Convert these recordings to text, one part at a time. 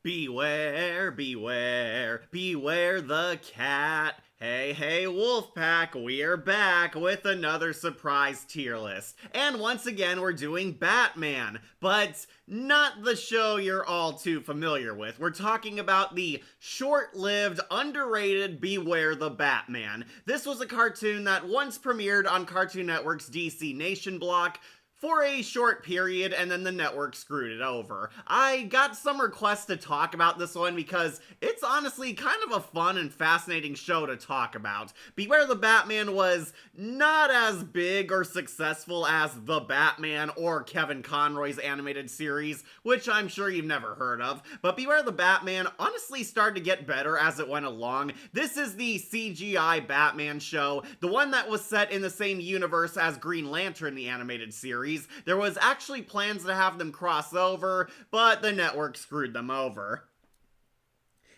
Beware, beware, beware the cat. Hey, hey, Wolfpack, we're back with another surprise tier list. And once again, we're doing Batman, but not the show you're all too familiar with. We're talking about the short-lived, underrated Beware the Batman. This was a cartoon that once premiered on Cartoon Network's DC Nation block, for a short period, and then the network screwed it over. I got some requests to talk about this one because it's honestly kind of a fun and fascinating show to talk about. Beware the Batman was not as big or successful as The Batman or Kevin Conroy's animated series, which I'm sure you've never heard of, but Beware the Batman honestly started to get better as it went along. This is the CGI Batman show, the one that was set in the same universe as Green Lantern, the animated series. There was actually plans to have them cross over, but the network screwed them over.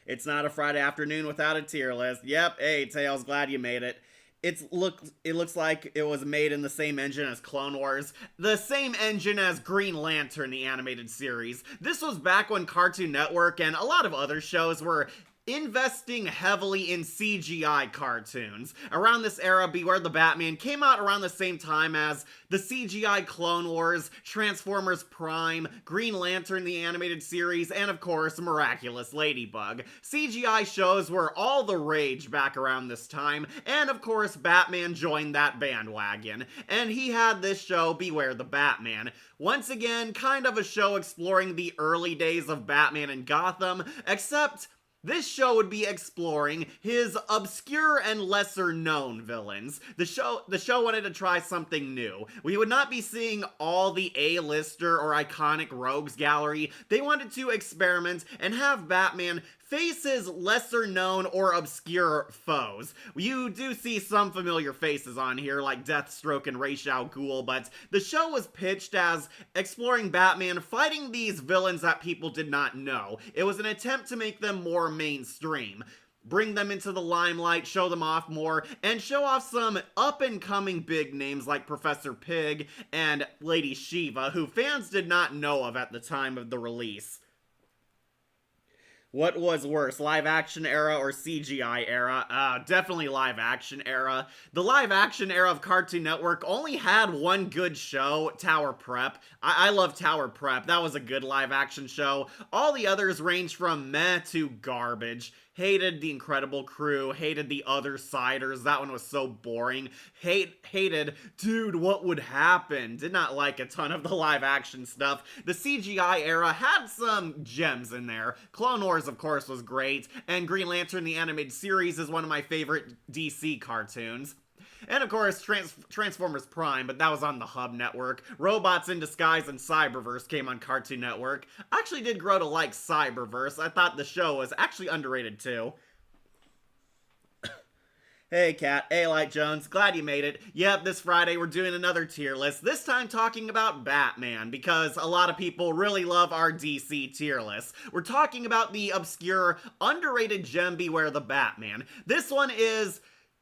It's not a Friday afternoon without a tier list. Yep, hey, Tails, glad you made it. It looks like it was made in the same engine as Clone Wars, the same engine as Green Lantern, the animated series. This was back when Cartoon Network and a lot of other shows were investing heavily in CGI cartoons. Around this era, Beware the Batman came out around the same time as the CGI Clone Wars, Transformers Prime, Green Lantern the animated series, and of course, Miraculous Ladybug. CGI shows were all the rage back around this time, and of course, Batman joined that bandwagon. And he had this show, Beware the Batman. Once again, kind of a show exploring the early days of Batman in Gotham, except this show would be exploring his obscure and lesser-known villains. The show wanted to try something new. We would not be seeing all the A-lister or iconic rogues gallery. They wanted to experiment and have Batman face his lesser-known or obscure foes. You do see some familiar faces on here, like Deathstroke and Ra's al Ghul, but the show was pitched as exploring Batman fighting these villains that people did not know. It was an attempt to make them more mainstream, bring them into the limelight, show them off more, and show off some up-and-coming big names like Professor Pig and Lady Shiva, who fans did not know of at the time of the release. What was worse, live action era or CGI era? Definitely live action era. The live action era of Cartoon Network only had one good show, Tower Prep. I love Tower Prep. That was a good live action show. All the others ranged from meh to garbage. Hated The Incredible Crew, hated The Other Siders, that one was so boring. Hated Dude, What Would Happen? Did not like a ton of the live action stuff. The CGI era had some gems in there. Clone Wars, of course, was great, and Green Lantern the Animated Series is one of my favorite DC cartoons. And of course, Transformers Prime, but that was on the Hub Network. Robots in Disguise and Cyberverse came on Cartoon Network. I actually did grow to like Cyberverse. I thought the show was actually underrated too. Hey Cat, hey Light Jones, glad you made it. Yep, this Friday we're doing another tier list, this time talking about Batman, because a lot of people really love our DC tier list. We're talking about the obscure, underrated gem Beware the Batman. This one is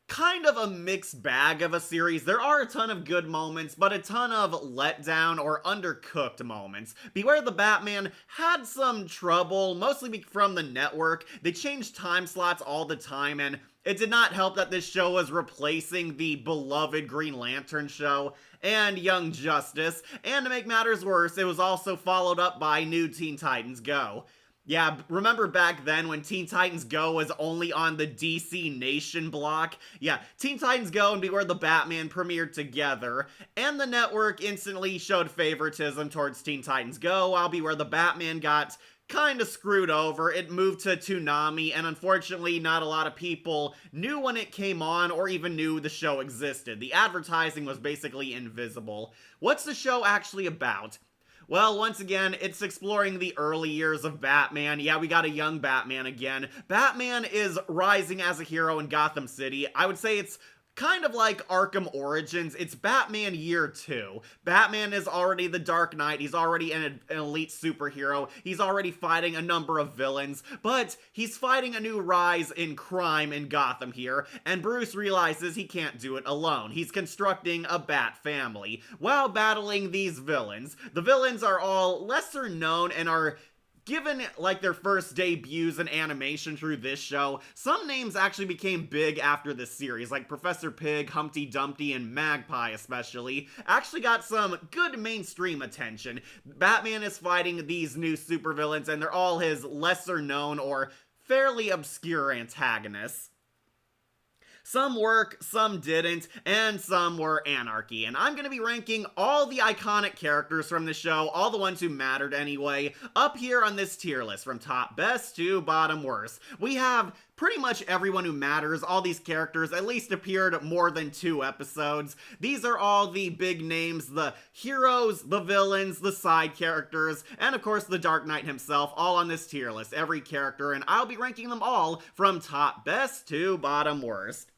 kind of a mixed bag of a series. There are a ton of good moments, but a ton of letdown or undercooked moments. Beware the Batman had some trouble, mostly from the network. They changed time slots all the time, and it did not help that this show was replacing the beloved Green Lantern show and Young Justice, and to make matters worse, it was also followed up by New Teen Titans Go. Yeah, remember back then when Teen Titans Go was only on the DC Nation block? Yeah, Teen Titans Go and Beware the Batman premiered together, and the network instantly showed favoritism towards Teen Titans Go, while Beware the Batman got kinda screwed over. It moved to Toonami, and unfortunately not a lot of people knew when it came on or even knew the show existed. The advertising was basically invisible. What's the show actually about? Well, once again, it's exploring the early years of Batman. Yeah, we got a young Batman again. Batman is rising as a hero in Gotham City. I would say it's kind of like Arkham Origins. It's Batman Year 2. Batman is already the Dark Knight. He's already an elite superhero. He's already fighting a number of villains, but he's fighting a new rise in crime in Gotham here, and Bruce realizes he can't do it alone. He's constructing a Bat family while battling these villains. The villains are all lesser known and are given like their first debuts in animation through this show, some names actually became big after this series, like Professor Pig, Humpty Dumpty, and Magpie especially, actually got some good mainstream attention. Batman is fighting these new supervillains, and they're all his lesser known or fairly obscure antagonists. Some work, some didn't, and some were anarchy. And I'm gonna be ranking all the iconic characters from the show, all the ones who mattered anyway, up here on this tier list, from top best to bottom worst. We have pretty much everyone who matters. All these characters at least appeared more than 2 episodes. These are all the big names, the heroes, the villains, the side characters, and of course the Dark Knight himself, all on this tier list, every character, and I'll be ranking them all from top best to bottom worst.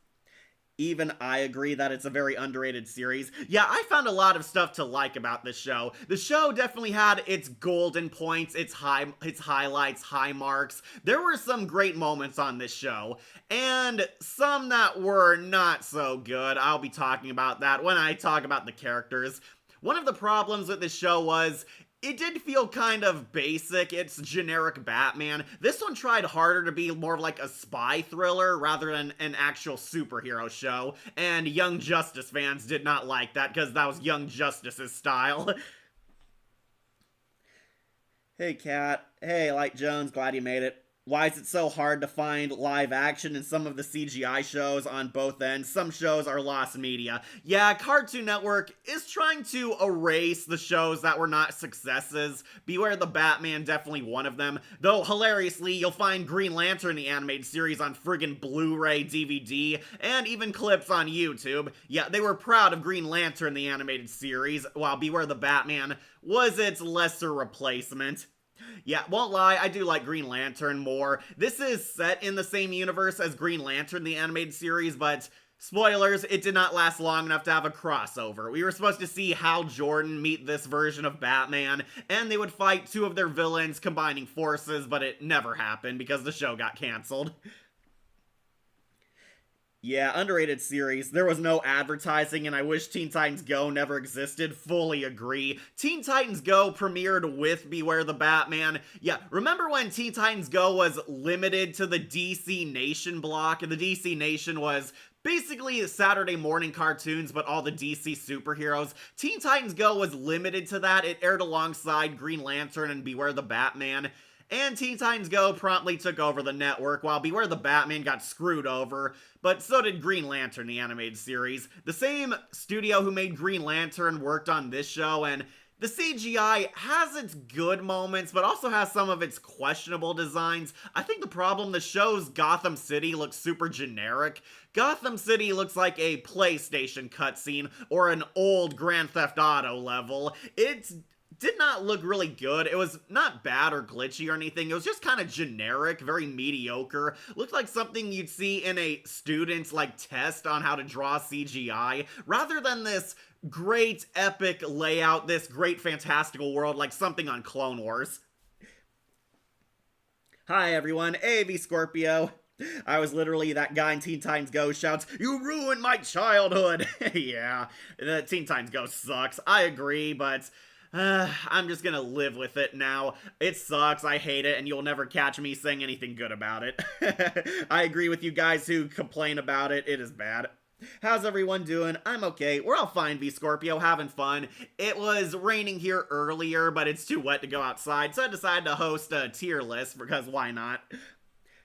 Even I agree that it's a very underrated series. Yeah, I found a lot of stuff to like about this show. The show definitely had its golden points, its highlights, high marks. There were some great moments on this show, and some that were not so good. I'll be talking about that when I talk about the characters. One of the problems with this show was it did feel kind of basic. It's generic Batman. This one tried harder to be more of like a spy thriller rather than an actual superhero show, and Young Justice fans did not like that because that was Young Justice's style. Hey, Cat. Hey, Light Jones. Glad you made it. Why is it so hard to find live action in some of the CGI shows on both ends? Some shows are lost media. Yeah, Cartoon Network is trying to erase the shows that were not successes. Beware the Batman, definitely one of them. Though, hilariously, you'll find Green Lantern, the animated series, on friggin' Blu-ray, DVD, and even clips on YouTube. Yeah, they were proud of Green Lantern, the animated series, while Beware the Batman was its lesser replacement. Yeah, won't lie, I do like Green Lantern more. This is set in the same universe as Green Lantern, the animated series, but spoilers, it did not last long enough to have a crossover. We were supposed to see Hal Jordan meet this version of Batman, and they would fight 2 of their villains combining forces, but it never happened because the show got canceled. Yeah, underrated series. There was no advertising, and I wish Teen Titans Go never existed. Fully agree. Teen Titans Go premiered with Beware the Batman. Yeah, remember when Teen Titans Go was limited to the DC Nation block? And the DC Nation was basically Saturday morning cartoons, but all the DC superheroes. Teen Titans Go was limited to that. It aired alongside Green Lantern and Beware the Batman. And Teen Titans Go promptly took over the network, while Beware the Batman got screwed over, but so did Green Lantern, the animated series. The same studio who made Green Lantern worked on this show, and the CGI has its good moments, but also has some of its questionable designs. I think the problem, the show's Gotham City looks super generic. Gotham City looks like a PlayStation cutscene, or an old Grand Theft Auto level. It did not look really good. It was not bad or glitchy or anything. It was just kind of generic, very mediocre. Looked like something you'd see in a student's like test on how to draw CGI, rather than this great epic layout, this great fantastical world like something on Clone Wars. Hi everyone, AV Scorpio. I was literally that guy in Teen Titans Go shouts, "You ruined my childhood!" Yeah, the Teen Titans Go sucks. I agree, but I'm just gonna live with it now. It sucks, I hate it, and you'll never catch me saying anything good about it. I agree with you guys who complain about it. It is bad. How's everyone doing? I'm okay. We're all fine, V Scorpio, having fun. It was raining here earlier, but it's too wet to go outside, so I decided to host a tier list, because why not?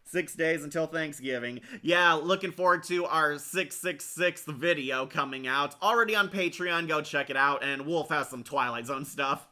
6 days until Thanksgiving. Yeah, looking forward to our 666th video coming out. Already on Patreon, go check it out, and Wolf has some Twilight Zone stuff.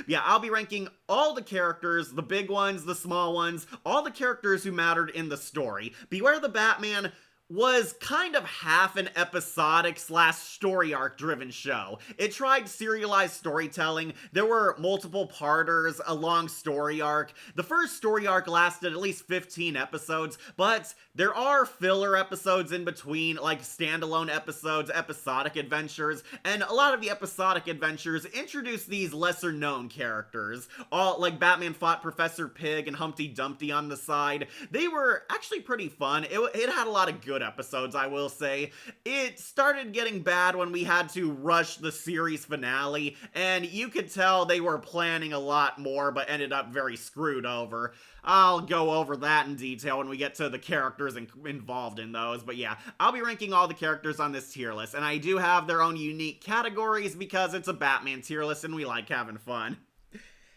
Yeah, I'll be ranking all the characters, the big ones, the small ones, all the characters who mattered in the story. Beware the Batman was kind of half an episodic / story arc driven show. It tried serialized storytelling. There were multiple parters, a long story arc. The first story arc lasted at least 15 episodes, but there are filler episodes in between, like standalone episodes, episodic adventures, and a lot of the episodic adventures introduce these lesser known characters. All like Batman fought Professor Pig and Humpty Dumpty on the side. They were actually pretty fun. It had a lot of good good episodes, I will say. It started getting bad when we had to rush the series finale, and you could tell they were planning a lot more, but ended up very screwed over. I'll go over that in detail when we get to the characters involved in those, but yeah, I'll be ranking all the characters on this tier list, and I do have their own unique categories because it's a Batman tier list and we like having fun.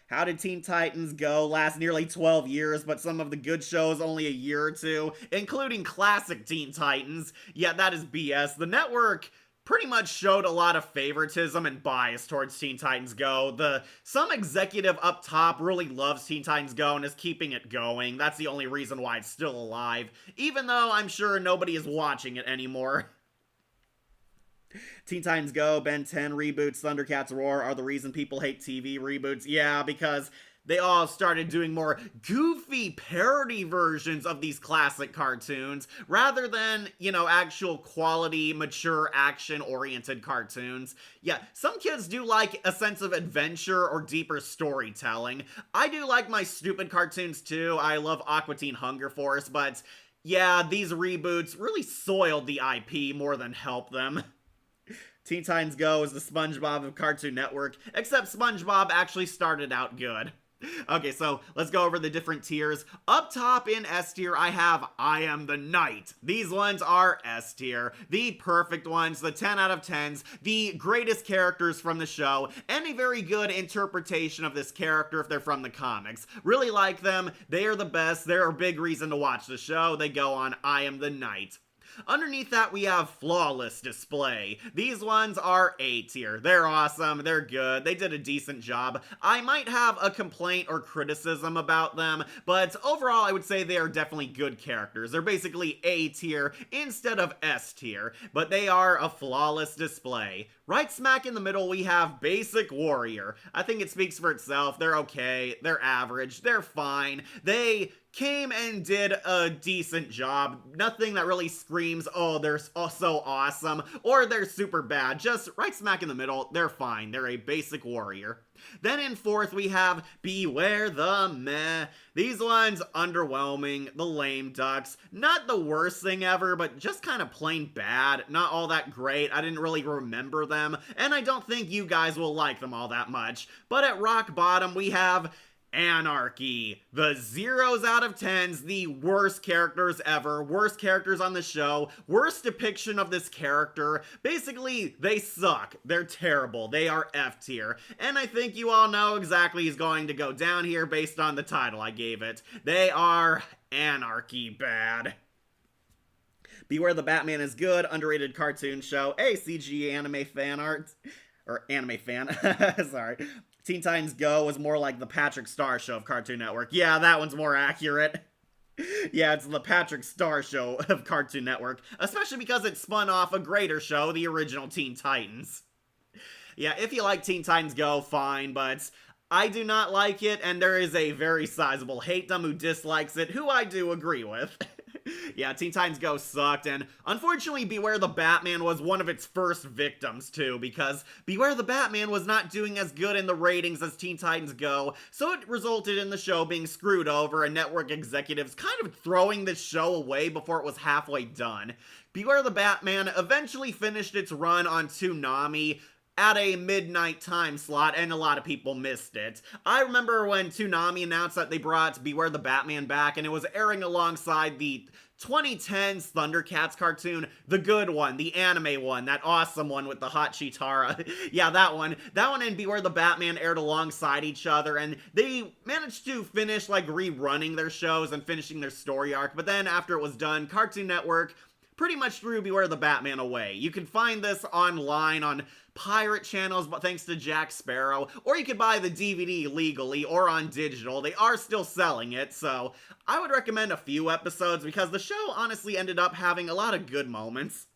How did Teen Titans Go last nearly 12 years, but some of the good shows only a year or two, including classic Teen Titans? Yeah, that is BS. The network pretty much showed a lot of favoritism and bias towards Teen Titans Go. Some executive up top really loves Teen Titans Go and is keeping it going. That's the only reason why it's still alive, even though I'm sure nobody is watching it anymore. Teen Titans Go, Ben 10 reboots, Thundercats Roar are the reason people hate TV reboots. Yeah, because they all started doing more goofy parody versions of these classic cartoons rather than, actual quality, mature, action-oriented cartoons. Yeah, some kids do like a sense of adventure or deeper storytelling. I do like my stupid cartoons too. I love Aqua Teen Hunger Force, but yeah, these reboots really soiled the IP more than helped them. Teen Titans Go is the SpongeBob of Cartoon Network, except SpongeBob actually started out good. Okay, so let's go over the different tiers. Up top in S tier, I have I Am the Knight. These ones are S tier. The perfect ones, the 10 out of 10s, the greatest characters from the show, and a very good interpretation of this character if they're from the comics. Really like them. They are the best. They're a big reason to watch the show. They go on I Am the Knight. Underneath that, we have Flawless Display. These ones are A tier. They're awesome, they're good, they did a decent job. I might have a complaint or criticism about them, but overall I would say they are definitely good characters. They're basically A tier instead of S tier, but they are a flawless display. Right smack in the middle, we have Basic Warrior. I think it speaks for itself. They're okay, they're average, they're fine. They came and did a decent job. Nothing that really screams, oh, they're so awesome, or they're super bad. Just right smack in the middle, they're fine. They're a basic warrior. Then in fourth, we have Beware the Meh. These ones, underwhelming, the lame ducks. Not the worst thing ever, but just kind of plain bad. Not all that great. I didn't really remember them, and I don't think you guys will like them all that much. But at rock bottom, we have Anarchy. The 0s out of 10s, the worst characters ever, worst characters on the show, worst depiction of this character. Basically, they suck. They're terrible. They are F tier. And I think you all know exactly who's going to go down here based on the title I gave it. They are Anarchy bad. Beware the Batman is good, underrated cartoon show. Hey, CG anime fan art. Or anime fan. Sorry. Teen Titans Go was more like the Patrick Star Show of Cartoon Network. Yeah, that one's more accurate. Yeah, it's the Patrick Star Show of Cartoon Network, especially because it spun off a greater show, the original Teen Titans. Yeah, if you like Teen Titans Go, fine, but I do not like it, and there is a very sizable hatedom who dislikes it, who I do agree with. Yeah, Teen Titans Go sucked, and unfortunately Beware the Batman was one of its first victims too, because Beware the Batman was not doing as good in the ratings as Teen Titans Go, so it resulted in the show being screwed over and network executives kind of throwing this show away before it was halfway done. Beware the Batman eventually finished its run on Toonami at a midnight time slot, and a lot of people missed it. I remember when Toonami announced that they brought Beware the Batman back, and it was airing alongside the 2010s Thundercats cartoon, the good one, the anime one, that awesome one with the hot Cheetara. Yeah, that one and Beware the Batman aired alongside each other, and they managed to finish like rerunning their shows and finishing their story arc, but then after it was done, Cartoon Network pretty much threw Beware the Batman away. You can find this online on pirate channels, but thanks to Jack Sparrow, or you could buy the DVD legally or on digital. They are still selling it, so I would recommend a few episodes because the show honestly ended up having a lot of good moments.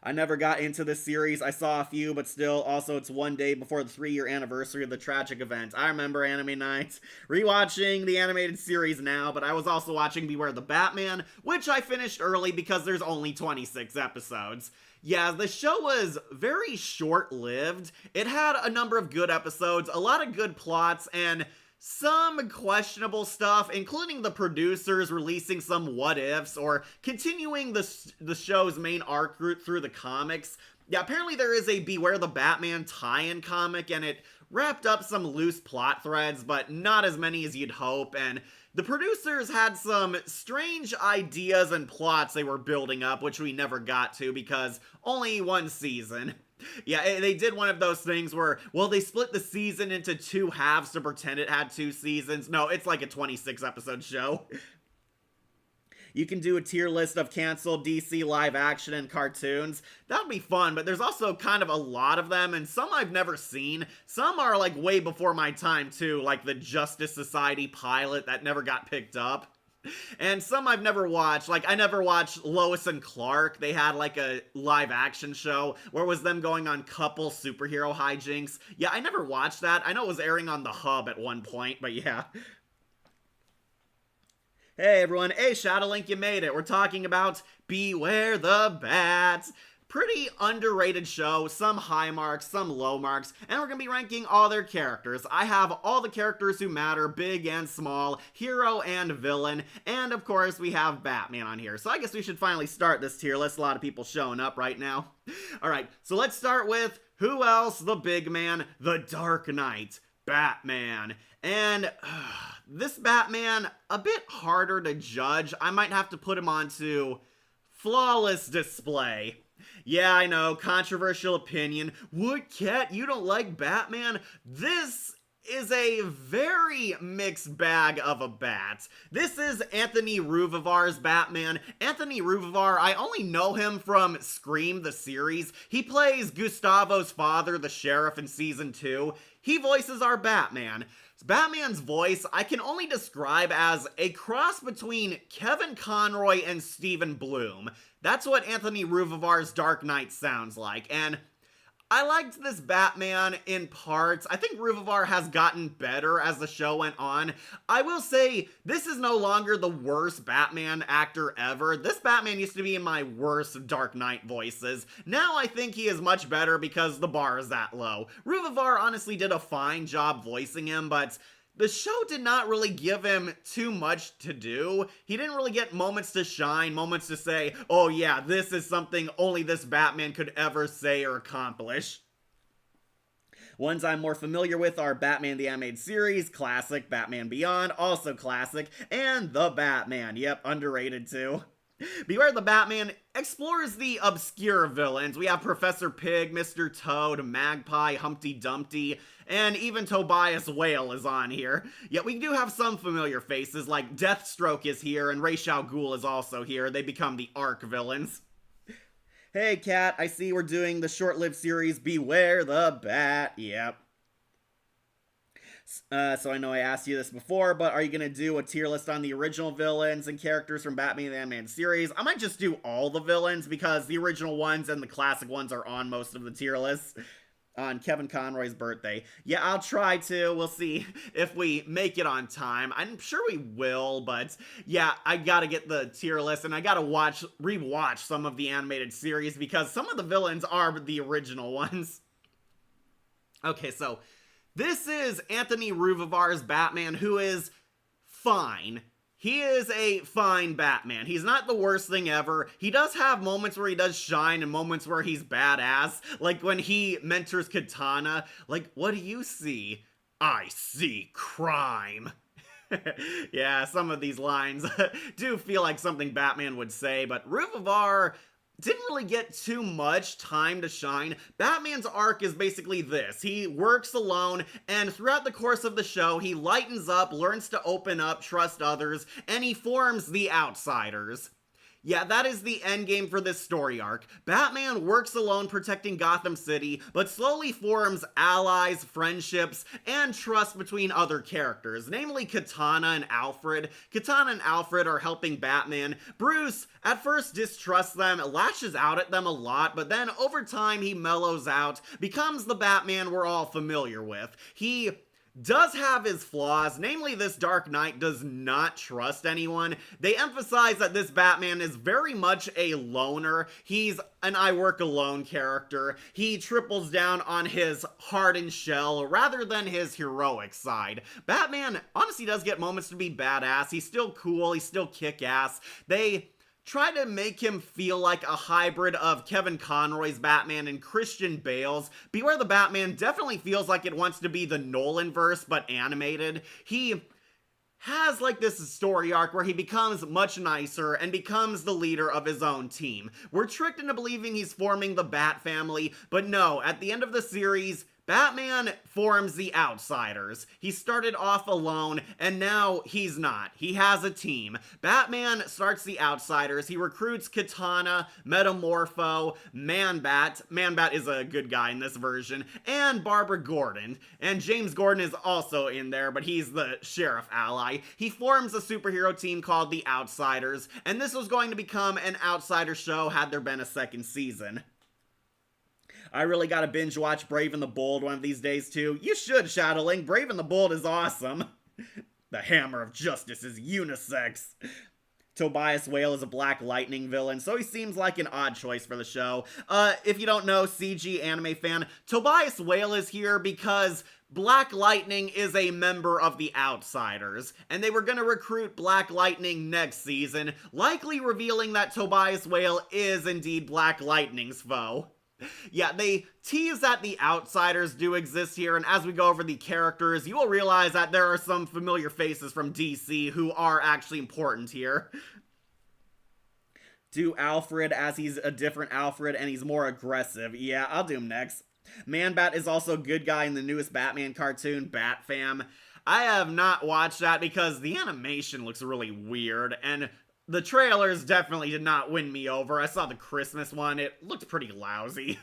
I never got into this series. I saw a few, but still, also it's one day before the 3-year anniversary of the tragic event. I remember Anime Nights. Rewatching the animated series now, but I was also watching Beware the Batman, which I finished early because there's only 26 episodes. Yeah, the show was very short-lived. It had a number of good episodes, a lot of good plots, and some questionable stuff, including the producers releasing some what ifs or continuing the show's main arc route through the comics. Yeah, apparently there is a Beware the Batman tie-in comic, and it wrapped up some loose plot threads, but not as many as you'd hope, and the producers had some strange ideas and plots they were building up, which we never got to because only one season. Yeah, they did one of those things where, well, they split the season into two halves to pretend it had two seasons. No, it's like a 26 episode show. You can do a tier list of canceled DC live action and cartoons. That would be fun, but there's also kind of a lot of them, and some I've never seen. Some are like way before my time too, like the Justice Society pilot that never got picked up. And some I've never watched. Like, I never watched Lois and Clark. They had like a live action show where it was them going on couple superhero hijinks. Yeah, I never watched that. I know it was airing on the Hub at one point, but yeah. Hey everyone, hey Shadowlink, you made it. We're talking about Beware the Bats. Pretty underrated show, some high marks, some low marks, and we're gonna be ranking all their characters. I have all the characters who matter, big and small, hero and villain, and of course we have Batman on here. So I guess we should finally start this tier list. A lot of people showing up right now. Alright, so let's start with who else? The big man, the Dark Knight, Batman. And this Batman, a bit harder to judge. I might have to put him onto flawless display. Yeah, I know, controversial opinion. What, Cat? You don't like Batman? This is a very mixed bag of a bat. This is Anthony Ruvivar's Batman. Anthony Ruvivar, I only know him from Scream the series. He plays Gustavo's father, the sheriff in season 2. He voices our Batman. Batman's voice I can only describe as a cross between Kevin Conroy and Steven Blum. That's what Anthony Ruvivar's Dark Knight sounds like, and I liked this Batman in parts. I think Ruvivar has gotten better as the show went on. I will say, this is no longer the worst Batman actor ever. This Batman used to be in my worst Dark Knight voices. Now I think he is much better because the bar is that low. Ruvivar honestly did a fine job voicing him, but the show did not really give him too much to do. He didn't really get moments to shine, moments to say, oh yeah, this is something only this Batman could ever say or accomplish. Ones I'm more familiar with are Batman the Animated Series, classic, Batman Beyond, also classic, and The Batman, yep, underrated too. Beware the Batman explores the obscure villains. We have Professor Pig, Mr. Toad, Magpie, Humpty Dumpty, and even Tobias Whale is on here. Yet we do have some familiar faces, like Deathstroke is here, and Ra's al Ghul is also here. They become the Ark villains. Hey Cat, I see we're doing the short-lived series Beware the Bat. Yep. So I know I asked you this before, but are you going to do a tier list on the original villains and characters from Batman the Animated Series? I might just do all the villains because the original ones and the classic ones are on most of the tier lists on Kevin Conroy's birthday. Yeah, I'll try to. We'll see if we make it on time. I'm sure we will, but yeah, I gotta get the tier list and I gotta rewatch some of the animated series because some of the villains are the original ones. Okay, so this is Anthony Ruvivar's Batman, who is fine. He is a fine Batman. He's not the worst thing ever. He does have moments where he does shine and moments where he's badass. Like when he mentors Katana. Like, what do you see? I see crime. Yeah, some of these lines do feel like something Batman would say, but Ruvivar didn't really get too much time to shine. Batman's arc is basically this. He works alone, and throughout the course of the show, he lightens up, learns to open up, trust others, and he forms the Outsiders. Yeah, that is the endgame for this story arc. Batman works alone protecting Gotham City, but slowly forms allies, friendships, and trust between other characters, namely Katana and Alfred. Katana and Alfred are helping Batman. Bruce, at first, distrusts them, lashes out at them a lot, but then over time he mellows out, becomes the Batman we're all familiar with. He does have his flaws. Namely, this Dark Knight does not trust anyone. They emphasize that this Batman is very much a loner. He's an I work alone character. He triples down on his hardened shell rather than his heroic side. Batman honestly does get moments to be badass. He's still cool. He's still kick-ass. They try to make him feel like a hybrid of Kevin Conroy's Batman and Christian Bale's. Beware the Batman definitely feels like it wants to be the Nolanverse, but animated. He has like this story arc where he becomes much nicer and becomes the leader of his own team. We're tricked into believing he's forming the Bat family, but no, at the end of the series, Batman forms the Outsiders. He started off alone, and now he's not. He has a team. Batman starts the Outsiders. He recruits Katana, Metamorpho, Man-Bat. Man-Bat is a good guy in this version, and Barbara Gordon. And James Gordon is also in there, but he's the sheriff ally. He forms a superhero team called the Outsiders, and this was going to become an Outsider show had there been a second season. I really gotta binge watch Brave and the Bold one of these days too. You should, Shadowling. Brave and the Bold is awesome. The Hammer of Justice is unisex. Tobias Whale is a Black Lightning villain, so he seems like an odd choice for the show. If you don't know, CG anime fan, Tobias Whale is here because Black Lightning is a member of the Outsiders, and they were gonna recruit Black Lightning next season, likely revealing that Tobias Whale is indeed Black Lightning's foe. Yeah, they tease that the Outsiders do exist here, and as we go over the characters, you will realize that there are some familiar faces from DC who are actually important here. Do Alfred as he's a different Alfred and he's more aggressive. Yeah, I'll do him next. Man-Bat is also a good guy in the newest Batman cartoon, Bat Fam. I have not watched that because the animation looks really weird, and the trailers definitely did not win me over. I saw the Christmas one. It looked pretty lousy.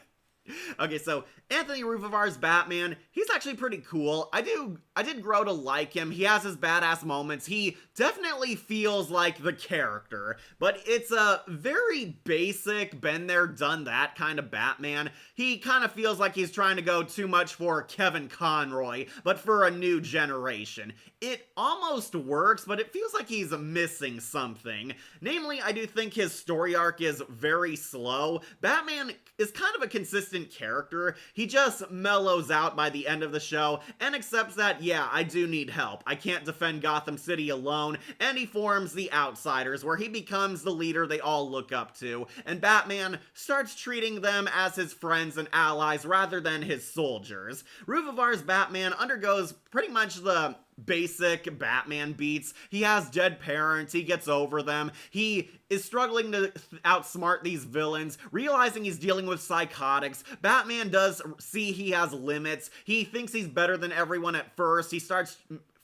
Okay, so Anthony Rufavar's Batman, he's actually pretty cool. I did grow to like him. He has his badass moments. He definitely feels like the character, but it's a very basic, been there, done that kind of Batman. He kind of feels like he's trying to go too much for Kevin Conroy, but for a new generation. It almost works, but it feels like he's missing something. Namely, I do think his story arc is very slow. Batman is kind of a consistent character. He just mellows out by the end of the show and accepts that, yeah, I do need help. I can't defend Gotham City alone, and he forms the Outsiders, where he becomes the leader they all look up to, and Batman starts treating them as his friends and allies rather than his soldiers. Rufavar's Batman undergoes pretty much the basic Batman beats. He has dead parents, he gets over them, he is struggling to outsmart these villains, realizing he's dealing with psychotics. Batman does see he has limits. He thinks he's better than everyone at first. He starts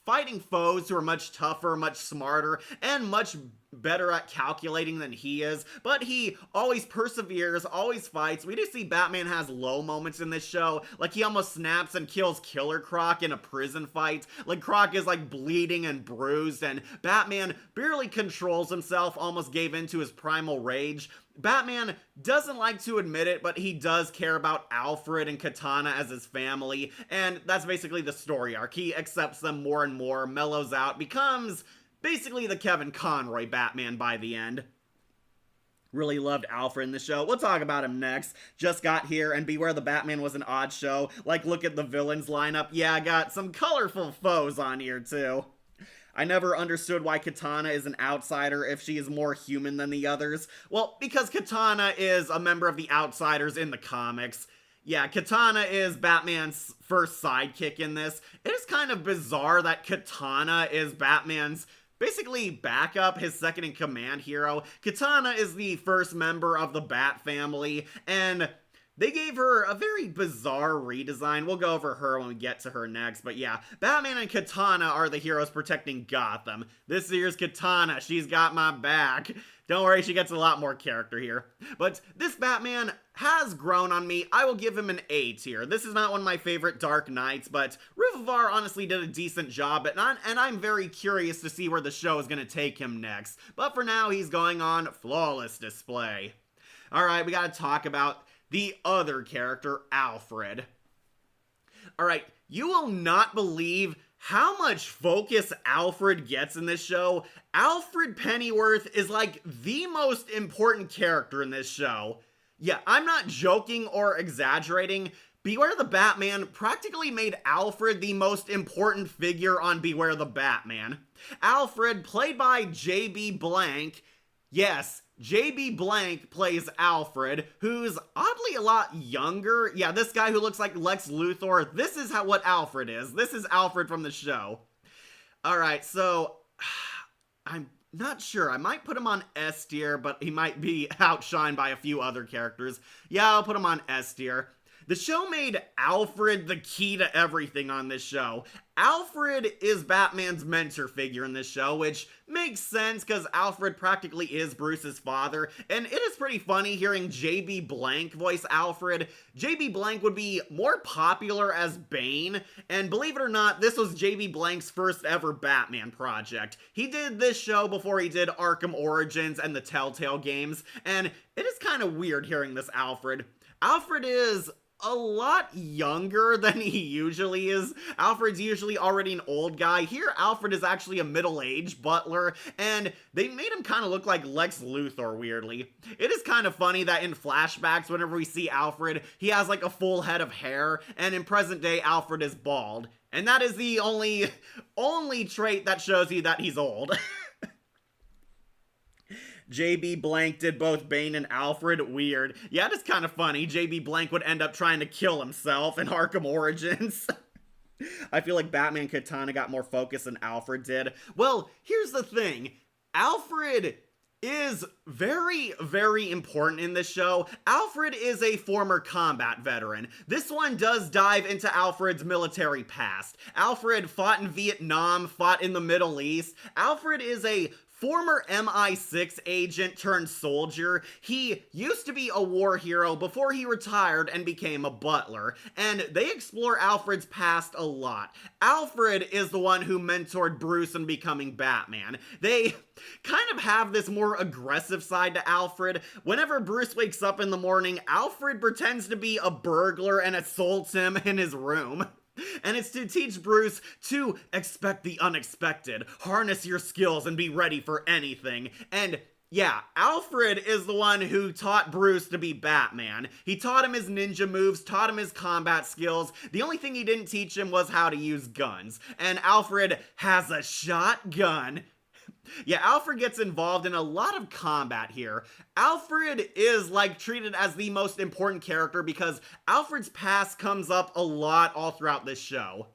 fighting foes who are much tougher, much smarter, and much better at calculating than he is, but he always perseveres, always fights. We do see Batman has low moments in this show, like he almost snaps and kills Killer Croc in a prison fight. Like Croc is like bleeding and bruised, and Batman barely controls himself, almost gave in to his primal rage. Batman doesn't like to admit it, but he does care about Alfred and Katana as his family, and that's basically the story arc. He accepts them more and more, mellows out, becomes basically the Kevin Conroy Batman by the end. Really loved Alfred in the show. We'll talk about him next. Just got here, and Beware the Batman was an odd show. Like, look at the villains lineup. Yeah, I got some colorful foes on here, too. I never understood why Katana is an outsider if she is more human than the others. Well, because Katana is a member of the Outsiders in the comics. Yeah, Katana is Batman's first sidekick in this. It is kind of bizarre that Katana is Batman's basically backup, his second-in-command hero. Katana is the first member of the Bat family, and they gave her a very bizarre redesign. We'll go over her when we get to her next. But yeah, Batman and Katana are the heroes protecting Gotham. This year's Katana, she's got my back. Don't worry, she gets a lot more character here. But this Batman has grown on me. I will give him an A tier. This is not one of my favorite Dark Knights, but Rufavar honestly did a decent job, and I'm very curious to see where the show is going to take him next. But for now, he's going on flawless display. Alright, we gotta talk about the other character, Alfred. Alright, you will not believe how much focus Alfred gets in this show. Alfred Pennyworth is like the most important character in this show. Yeah, I'm not joking or exaggerating. Beware the Batman practically made Alfred the most important figure on Beware the Batman. Alfred, played by J.B. Blank, yes, J.B. Blank plays Alfred, who's oddly a lot younger. Yeah, this guy who looks like Lex Luthor, this is what Alfred is. This is Alfred from the show. Alright, so I'm not sure. I might put him on S tier, but he might be outshined by a few other characters. Yeah, I'll put him on S tier. The show made Alfred the key to everything on this show. Alfred is Batman's mentor figure in this show, which makes sense because Alfred practically is Bruce's father, and it is pretty funny hearing J.B. Blank voice Alfred. J.B. Blank would be more popular as Bane, and believe it or not, this was J.B. Blank's first ever Batman project. He did this show before he did Arkham Origins and the Telltale games, and it is kind of weird hearing this Alfred. Alfred is a lot younger than he usually is. Alfred's usually already an old guy. Here, Alfred is actually a middle-aged butler, and they made him kind of look like Lex Luthor, weirdly. It is kind of funny that in flashbacks, whenever we see Alfred, he has like a full head of hair, and in present day, Alfred is bald. And that is the only trait that shows you that he's old. J.B. Blank did both Bane and Alfred. Weird. Yeah, it is kind of funny. J.B. Blank would end up trying to kill himself in Arkham Origins. I feel like Batman Katana got more focus than Alfred did. Well, here's the thing. Alfred is very, very important in this show. Alfred is a former combat veteran. This one does dive into Alfred's military past. Alfred fought in Vietnam, fought in the Middle East. Alfred is a former MI6 agent turned soldier. He used to be a war hero before he retired and became a butler, and they explore Alfred's past a lot. Alfred is the one who mentored Bruce in becoming Batman. They kind of have this more aggressive side to Alfred. Whenever Bruce wakes up in the morning, Alfred pretends to be a burglar and assaults him in his room. And it's to teach Bruce to expect the unexpected, harness your skills, and be ready for anything. And yeah, Alfred is the one who taught Bruce to be Batman. He taught him his ninja moves, taught him his combat skills. The only thing he didn't teach him was how to use guns. And Alfred has a shotgun. Yeah, Alfred gets involved in a lot of combat here. Alfred is like treated as the most important character because Alfred's past comes up a lot all throughout this show.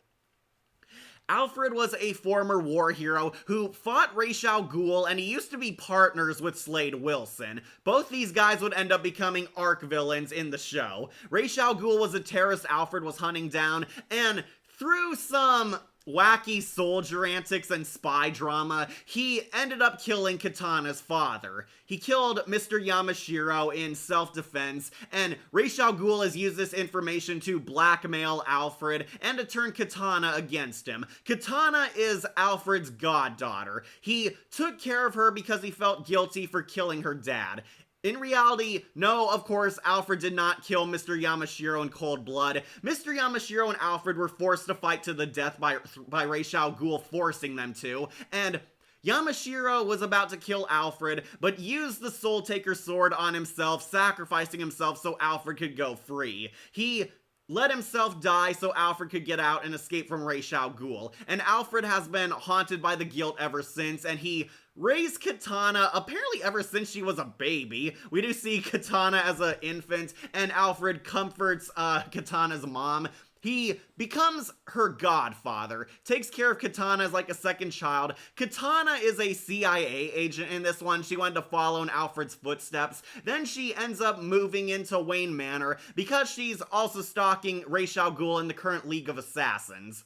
Alfred was a former war hero who fought Ra's al Ghul, and he used to be partners with Slade Wilson. Both these guys would end up becoming arc villains in the show. Ra's al Ghul was a terrorist Alfred was hunting down, and through some wacky soldier antics and spy drama, he ended up killing Katana's father. He killed Mr. Yamashiro in self-defense, and Ra's al Ghul has used this information to blackmail Alfred and to turn Katana against him. Katana is Alfred's goddaughter. He took care of her because he felt guilty for killing her dad. In reality, no, of course, Alfred did not kill Mr. Yamashiro in cold blood. Mr. Yamashiro and Alfred were forced to fight to the death by Ra's al Ghul forcing them to, and Yamashiro was about to kill Alfred, but used the Soul Taker sword on himself, sacrificing himself so Alfred could go free. He let himself die so Alfred could get out and escape from Ra's al Ghul, and Alfred has been haunted by the guilt ever since, and he raised Katana apparently ever since she was a baby. We do see Katana as an infant, and Alfred comforts Katana's mom. He becomes her godfather, takes care of Katana as like a second child. Katana is a CIA agent in this one. She wanted to follow in Alfred's footsteps. Then she ends up moving into Wayne Manor because she's also stalking Ra's al Ghul in the current League of Assassins.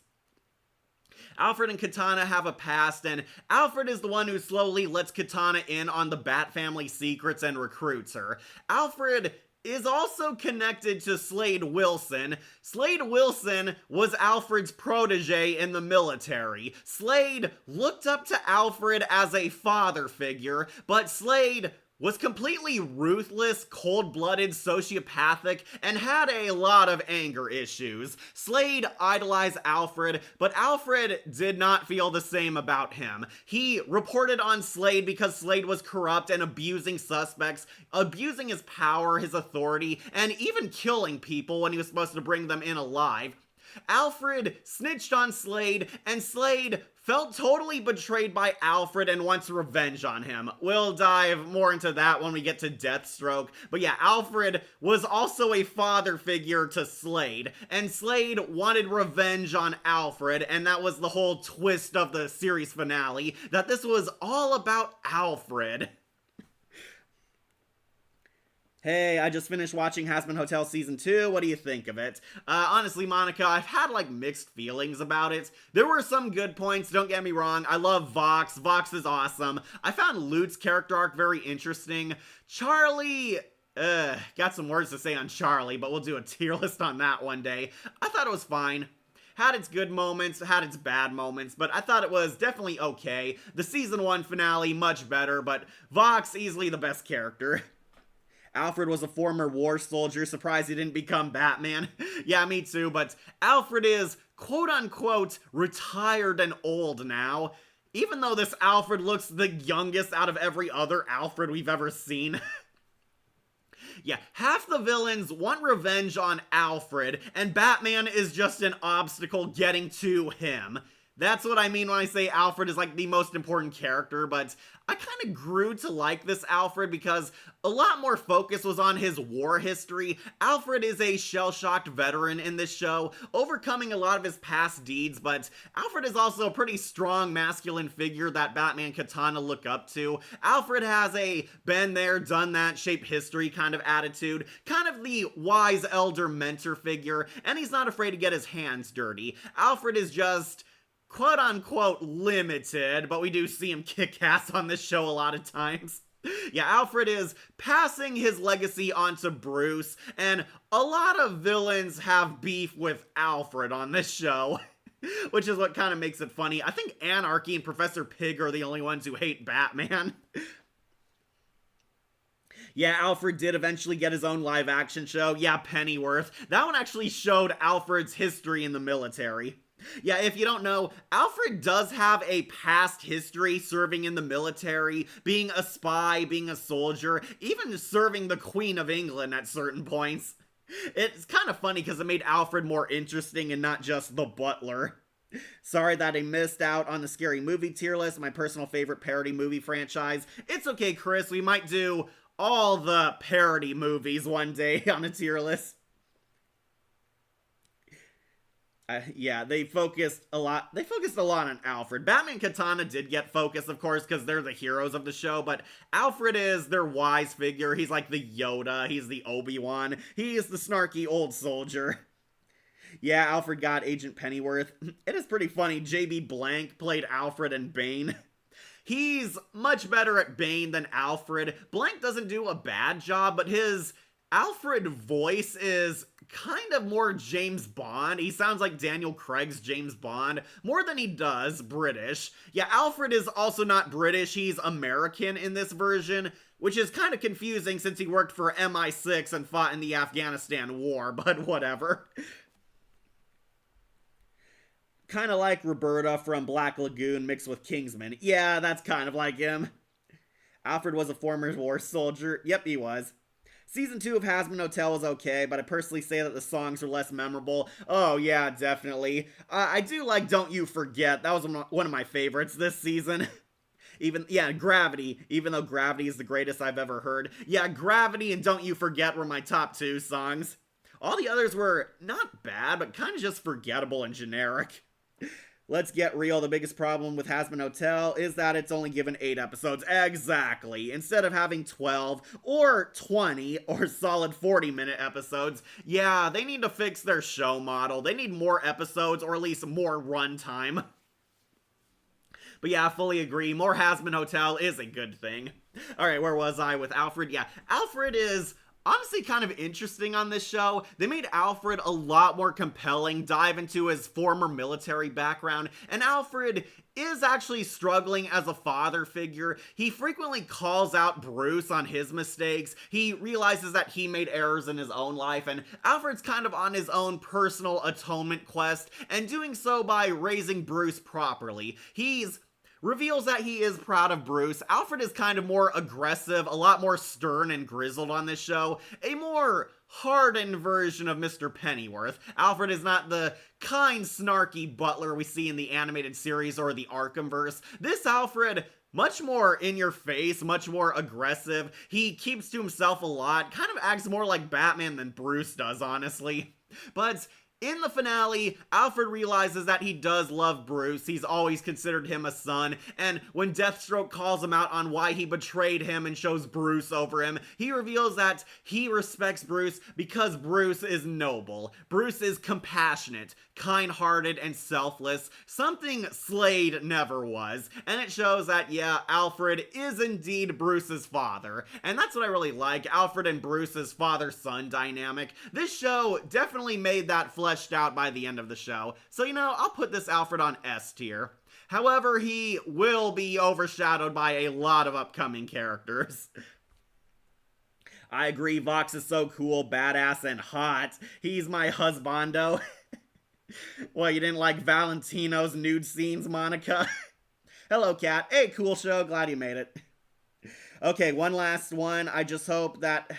Alfred and Katana have a past, and Alfred is the one who slowly lets Katana in on the Bat family secrets and recruits her. Alfred is also connected to Slade Wilson. Slade Wilson was Alfred's protege in the military. Slade looked up to Alfred as a father figure, but Slade was completely ruthless, cold-blooded, sociopathic, and had a lot of anger issues. Slade idolized Alfred, but Alfred did not feel the same about him. He reported on Slade because Slade was corrupt and abusing suspects, abusing his power, his authority, and even killing people when he was supposed to bring them in alive. Alfred snitched on Slade, and Slade felt totally betrayed by Alfred and wants revenge on him. We'll dive more into that when we get to Deathstroke. But yeah, Alfred was also a father figure to Slade, and Slade wanted revenge on Alfred, and that was the whole twist of the series finale, that this was all about Alfred. Hey, I just finished watching Hazbin Hotel Season 2. What do you think of it? Honestly, Monica, I've had, mixed feelings about it. There were some good points, don't get me wrong. I love Vox. Vox is awesome. I found Lute's character arc very interesting. Charlie... got some words to say on Charlie, but we'll do a tier list on that one day. I thought it was fine. Had its good moments, had its bad moments, but I thought it was definitely okay. The Season 1 finale, much better, but Vox, easily the best character. Alfred was a former war soldier, surprised he didn't become Batman. Yeah, me too, but Alfred is, quote-unquote, retired and old now. Even though this Alfred looks the youngest out of every other Alfred we've ever seen. Yeah, half the villains want revenge on Alfred, and Batman is just an obstacle getting to him. That's what I mean when I say Alfred is the most important character, but I kind of grew to like this Alfred because a lot more focus was on his war history. Alfred is a shell-shocked veteran in this show, overcoming a lot of his past deeds, but Alfred is also a pretty strong masculine figure that Batman Katana look up to. Alfred has a been there, done that, shape history kind of attitude, kind of the wise elder mentor figure, and he's not afraid to get his hands dirty. Alfred is just... quote-unquote limited, but we do see him kick ass on this show a lot of times. Yeah, Alfred is passing his legacy onto Bruce, and a lot of villains have beef with Alfred on this show, which is what kind of makes it funny. I think Anarchy and Professor Pig are the only ones who hate Batman. Yeah, Alfred did eventually get his own live-action show. Yeah, Pennyworth. That one actually showed Alfred's history in the military. Yeah, if you don't know, Alfred does have a past history serving in the military, being a spy, being a soldier, even serving the Queen of England at certain points. It's kind of funny because it made Alfred more interesting and not just the butler. Sorry that I missed out on the Scary Movie tier list, my personal favorite parody movie franchise. It's okay, Chris, we might do all the parody movies one day on a tier list. Yeah, they focused a lot on Alfred. Batman Katana did get focused, of course, because they're the heroes of the show, but Alfred is their wise figure. He's like the Yoda, he's the Obi-Wan, he is the snarky old soldier. Yeah, Alfred got Agent Pennyworth. It is pretty funny, J.B. Blank played Alfred and Bane. He's much better at Bane than Alfred. Blank doesn't do a bad job, but his Alfred voice is kind of more James Bond. He sounds like Daniel Craig's James Bond, more than he does British. Yeah, Alfred is also not British, he's American in this version, which is kind of confusing since he worked for MI6 and fought in the Afghanistan war, but whatever. Kind of like Roberta from Black Lagoon mixed with Kingsman. Yeah, that's kind of like him. Alfred was a former war soldier. Yep, he was. Season 2 of Hazbin Hotel was okay, but I personally say that the songs are less memorable. Oh yeah, definitely. I do like Don't You Forget. That was one of my favorites this season. Gravity. Even though Gravity is the greatest I've ever heard. Yeah, Gravity and Don't You Forget were my top 2 songs. All the others were not bad, but kind of just forgettable and generic. Let's get real, the biggest problem with Hazbin Hotel is that it's only given 8 episodes. Exactly. Instead of having 12 or 20 or solid 40-minute episodes, yeah, they need to fix their show model. They need more episodes or at least more runtime. But yeah, I fully agree. More Hazbin Hotel is a good thing. Alright, where was I with Alfred? Yeah, Alfred is honestly kind of interesting on this show. They made Alfred a lot more compelling, dive into his former military background, and Alfred is actually struggling as a father figure. He frequently calls out Bruce on his mistakes. He realizes that he made errors in his own life, and Alfred's kind of on his own personal atonement quest, and doing so by raising Bruce properly. He's reveals that he is proud of Bruce. Alfred is kind of more aggressive, a lot more stern and grizzled on this show, a more hardened version of Mr. Pennyworth. Alfred is not the kind, snarky butler we see in the animated series or the Arkhamverse. This Alfred, much more in your face, much more aggressive. He keeps to himself a lot, kind of acts more like Batman than Bruce does, honestly. But in the finale, Alfred realizes that he does love Bruce. He's always considered him a son, and when Deathstroke calls him out on why he betrayed him and chose Bruce over him, he reveals that he respects Bruce because Bruce is noble. Bruce is compassionate, kind-hearted, and selfless, something Slade never was, and it shows that, yeah, Alfred is indeed Bruce's father, and that's what I really like, Alfred and Bruce's father-son dynamic. This show definitely made that fleshed out by the end of the show. So, you know, I'll put this Alfred on S tier. However, he will be overshadowed by a lot of upcoming characters. I agree, Vox is so cool, badass, and hot. He's my husbando. Well, you didn't like Valentino's nude scenes, Monica? Hello, Cat. Hey, cool show. Glad you made it. Okay, one last one. I just hope that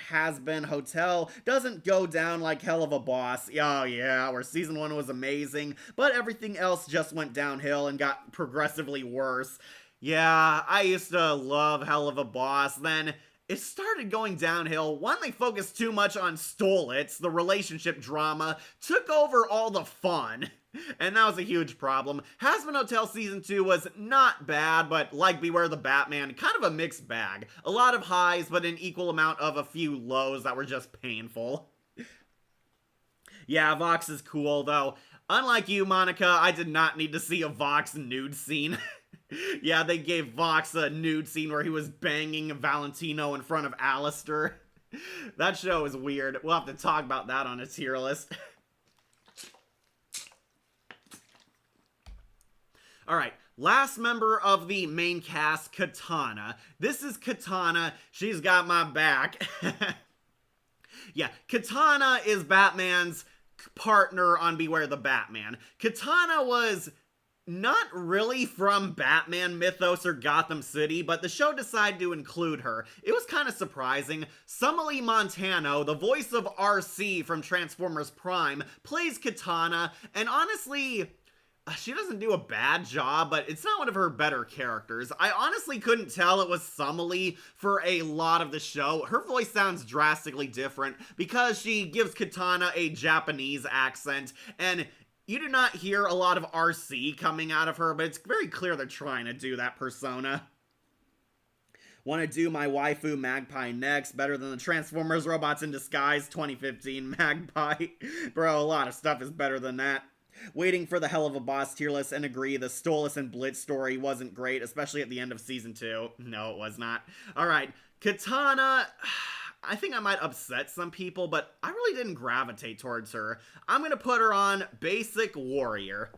Has-Been Hotel doesn't go down like Hell of a Boss. Oh yeah, where season 1 was amazing, but everything else just went downhill and got progressively worse. Yeah, I used to love Hell of a Boss, then it started going downhill. One, they focused too much on Stolitz, the relationship drama, took over all the fun. And that was a huge problem. Has-Been Hotel Season 2 was not bad, but like Beware the Batman, kind of a mixed bag. A lot of highs, but an equal amount of a few lows that were just painful. Yeah, Vox is cool, though. Unlike you, Monica, I did not need to see a Vox nude scene. Yeah, they gave Vox a nude scene where he was banging Valentino in front of Alistair. That show is weird. We'll have to talk about that on a tier list. Alright, last member of the main cast, Katana. This is Katana. She's got my back. Yeah, Katana is Batman's partner on Beware the Batman. Katana was not really from Batman mythos or Gotham City, but the show decided to include her. It was kind of surprising. Sumali Montano, the voice of RC from Transformers Prime, plays Katana, and honestly, she doesn't do a bad job, but it's not one of her better characters. I honestly couldn't tell it was Sumali for a lot of the show. Her voice sounds drastically different because she gives Katana a Japanese accent, and you do not hear a lot of RC coming out of her, but it's very clear they're trying to do that persona. Want to do my waifu Magpie next, better than the Transformers Robots in Disguise 2015 Magpie. Bro, a lot of stuff is better than that. Waiting for the Hell of a Boss tier list and agree the Stolas and Blitz story wasn't great, especially at the end of season 2. No, it was not. Alright, Katana, I think I might upset some people, but I really didn't gravitate towards her. I'm gonna put her on Basic Warrior.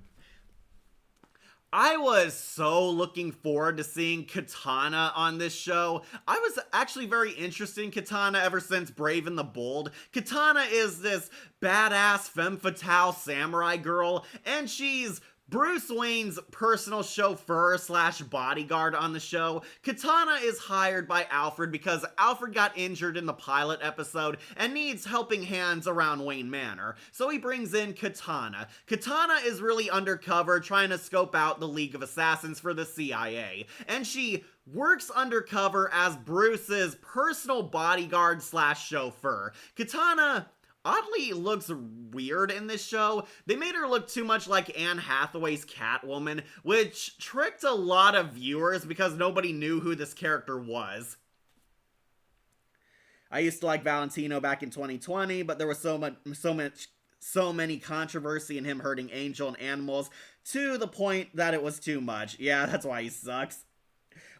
I was so looking forward to seeing Katana on this show. I was actually very interested in Katana ever since Brave and the Bold. Katana is this badass femme fatale samurai girl, and she's Bruce Wayne's personal chauffeur slash bodyguard on the show. Katana is hired by Alfred because Alfred got injured in the pilot episode and needs helping hands around Wayne Manor. So he brings in Katana. Katana is really undercover trying to scope out the League of Assassins for the CIA. And she works undercover as Bruce's personal bodyguard slash chauffeur. Katana oddly looks weird in this show. They made her look too much like Anne Hathaway's Catwoman, which tricked a lot of viewers because nobody knew who this character was. I used to like Valentino back in 2020, but there was so many controversy in him hurting Angel and animals to the point that it was too much. Yeah, that's why he sucks.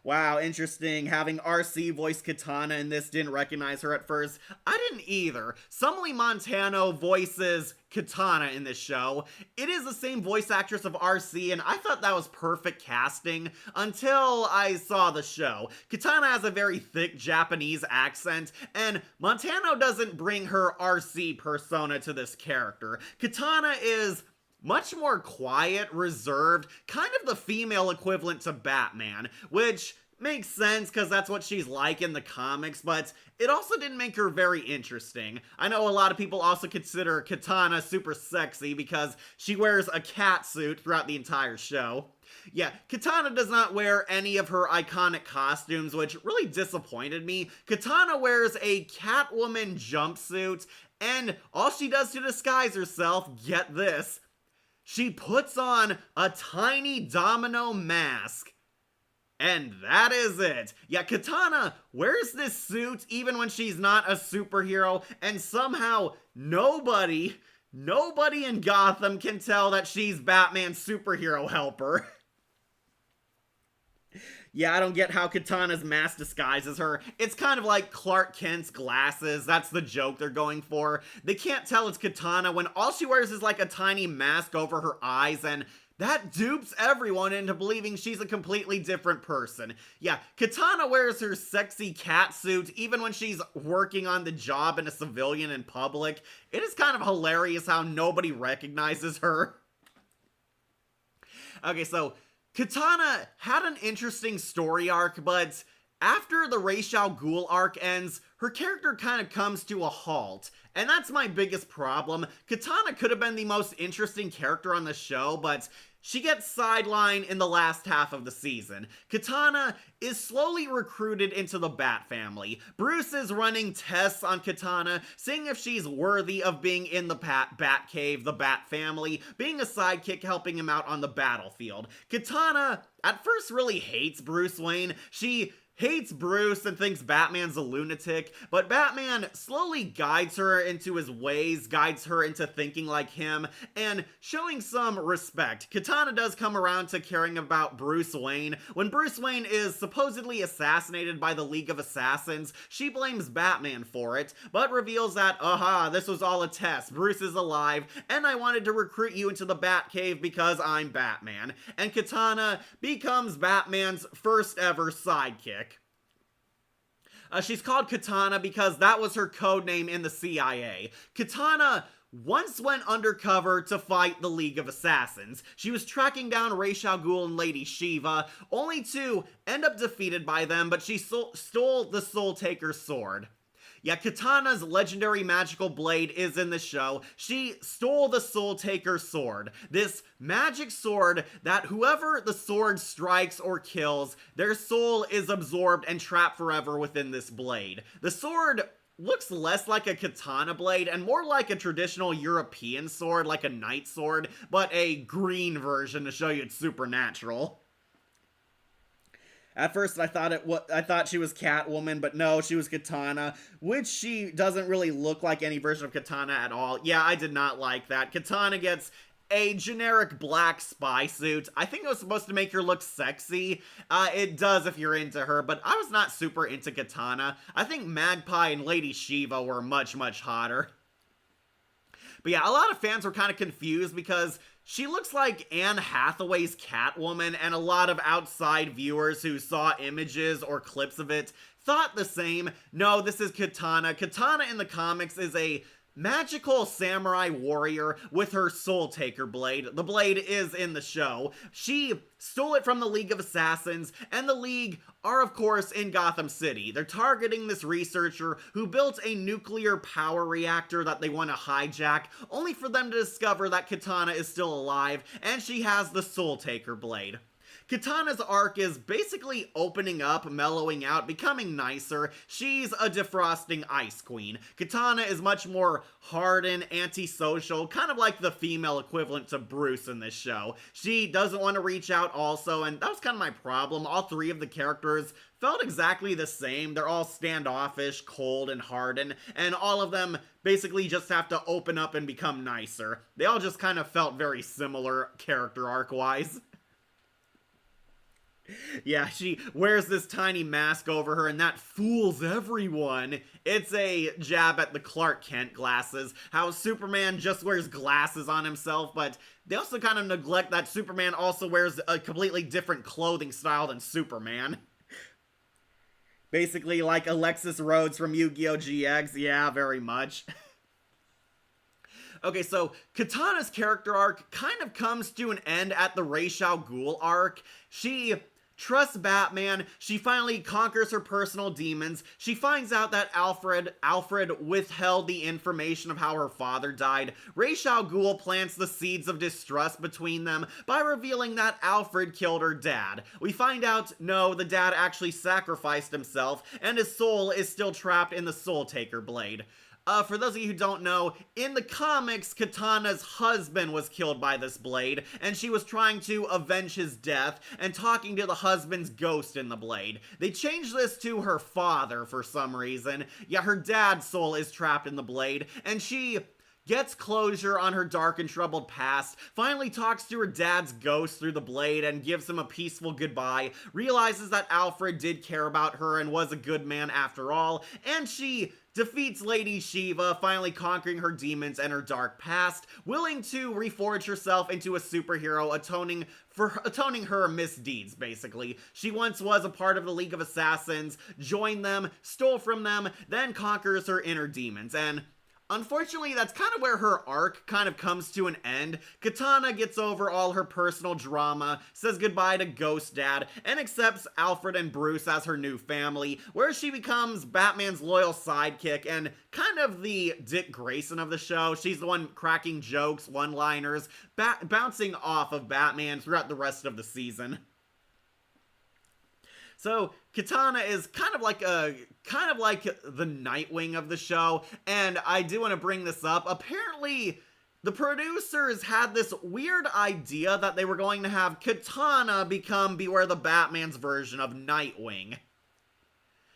Wow, interesting. Having RC voice Katana in this, didn't recognize her at first. I didn't either. Sumley Montano voices Katana in this show. It is the same voice actress of RC, and I thought that was perfect casting until I saw the show. Katana has a very thick Japanese accent, and Montano doesn't bring her RC persona to this character. Katana is much more quiet, reserved, kind of the female equivalent to Batman, which makes sense because that's what she's like in the comics, but it also didn't make her very interesting. I know a lot of people also consider Katana super sexy because she wears a cat suit throughout the entire show. Yeah, Katana does not wear any of her iconic costumes, which really disappointed me. Katana wears a Catwoman jumpsuit, and all she does to disguise herself, get this, she puts on a tiny domino mask. And that is it. Yeah, Katana wears this suit even when she's not a superhero, and somehow nobody in Gotham can tell that she's Batman's superhero helper. Yeah, I don't get how Katana's mask disguises her. It's kind of like Clark Kent's glasses. That's the joke they're going for. They can't tell it's Katana when all she wears is like a tiny mask over her eyes, and that dupes everyone into believing she's a completely different person. Yeah, Katana wears her sexy cat suit even when she's working on the job in a civilian in public. It is kind of hilarious how nobody recognizes her. Okay, so Katana had an interesting story arc, but after the Ra's al Ghul arc ends, her character kind of comes to a halt. And that's my biggest problem. Katana could have been the most interesting character on the show, but she gets sidelined in the last half of the season. Katana is slowly recruited into the Bat family. Bruce is running tests on Katana, seeing if she's worthy of being in the Bat Cave, the Bat family, being a sidekick helping him out on the battlefield. Katana at first really hates Bruce Wayne. She hates Bruce and thinks Batman's a lunatic, but Batman slowly guides her into his ways, guides her into thinking like him, and showing some respect. Katana does come around to caring about Bruce Wayne. When Bruce Wayne is supposedly assassinated by the League of Assassins, she blames Batman for it, but reveals that, this was all a test. Bruce is alive, and I wanted to recruit you into the Batcave because I'm Batman. And Katana becomes Batman's first ever sidekick. She's called Katana because that was her code name in the CIA. Katana once went undercover to fight the League of Assassins. She was tracking down Ra's al Ghul and Lady Shiva, only to end up defeated by them, but she stole the Soul Taker's sword. Yeah, Katana's legendary magical blade is in the show. She stole the Soul Taker's sword. This magic sword that whoever the sword strikes or kills, their soul is absorbed and trapped forever within this blade. The sword looks less like a katana blade and more like a traditional European sword, like a knight sword, but a green version to show you it's supernatural. At first, I thought she was Catwoman, but no, she was Katana, which she doesn't really look like any version of Katana at all. Yeah, I did not like that. Katana gets a generic black spy suit. I think it was supposed to make her look sexy. It does if you're into her, but I was not super into Katana. I think Magpie and Lady Shiva were much, much hotter. But yeah, a lot of fans were kind of confused because she looks like Anne Hathaway's Catwoman, and a lot of outside viewers who saw images or clips of it thought the same. No, this is Katana. Katana in the comics is a magical samurai warrior with her Soul Taker blade. The blade is in the show. She stole it from the League of Assassins, and the League are, of course, in Gotham City. They're targeting this researcher who built a nuclear power reactor that they want to hijack, only for them to discover that Katana is still alive, and she has the Soul Taker blade. Katana's arc is basically opening up, mellowing out, becoming nicer. She's a defrosting ice queen. Katana is much more hardened, antisocial, kind of like the female equivalent to Bruce in this show. She doesn't want to reach out also, and that was kind of my problem. All three of the characters felt exactly the same. They're all standoffish, cold, and hardened, and all of them basically just have to open up and become nicer. They all just kind of felt very similar character arc-wise. Yeah, she wears this tiny mask over her, and that fools everyone. It's a jab at the Clark Kent glasses, how Superman just wears glasses on himself, but they also kind of neglect that Superman also wears a completely different clothing style than Superman. Basically, like Alexis Rhodes from Yu-Gi-Oh! GX, yeah, very much. Okay, so Katana's character arc kind of comes to an end at the Ra's al Ghul arc. She trusts Batman, she finally conquers her personal demons, she finds out that Alfred withheld the information of how her father died. Ra's al Ghul plants the seeds of distrust between them by revealing that Alfred killed her dad. We find out, no, the dad actually sacrificed himself, and his soul is still trapped in the Soul Taker blade. For those of you who don't know, in the comics, Katana's husband was killed by this blade, and she was trying to avenge his death and talking to the husband's ghost in the blade. They changed this to her father for some reason. Yeah, her dad's soul is trapped in the blade, and she gets closure on her dark and troubled past, finally talks to her dad's ghost through the blade and gives him a peaceful goodbye, realizes that Alfred did care about her and was a good man after all, and she defeats Lady Shiva, finally conquering her demons and her dark past, willing to reforge herself into a superhero, atoning her misdeeds, basically. She once was a part of the League of Assassins, joined them, stole from them, then conquers her inner demons, and unfortunately, that's kind of where her arc kind of comes to an end. Katana gets over all her personal drama, says goodbye to Ghost Dad, and accepts Alfred and Bruce as her new family, where she becomes Batman's loyal sidekick and kind of the Dick Grayson of the show. She's the one cracking jokes, one-liners, bouncing off of Batman throughout the rest of the season. So, Katana is kind of like the Nightwing of the show, and I do want to bring this up. Apparently, the producers had this weird idea that they were going to have Katana become Beware the Batman's version of Nightwing.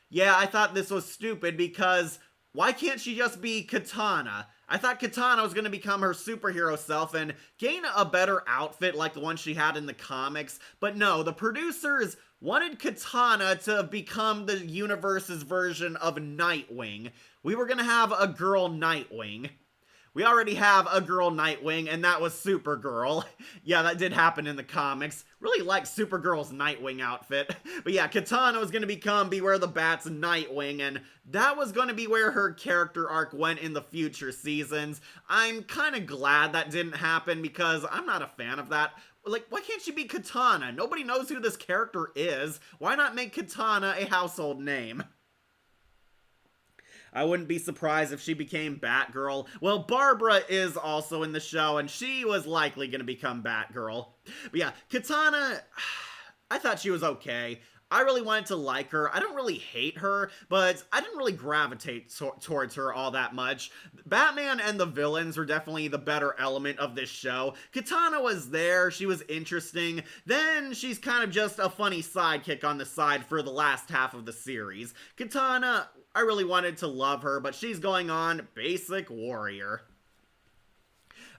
Yeah, I thought this was stupid because why can't she just be Katana? I thought Katana was going to become her superhero self and gain a better outfit like the one she had in the comics, but no, the producers wanted Katana to become the universe's version of Nightwing. We were going to have a girl Nightwing. We already have a girl Nightwing, and that was Supergirl. Yeah, that did happen in the comics. Really like Supergirl's Nightwing outfit. But yeah, Katana was going to become Beware the Bat's Nightwing, and that was going to be where her character arc went in the future seasons. I'm kind of glad that didn't happen because I'm not a fan of that. Like, why can't she be Katana? Nobody knows who this character is. Why not make Katana a household name? I wouldn't be surprised if she became Batgirl. Well, Barbara is also in the show, and she was likely going to become Batgirl. But yeah, Katana, I thought she was okay. I really wanted to like her. I don't really hate her, but I didn't really gravitate towards her all that much. Batman and the villains were definitely the better element of this show. Katana was there, she was interesting, then she's kind of just a funny sidekick on the side for the last half of the series. Katana, I really wanted to love her, but she's going on basic warrior.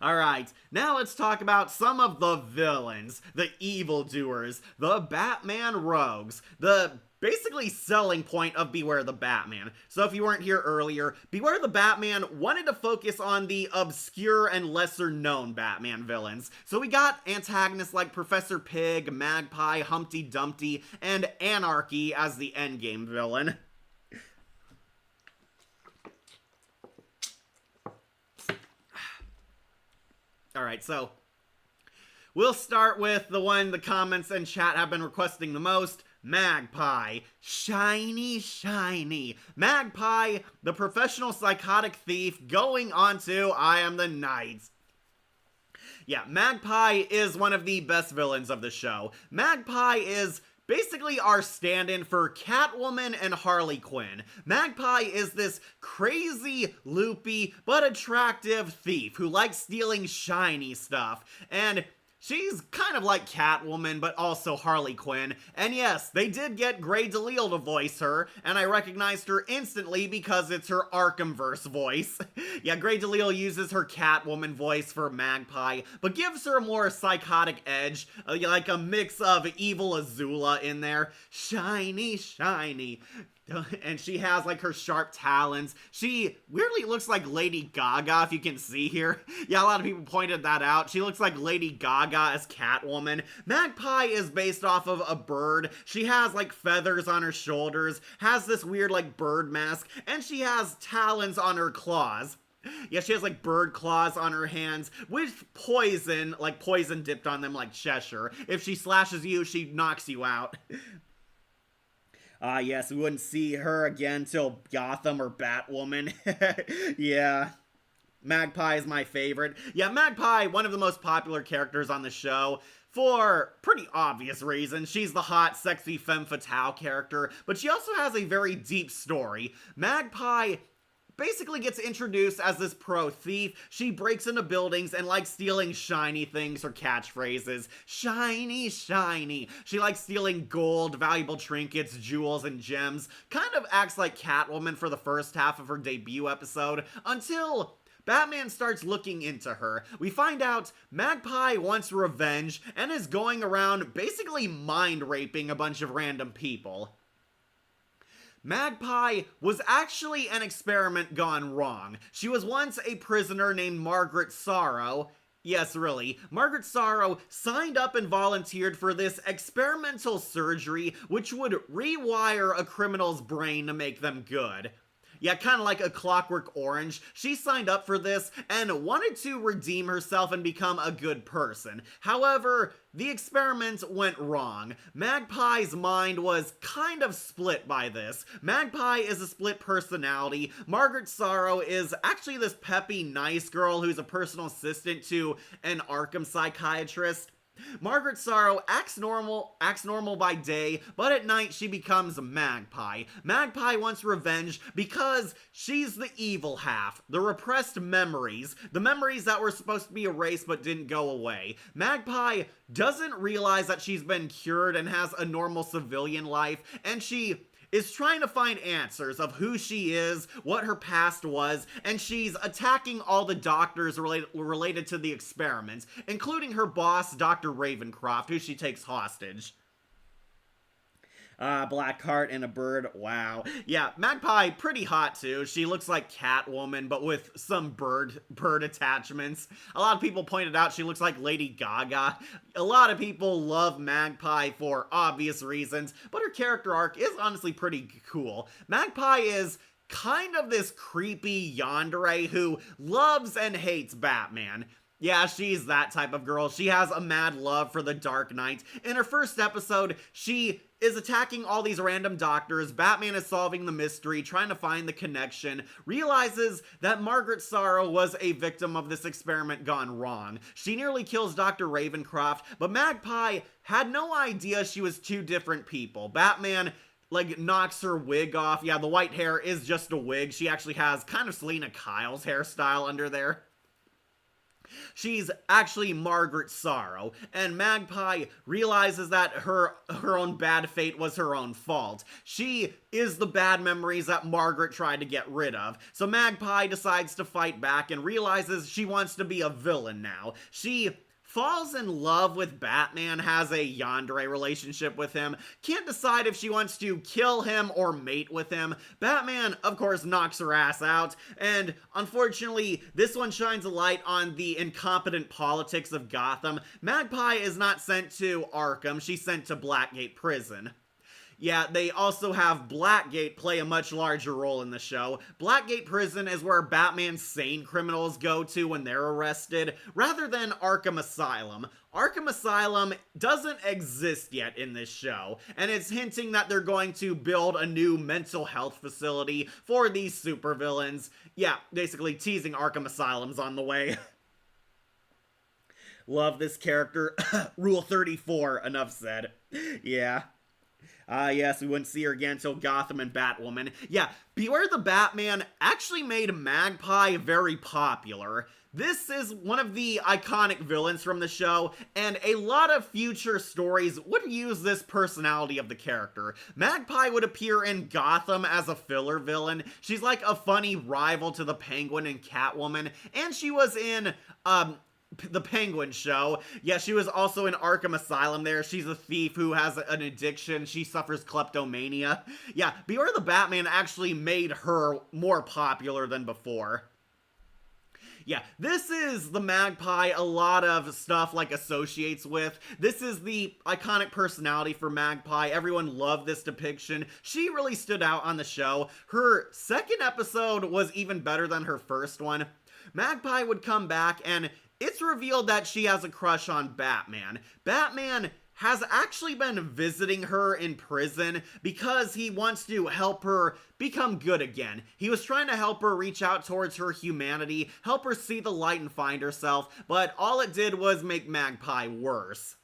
Alright, now let's talk about some of the villains, the evildoers, the Batman rogues, the basically selling point of Beware the Batman. So if you weren't here earlier, Beware the Batman wanted to focus on the obscure and lesser known Batman villains. So we got antagonists like Professor Pig, Magpie, Humpty Dumpty, and Anarchy as the endgame villain. Alright, so we'll start with the one the comments and chat have been requesting the most, Magpie. Shiny, shiny. Magpie, the professional psychotic thief going on to I Am the Knight. Yeah, Magpie is one of the best villains of the show. Magpie is basically our stand-in for Catwoman and Harley Quinn. Magpie is this crazy, loopy, but attractive thief who likes stealing shiny stuff. And She's kind of like Catwoman, but also Harley Quinn. And yes, they did get Grey DeLisle to voice her, and I recognized her instantly because it's her Arkhamverse voice. Yeah, Grey DeLisle uses her Catwoman voice for Magpie, but gives her a more psychotic edge, like a mix of evil Azula in there. Shiny, shiny. And she has like her sharp talons. She weirdly looks like Lady Gaga, if you can see here. Yeah, a lot of people pointed that out. She looks like Lady Gaga as Catwoman. Magpie is based off of a bird. She has like feathers on her shoulders, has this weird like bird mask, and she has talons on her claws. Yeah, she has like bird claws on her hands with poison, like poison dipped on them like Cheshire. If she slashes you, she knocks you out. Yes, we wouldn't see her again till Gotham or Batwoman. Yeah. Magpie is my favorite. Yeah, Magpie, one of the most popular characters on the show for pretty obvious reasons. She's the hot, sexy femme fatale character, but she also has a very deep story. Magpie basically gets introduced as this pro thief. She breaks into buildings and likes stealing shiny things, her catchphrases. Shiny, shiny. She likes stealing gold, valuable trinkets, jewels, and gems. Kind of acts like Catwoman for the first half of her debut episode, until Batman starts looking into her. We find out Magpie wants revenge and is going around basically mind raping a bunch of random people. Magpie was actually an experiment gone wrong. She was once a prisoner named Margaret Sorrow. Yes, really. Margaret Sorrow signed up and volunteered for this experimental surgery which would rewire a criminal's brain to make them good. Yeah, kind of like a Clockwork Orange. She signed up for this and wanted to redeem herself and become a good person. However, the experiment went wrong. Magpie's mind was kind of split by this. Magpie is a split personality. Margaret Sorrow is actually this peppy, nice girl who's a personal assistant to an Arkham psychiatrist. Margaret Sorrow acts normal by day, but at night she becomes Magpie. Magpie wants revenge because she's the evil half, the repressed memories, the memories that were supposed to be erased but didn't go away. Magpie doesn't realize that she's been cured and has a normal civilian life, and she is trying to find answers of who she is, what her past was, and she's attacking all the doctors related to the experiments, including her boss, Dr. Ravencroft, who she takes hostage. Blackheart and a bird. Wow. Yeah, Magpie, pretty hot too. She looks like Catwoman, but with some bird attachments. A lot of people pointed out she looks like Lady Gaga. A lot of people love Magpie for obvious reasons, but her character arc is honestly pretty cool. Magpie is kind of this creepy yandere who loves and hates Batman. Yeah, she's that type of girl. She has a mad love for the Dark Knight. In her first episode, she is attacking all these random doctors. Batman is solving the mystery, trying to find the connection, realizes that Margaret Sorrow was a victim of this experiment gone wrong. She nearly kills Dr. Ravencroft, but Magpie had no idea she was two different people. Batman knocks her wig off. Yeah, the white hair is just a wig. She actually has kind of Selena Kyle's hairstyle under there. She's actually Margaret Sorrow, and Magpie realizes that her own bad fate was her own fault. She is the bad memories that Margaret tried to get rid of. So Magpie decides to fight back and realizes she wants to be a villain now. She falls in love with Batman, has a yandere relationship with him, can't decide if she wants to kill him or mate with him. Batman, of course, knocks her ass out, and unfortunately, this one shines a light on the incompetent politics of Gotham. Magpie is not sent to Arkham, she's sent to Blackgate Prison. Yeah, they also have Blackgate play a much larger role in the show. Blackgate Prison is where Batman's sane criminals go to when they're arrested, rather than Arkham Asylum. Arkham Asylum doesn't exist yet in this show, and it's hinting that they're going to build a new mental health facility for these supervillains. Yeah, basically teasing Arkham Asylum's on the way. Love this character. Rule 34, enough said. Yeah. Yes, we wouldn't see her again until Gotham and Batwoman. Yeah, Beware the Batman actually made Magpie very popular. This is one of the iconic villains from the show, and a lot of future stories would use this personality of the character. Magpie would appear in Gotham as a filler villain. She's like a funny rival to the Penguin and Catwoman, and she was in, the Penguin show. Yeah, she was also in Arkham Asylum there. She's a thief who has an addiction. She suffers kleptomania. Yeah, Beware the Batman actually made her more popular than before. Yeah, this is the Magpie a lot of stuff like associates with. This is the iconic personality for Magpie. Everyone loved this depiction. She really stood out on the show. Her second episode was even better than her first one. Magpie would come back and it's revealed that she has a crush on Batman. Batman has actually been visiting her in prison because he wants to help her become good again. He was trying to help her reach out towards her humanity, help her see the light and find herself, but all it did was make Magpie worse.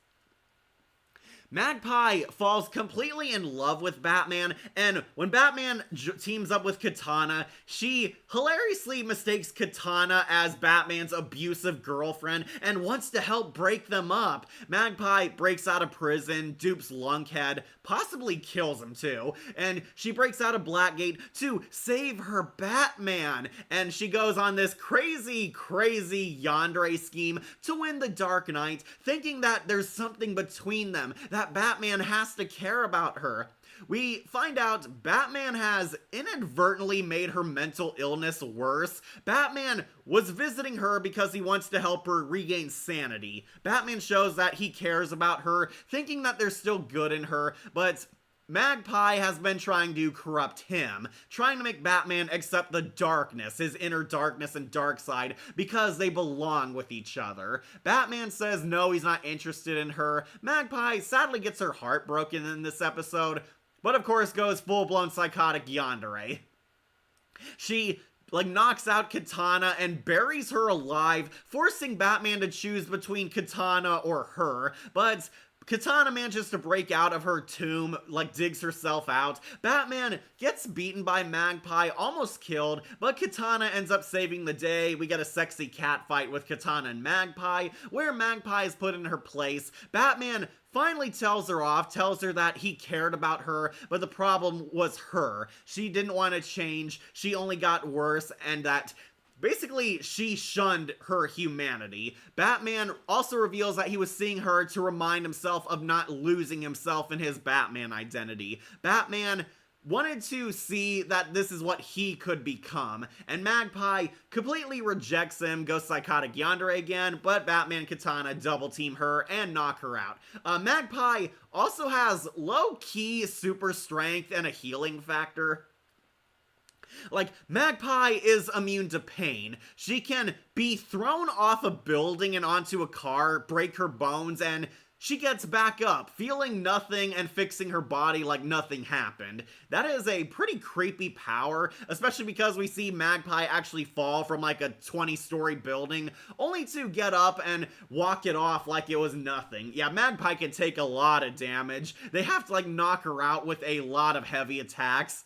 Magpie falls completely in love with Batman, and when Batman teams up with Katana, she hilariously mistakes Katana as Batman's abusive girlfriend and wants to help break them up. Magpie breaks out of prison, dupes Lunkhead, possibly kills him too, and she breaks out of Blackgate to save her Batman, and she goes on this crazy yandere scheme to win the Dark Knight, thinking that there's something between them, that Batman has to care about her. We find out Batman has inadvertently made her mental illness worse. Batman was visiting her because he wants to help her regain sanity. Batman shows that he cares about her, thinking that there's still good in her, but Magpie has been trying to corrupt him, trying to make Batman accept the darkness, his inner darkness and dark side, because they belong with each other. Batman says no, he's not interested in her. Magpie sadly gets her heart broken in this episode, but of course goes full-blown psychotic yandere. She knocks out Katana and buries her alive, forcing Batman to choose between Katana or her, but Katana manages to break out of her tomb, digs herself out. Batman gets beaten by Magpie, almost killed, but Katana ends up saving the day. We get a sexy cat fight with Katana and Magpie, where Magpie is put in her place. Batman finally tells her off, tells her that he cared about her, but the problem was her. She didn't want to change, she only got worse, and that basically, she shunned her humanity. Batman also reveals that he was seeing her to remind himself of not losing himself in his Batman identity. Batman wanted to see that this is what he could become, and Magpie completely rejects him, goes psychotic yandere again, but Batman and Katana double team her and knock her out. Magpie also has low-key super strength and a healing factor. Magpie is immune to pain. She can be thrown off a building and onto a car, break her bones, and she gets back up, feeling nothing and fixing her body like nothing happened. That is a pretty creepy power, especially because we see Magpie actually fall from a 20-story building, only to get up and walk it off like it was nothing. Yeah, Magpie can take a lot of damage. They have to knock her out with a lot of heavy attacks.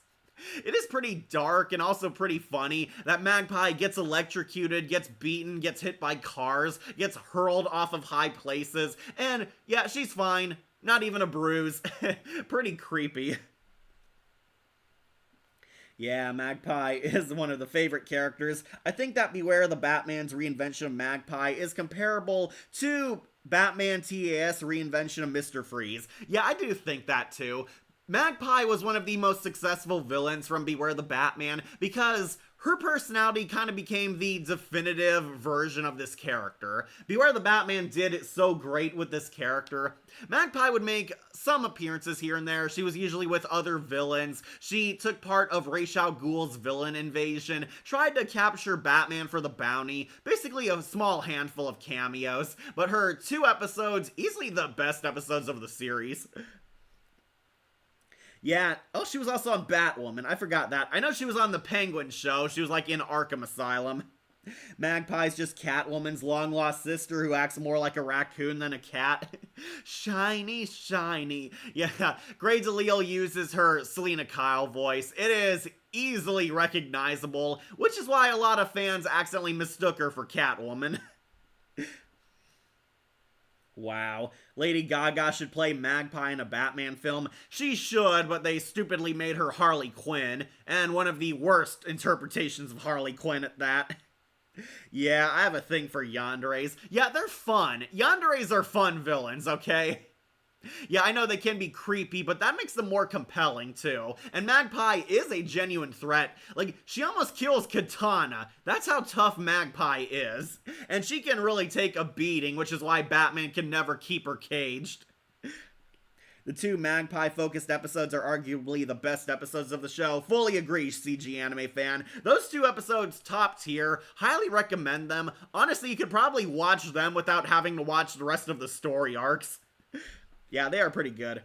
It is pretty dark and also pretty funny that Magpie gets electrocuted, gets beaten, gets hit by cars, gets hurled off of high places, and yeah, she's fine. Not even a bruise. Pretty creepy. Yeah, Magpie is one of the favorite characters. I think that Beware the Batman's reinvention of Magpie is comparable to Batman TAS reinvention of Mr. Freeze. Yeah, I do think that too. Magpie was one of the most successful villains from Beware the Batman because her personality kind of became the definitive version of this character. Beware the Batman did it so great with this character. Magpie would make some appearances here and there. She was usually with other villains. She took part of Ra's al Ghul's villain invasion, tried to capture Batman for the bounty, basically a small handful of cameos, but her 2 episodes, easily the best episodes of the series. Yeah, oh, she was also on Batwoman. I forgot that. I know she was on the Penguin show. She was in Arkham Asylum. Magpie's just Catwoman's long-lost sister who acts more like a raccoon than a cat. Shiny, shiny. Yeah, Grey DeLisle uses her Selena Kyle voice. It is easily recognizable, which is why a lot of fans accidentally mistook her for Catwoman. Wow. Lady Gaga should play Magpie in a Batman film. She should, but they stupidly made her Harley Quinn, and one of the worst interpretations of Harley Quinn at that. Yeah, I have a thing for yanderes. Yeah, they're fun. Yanderes are fun villains, okay? Yeah, I know they can be creepy, but that makes them more compelling, too. And Magpie is a genuine threat. Like, she almost kills Katana. That's how tough Magpie is. And she can really take a beating, which is why Batman can never keep her caged. The two Magpie-focused episodes are arguably the best episodes of the show. Fully agree, CG Anime fan. Those two episodes, top tier. Highly recommend them. Honestly, you could probably watch them without having to watch the rest of the story arcs. Yeah, they are pretty good.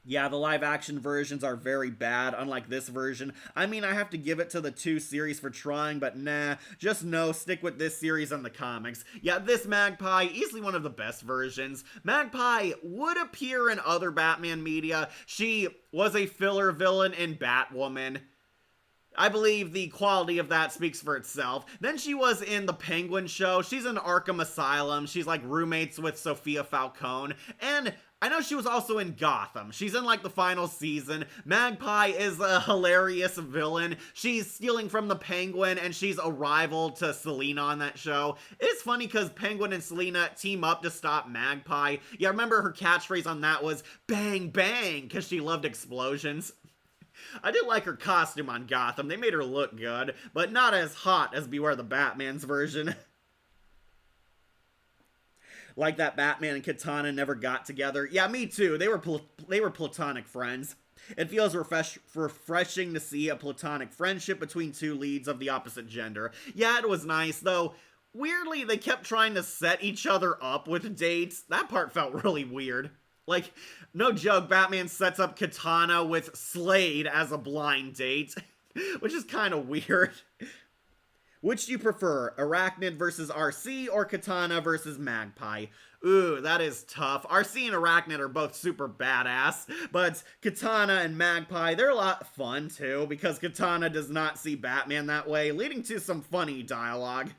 Yeah, the live-action versions are very bad, unlike this version. I mean, I have to give it to the two series for trying, but nah, just no, stick with this series and the comics. Yeah, this Magpie, easily one of the best versions. Magpie would appear in other Batman media. She was a filler villain in Batwoman. I believe the quality of that speaks for itself. Then she was in the Penguin show. She's in Arkham Asylum. She's like roommates with Sophia Falcone. And I know she was also in Gotham. She's in like the final season. Magpie is a hilarious villain. She's stealing from the Penguin and she's a rival to Selina on that show. It's funny because Penguin and Selina team up to stop Magpie. Yeah, remember her catchphrase on that was bang bang because she loved explosions. I did like her costume on Gotham. They made her look good, but not as hot as Beware the Batman's version. Like that Batman and Katana never got together. Yeah, me too. They were platonic friends. It feels refreshing to see a platonic friendship between two leads of the opposite gender. Yeah, it was nice, though. Weirdly, they kept trying to set each other up with dates. That part felt really weird. Like, no joke, Batman sets up Katana with Slade as a blind date, which is kind of weird. Which do you prefer, Arachnid versus Arcee or Katana versus Magpie? Ooh, that is tough. Arcee and Arachnid are both super badass, but Katana and Magpie, they're a lot fun too, because Katana does not see Batman that way, leading to some funny dialogue.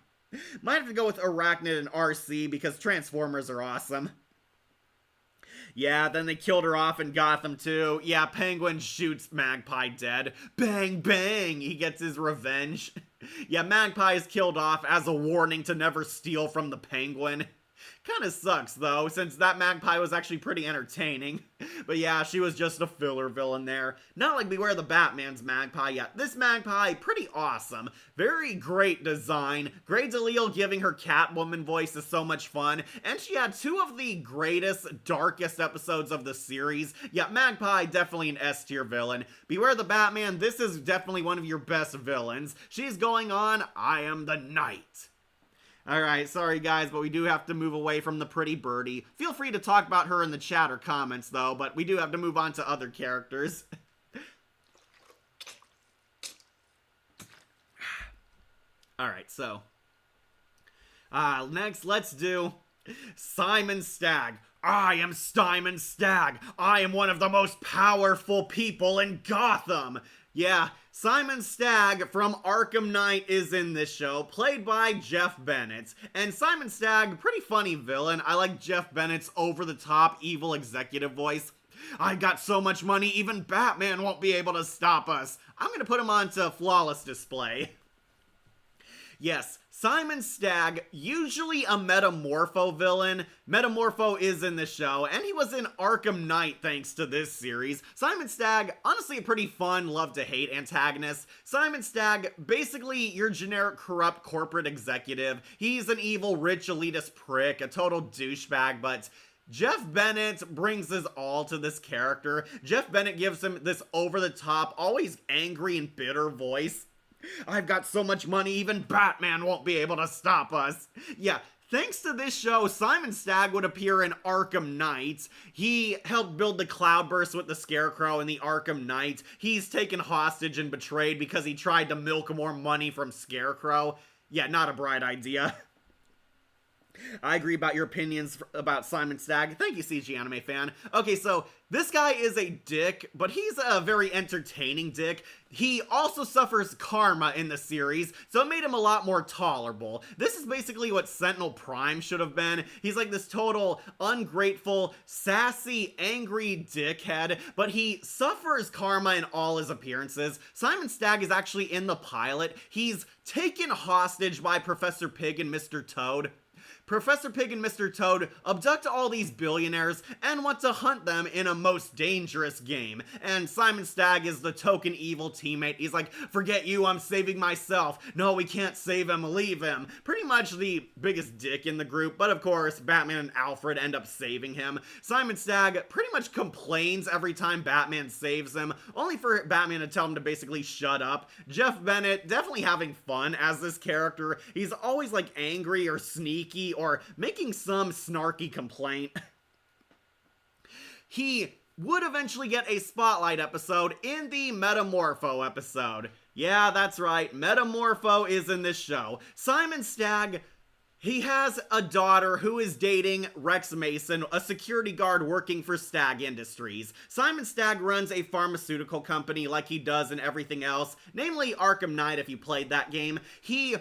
Might have to go with Arachnid and Arcee because Transformers are awesome. Yeah, then they killed her off in Gotham too. Yeah, Penguin shoots Magpie dead. Bang, bang! He gets his revenge. Yeah, Magpie is killed off as a warning to never steal from the Penguin. Kinda sucks, though, since that Magpie was actually pretty entertaining. But yeah, she was just a filler villain there. Not like Beware the Batman's Magpie. Yeah, this Magpie, pretty awesome. Very great design. Grey DeLisle giving her Catwoman voice is so much fun. And she had two of the greatest, darkest episodes of the series. Yeah, Magpie, definitely an S-tier villain. Beware the Batman, this is definitely one of your best villains. She's going on, I am the Knight. Alright, sorry guys, but we do have to move away from the pretty birdie. Feel free to talk about her in the chat or comments, though, but we do have to move on to other characters. Alright, so. Next, let's do Simon Stagg. I am Simon Stagg. I am one of the most powerful people in Gotham. Yeah, Simon Stagg from Arkham Knight is in this show, played by Jeff Bennett. And Simon Stagg, pretty funny villain. I like Jeff Bennett's over-the-top evil executive voice. I got so much money, even Batman won't be able to stop us. I'm gonna put him onto flawless display. Yes, Simon Stagg, usually a Metamorpho villain. Metamorpho is in the show, and he was in Arkham Knight thanks to this series. Simon Stagg, honestly a pretty fun, love-to-hate antagonist. Simon Stagg, basically your generic corrupt corporate executive. He's an evil, rich, elitist prick, a total douchebag, but Jeff Bennett brings his all to this character. Jeff Bennett gives him this over-the-top, always angry and bitter voice. I've got so much money, even Batman won't be able to stop us. Yeah, thanks to this show, Simon Stagg would appear in Arkham Knight. He helped build the Cloudburst with the Scarecrow in the Arkham Knight. He's taken hostage and betrayed because he tried to milk more money from Scarecrow. Yeah, not a bright idea. I agree about your opinions about Simon Stagg. Thank you, CG Anime Fan. Okay, so this guy is a dick, but he's a very entertaining dick. He also suffers karma in the series, so it made him a lot more tolerable. This is basically what Sentinel Prime should have been. He's like this total ungrateful, sassy, angry dickhead, but he suffers karma in all his appearances. Simon Stagg is actually in the pilot. He's taken hostage by Professor Pig and Mr. Toad. Professor Pig and Mr. Toad abduct all these billionaires and want to hunt them in a most dangerous game. And Simon Stagg is the token evil teammate. He's like, forget you, I'm saving myself. No, we can't save him, leave him. Pretty much the biggest dick in the group, but of course, Batman and Alfred end up saving him. Simon Stagg pretty much complains every time Batman saves him, only for Batman to tell him to basically shut up. Jeff Bennett definitely having fun as this character. He's always like angry or sneaky or making some snarky complaint. He would eventually get a spotlight episode in the Metamorpho episode. Yeah, that's right, Metamorpho is in this show. Simon Stagg, he has a daughter who is dating Rex Mason, a security guard working for Stagg Industries. Simon Stagg runs a pharmaceutical company like he does in everything else, namely Arkham Knight if you played that game. He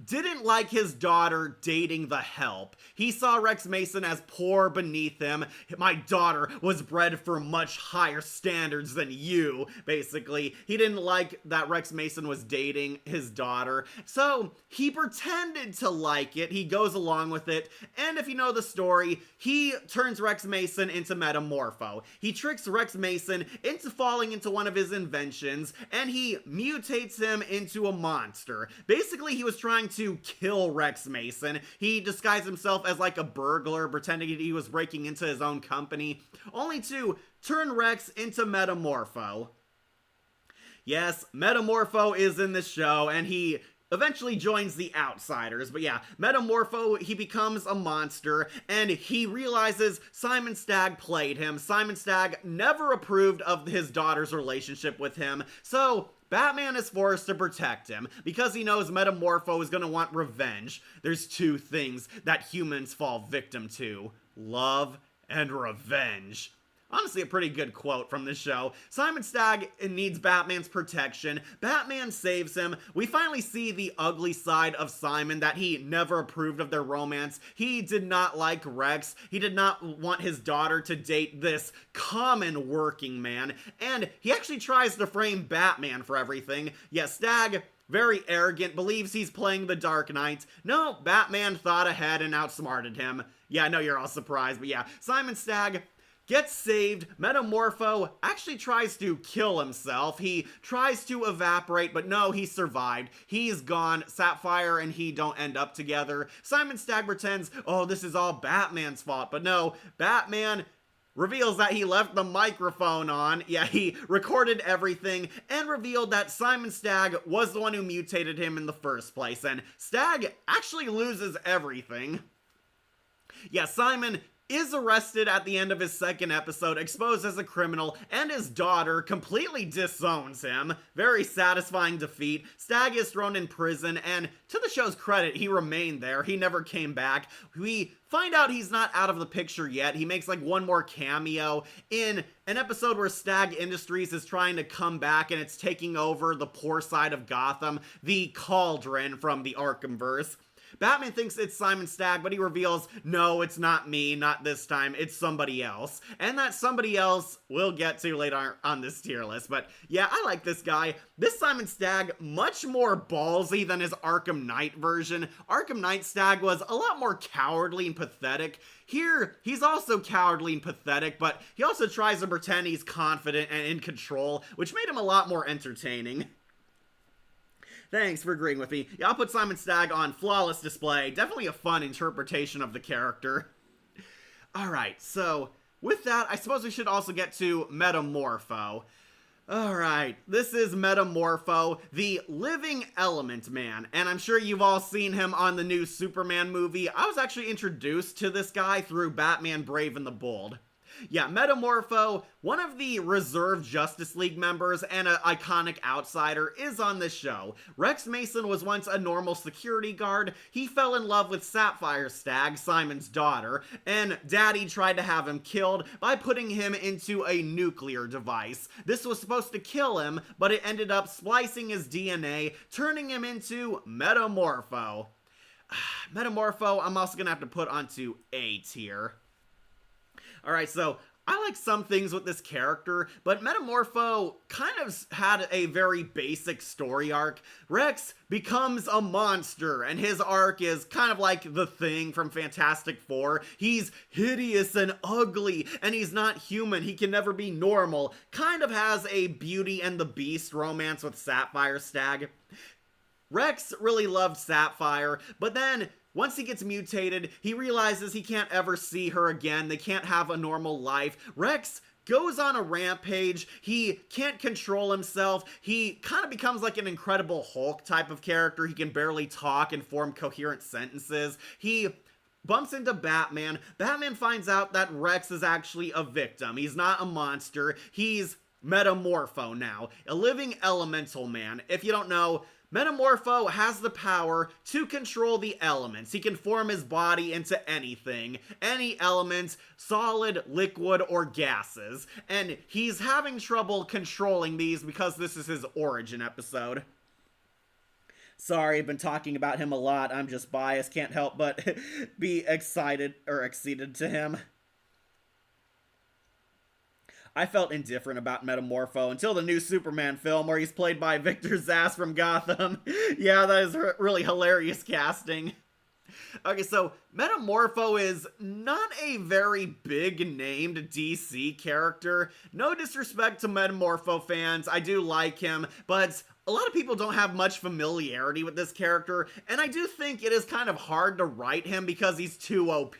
didn't like his daughter dating the Help. He saw Rex Mason as poor beneath him. My daughter was bred for much higher standards than you, basically. He didn't like that Rex Mason was dating his daughter, so he pretended to like it. He goes along with it, and if you know the story, he turns Rex Mason into Metamorpho. He tricks Rex Mason into falling into one of his inventions, and he mutates him into a monster. Basically, he was trying to kill Rex Mason. He disguised himself as like a burglar, pretending he was breaking into his own company, only to turn Rex into Metamorpho. Yes, Metamorpho is in this show, and he eventually joins the Outsiders. But yeah, Metamorpho, he becomes a monster, and he realizes Simon Stagg played him. Simon Stagg never approved of his daughter's relationship with him, so Batman is forced to protect him because he knows Metamorpho is going to want revenge. There's two things that humans fall victim to: love and revenge. Honestly, a pretty good quote from the show. Simon Stagg needs Batman's protection. Batman saves him. We finally see the ugly side of Simon, that he never approved of their romance. He did not like Rex. He did not want his daughter to date this common working man. And he actually tries to frame Batman for everything. Yes, Stagg, very arrogant, believes he's playing the Dark Knight. No, Batman thought ahead and outsmarted him. Yeah, I know you're all surprised, but yeah, Simon Stagg gets saved. Metamorpho actually tries to kill himself. He tries to evaporate, but no, he survived. He's gone. Sapphire and he don't end up together. Simon Stagg pretends, oh, this is all Batman's fault, but no, Batman reveals that he left the microphone on. Yeah, he recorded everything and revealed that Simon Stagg was the one who mutated him in the first place, and Stagg actually loses everything. Yeah, Simon is arrested at the end of his second episode, exposed as a criminal, and his daughter completely disowns him. Very satisfying defeat. Stagg is thrown in prison, and to the show's credit, he remained there. He never came back. We find out he's not out of the picture yet. He makes like one more cameo in an episode where Stagg Industries is trying to come back and it's taking over the poor side of Gotham, the Cauldron from the Arkhamverse. Batman thinks it's Simon Stagg, but he reveals, no, it's not me, not this time, it's somebody else. And that somebody else we'll get to later on this tier list. But yeah, I like this guy. This Simon Stagg, much more ballsy than his Arkham Knight version. Arkham Knight Stagg was a lot more cowardly and pathetic. Here, he's also cowardly and pathetic, but he also tries to pretend he's confident and in control, which made him a lot more entertaining. Thanks for agreeing with me. Yeah, I'll put Simon Stagg on flawless display. Definitely a fun interpretation of the character. Alright, so with that, I suppose we should also get to Metamorpho. Alright, this is Metamorpho, the living element man, and I'm sure you've all seen him on the new Superman movie. I was actually introduced to this guy through Batman Brave and the Bold. Yeah, Metamorpho, one of the reserve Justice League members and an iconic outsider, is on this show. Rex Mason was once a normal security guard. He fell in love with Sapphire Stagg, Simon's daughter, and Daddy tried to have him killed by putting him into a nuclear device. This was supposed to kill him, but it ended up splicing his DNA, turning him into Metamorpho. Metamorpho, I'm also gonna have to put onto A tier. Alright, so I like some things with this character, but Metamorpho kind of had a very basic story arc. Rex becomes a monster, and his arc is kind of like the Thing from Fantastic Four. He's hideous and ugly, and he's not human. He can never be normal. Kind of has a Beauty and the Beast romance with Sapphire Stagg. Rex really loved Sapphire, but then once he gets mutated, he realizes he can't ever see her again. They can't have a normal life. Rex goes on a rampage. He can't control himself. He kind of becomes like an Incredible Hulk type of character. He can barely talk and form coherent sentences. He bumps into Batman. Batman finds out that Rex is actually a victim. He's not a monster. He's Metamorpho now, a living elemental man. If you don't know, Metamorpho has the power to control the elements. He can form his body into anything, any element, solid, liquid, or gases. And he's having trouble controlling these because this is his origin episode. Sorry, I've been talking about him a lot. I'm just biased, can't help but be excited or acceded to him. I felt indifferent about Metamorpho until the new Superman film where he's played by Victor Zsasz from Gotham. Yeah, that is really hilarious casting. Okay, so Metamorpho is not a very big named DC character. No disrespect to Metamorpho fans, I do like him, but a lot of people don't have much familiarity with this character, and I do think it is kind of hard to write him because he's too OP.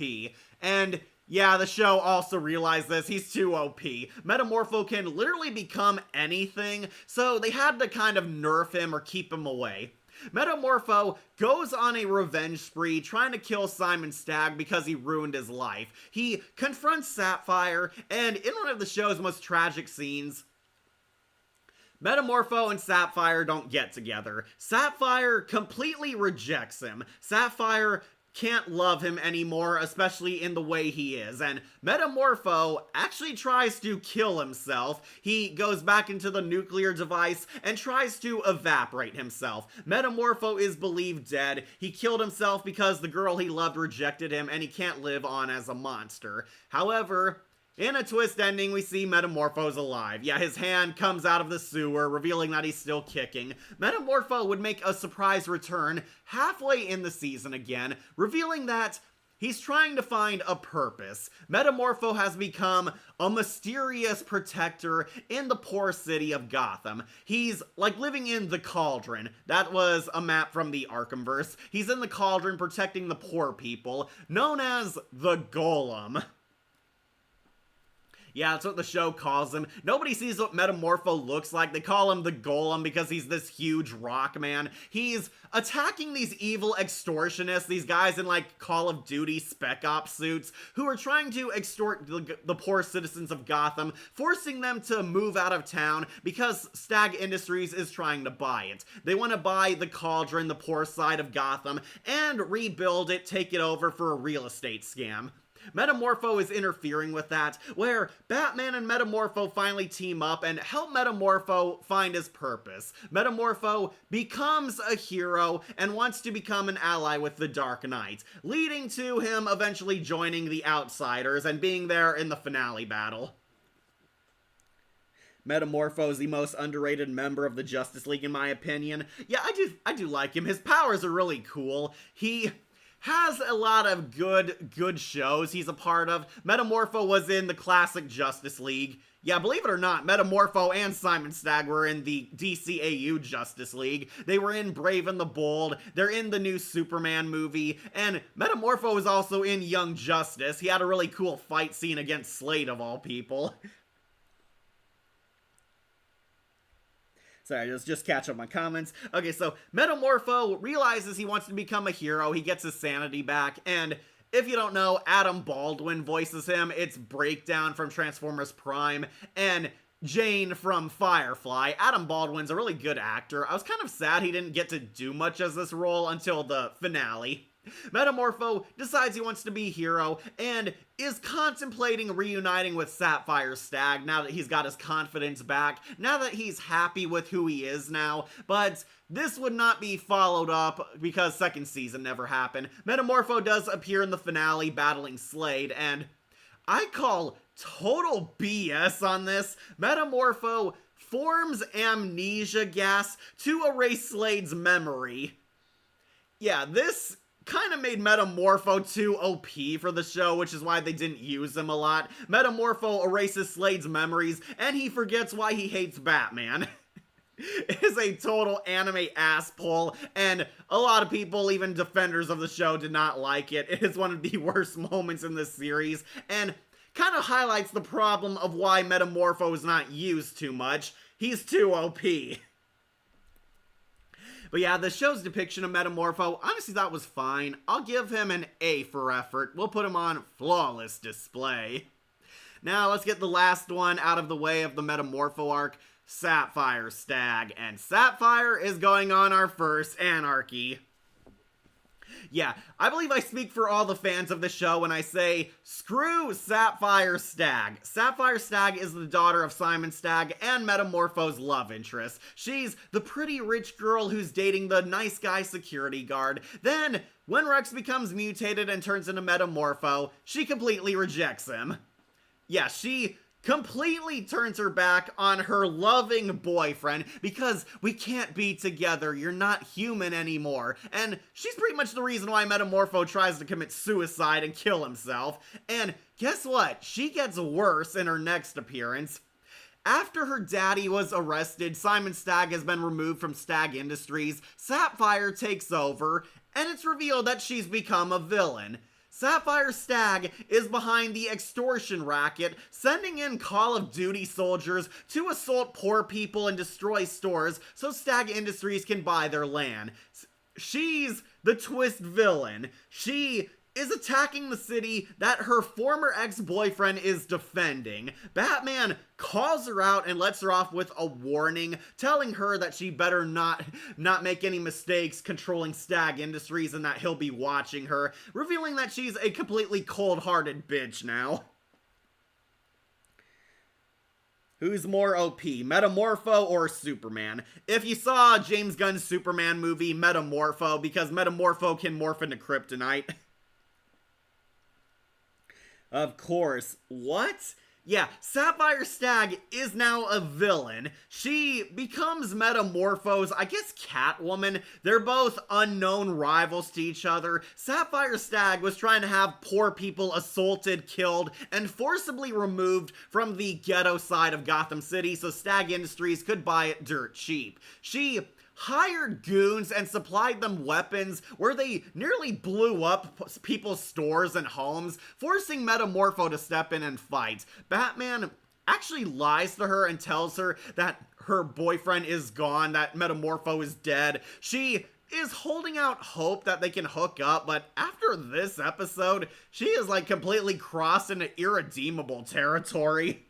And yeah, the show also realized this. He's too OP. Metamorpho can literally become anything, so they had to kind of nerf him or keep him away. Metamorpho goes on a revenge spree trying to kill Simon Stagg because he ruined his life. He confronts Sapphire, and in one of the show's most tragic scenes, Metamorpho and Sapphire don't get together. Sapphire completely rejects him. Sapphire can't love him anymore, especially in the way he is, and Metamorpho actually tries to kill himself. He goes back into the nuclear device and tries to evaporate himself. Metamorpho is believed dead. He killed himself because the girl he loved rejected him, and he can't live on as a monster. However, in a twist ending, we see Metamorpho's alive. Yeah, his hand comes out of the sewer, revealing that he's still kicking. Metamorpho would make a surprise return halfway in the season again, revealing that he's trying to find a purpose. Metamorpho has become a mysterious protector in the poor city of Gotham. He's like living in the Cauldron. That was a map from the Arkhamverse. He's in the Cauldron protecting the poor people, known as the Golem. Yeah, that's what the show calls him. Nobody sees what Metamorpho looks like. They call him the Golem because he's this huge rock man. He's attacking these evil extortionists, these guys in like Call of Duty Spec Ops suits, who are trying to extort the poor citizens of Gotham, forcing them to move out of town because Stagg Industries is trying to buy it. They want to buy the Cauldron, the poor side of Gotham, and rebuild it, take it over for a real estate scam. Metamorpho is interfering with that, where Batman and Metamorpho finally team up and help Metamorpho find his purpose. Metamorpho becomes a hero and wants to become an ally with the Dark Knight, leading to him eventually joining the Outsiders and being there in the finale battle. Metamorpho is the most underrated member of the Justice League in my opinion. Yeah, I do like him. His powers are really cool. He has a lot of good shows he's a part of. Metamorpho was in the classic Justice League. Yeah, believe it or not, Metamorpho and Simon Stagg were in the DCAU Justice League. They were in Brave and the Bold. They're in the new Superman movie. And Metamorpho was also in Young Justice. He had a really cool fight scene against Slade, of all people. Sorry, just catch up my comments. Okay, so Metamorpho realizes he wants to become a hero. He gets his sanity back, and If you don't know, Adam Baldwin voices him. It's Breakdown from Transformers Prime, and Jane from Firefly. Adam Baldwin's a really good actor. I was kind of sad he didn't get to do much as this role until the finale. Metamorpho decides he wants to be hero and is contemplating reuniting with Sapphire Stagg now that he's got his confidence back, now that he's happy with who he is now, but this would not be followed up because second season never happened. Metamorpho does appear in the finale battling Slade, and I call total BS on this. Metamorpho forms amnesia gas to erase Slade's memory. Yeah, this kind of made Metamorpho too OP for the show, which is why they didn't use him a lot. Metamorpho erases Slade's memories, and he forgets why he hates Batman. It is a total anime ass pull, and a lot of people, even defenders of the show, did not like it. It is one of the worst moments in this series, and kind of highlights the problem of why Metamorpho is not used too much. He's too OP. But yeah, the show's depiction of Metamorpho, honestly, that was fine. I'll give him an A for effort. We'll put him on flawless display. Now, let's get the last one out of the way of the Metamorpho arc, Sapphire Stagg. And Sapphire is going on our first Anarchy. Yeah, I believe I speak for all the fans of the show when I say, screw Sapphire Stagg. Sapphire Stagg is the daughter of Simon Stagg and Metamorpho's love interest. She's the pretty rich girl who's dating the nice guy security guard. Then, when Rex becomes mutated and turns into Metamorpho, she completely rejects him. Yeah, she completely turns her back on her loving boyfriend because we can't be together, you're not human anymore. And she's pretty much the reason why Metamorpho tries to commit suicide and kill himself. And guess what? She gets worse in her next appearance. After her daddy was arrested, Simon Stagg has been removed from Stagg Industries, Sapphire takes over, and it's revealed that she's become a villain. Sapphire Stagg is behind the extortion racket, sending in Call of Duty soldiers to assault poor people and destroy stores so Stagg Industries can buy their land. She's the twist villain. She is attacking the city that her former ex-boyfriend is defending. Batman calls her out and lets her off with a warning, telling her that she better not make any mistakes controlling Stagg Industries and that he'll be watching her, revealing that she's a completely cold-hearted bitch now. Who's more OP, Metamorpho or Superman? If you saw James Gunn's Superman movie, Metamorpho, because Metamorpho can morph into kryptonite. Of course. What? Yeah, Sapphire Stagg is now a villain. She becomes Metamorpho's, I guess, Catwoman. They're both unknown rivals to each other. Sapphire Stagg was trying to have poor people assaulted, killed, and forcibly removed from the ghetto side of Gotham City so Stagg Industries could buy it dirt cheap. She hired goons and supplied them weapons where they nearly blew up people's stores and homes, forcing Metamorpho to step in and fight. Batman actually lies to her and tells her that her boyfriend is gone, that Metamorpho is dead. She is holding out hope that they can hook up, but after this episode, she is like completely crossed into irredeemable territory.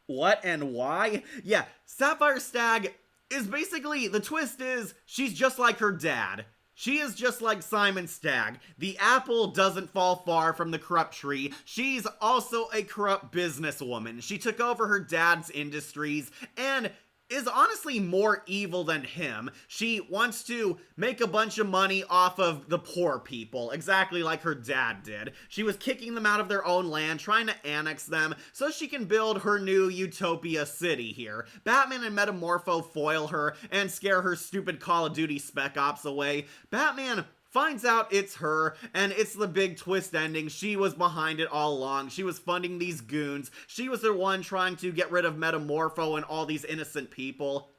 What and why? Yeah, Sapphire Stagg is basically, the twist is, she's just like her dad. She is just like Simon Stagg. The apple doesn't fall far from the corrupt tree. She's also a corrupt businesswoman. She took over her dad's industries and is honestly more evil than him. She wants to make a bunch of money off of the poor people, exactly like her dad did. She was kicking them out of their own land, trying to annex them, so she can build her new Utopia city here. Batman and Metamorpho foil her and scare her stupid Call of Duty Spec Ops away. Batman finds out it's her, and it's the big twist ending. She was behind it all along. She was funding these goons. She was the one trying to get rid of Metamorpho and all these innocent people.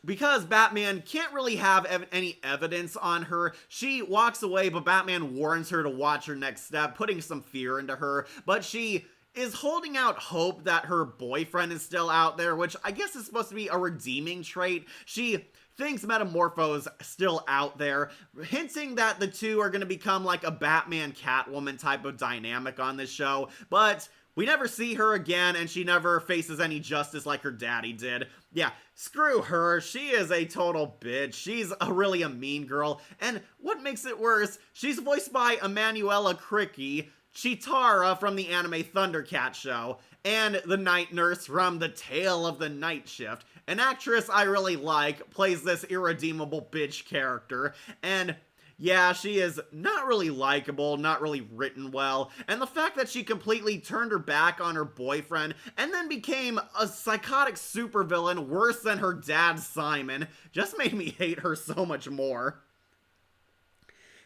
Because Batman can't really have any evidence on her, she walks away, but Batman warns her to watch her next step, putting some fear into her. But she is holding out hope that her boyfriend is still out there, which I guess is supposed to be a redeeming trait. She thinks Metamorpho's still out there, hinting that the two are going to become like a Batman Catwoman type of dynamic on this show, but we never see her again, and she never faces any justice like her daddy did. Yeah, screw her. She is a total bitch. She's really a mean girl. And what makes it worse, she's voiced by Emanuela Cricky, Chitara from the anime Thundercat show, and the night nurse from The Tale of the Night Shift. An actress I really like plays this irredeemable bitch character, and yeah, she is not really likable, not really written well, and the fact that she completely turned her back on her boyfriend and then became a psychotic supervillain worse than her dad Simon just made me hate her so much more.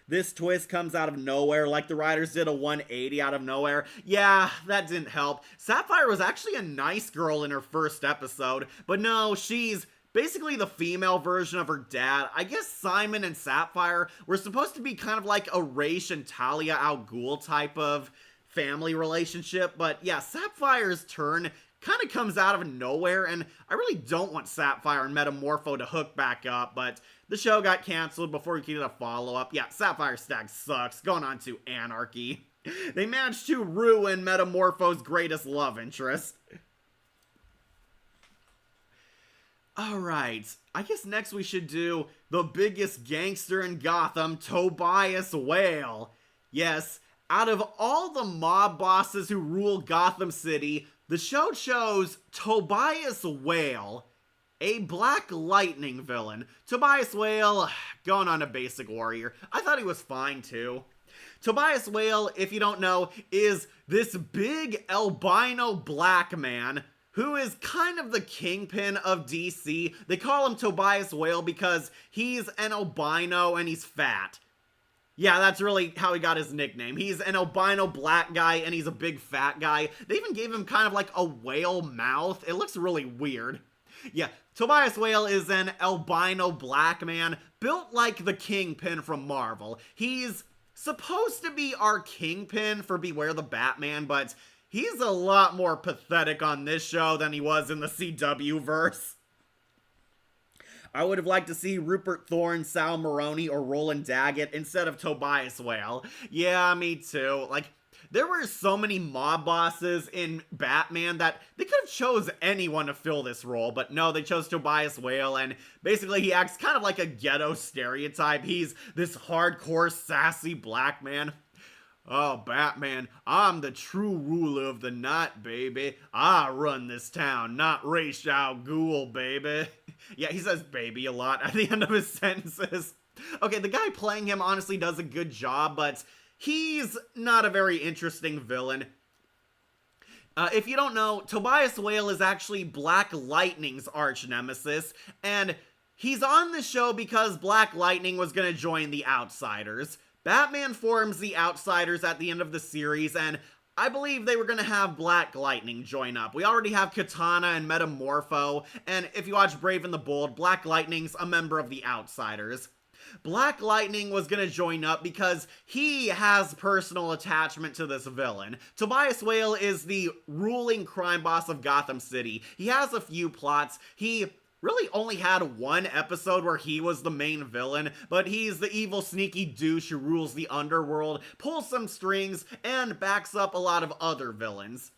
This twist comes out of nowhere, like the writers did a 180 out of nowhere. Yeah, that didn't help. Sapphire was actually a nice girl in her first episode, but no, she's basically the female version of her dad. I guess Simon and Sapphire were supposed to be kind of like a Raish and Talia al Ghul type of family relationship, but yeah, Sapphire's turn kind of comes out of nowhere, and I really don't want Sapphire and Metamorpho to hook back up, but the show got canceled before we could get a follow-up. Yeah, Sapphire Stag sucks. Going on to Anarchy. They managed to ruin Metamorpho's greatest love interest. Alright, I guess next we should do the biggest gangster in Gotham, Tobias Whale. Yes, out of all the mob bosses who rule Gotham City, the show chose Tobias Whale, a Black Lightning villain. Tobias Whale, going on a basic warrior. I thought he was fine too. Tobias Whale, if you don't know, is this big albino black man who is kind of the kingpin of DC. They call him Tobias Whale because he's an albino and he's fat. Yeah, that's really how he got his nickname. He's an albino black guy and he's a big fat guy. They even gave him kind of like a whale mouth. It looks really weird. Yeah, Tobias Whale is an albino black man built like the Kingpin from Marvel. He's supposed to be our Kingpin for Beware the Batman, but he's a lot more pathetic on this show than he was in the CW verse. I would have liked to see Rupert Thorne, Sal Maroni, or Roland Daggett instead of Tobias Whale. Yeah, me too. Like, there were so many mob bosses in Batman that they could have chose anyone to fill this role, but no, they chose Tobias Whale, and basically he acts kind of like a ghetto stereotype. He's this hardcore, sassy black man. Oh, Batman, I'm the true ruler of the night, baby. I run this town, not Ra's al Ghul, baby. Yeah, he says baby a lot at the end of his sentences. Okay, the guy playing him honestly does a good job, but he's not a very interesting villain. If you don't know, Tobias Whale is actually Black Lightning's arch nemesis, and he's on the show because Black Lightning was gonna join the Outsiders. Batman forms the Outsiders at the end of the series, and I believe they were going to have Black Lightning join up. We already have Katana and Metamorpho, and if you watch Brave and the Bold, Black Lightning's a member of the Outsiders. Black Lightning was going to join up because he has personal attachment to this villain. Tobias Whale is the ruling crime boss of Gotham City. He has a few plots. He really only had one episode where he was the main villain, but he's the evil sneaky douche who rules the underworld, pulls some strings, and backs up a lot of other villains.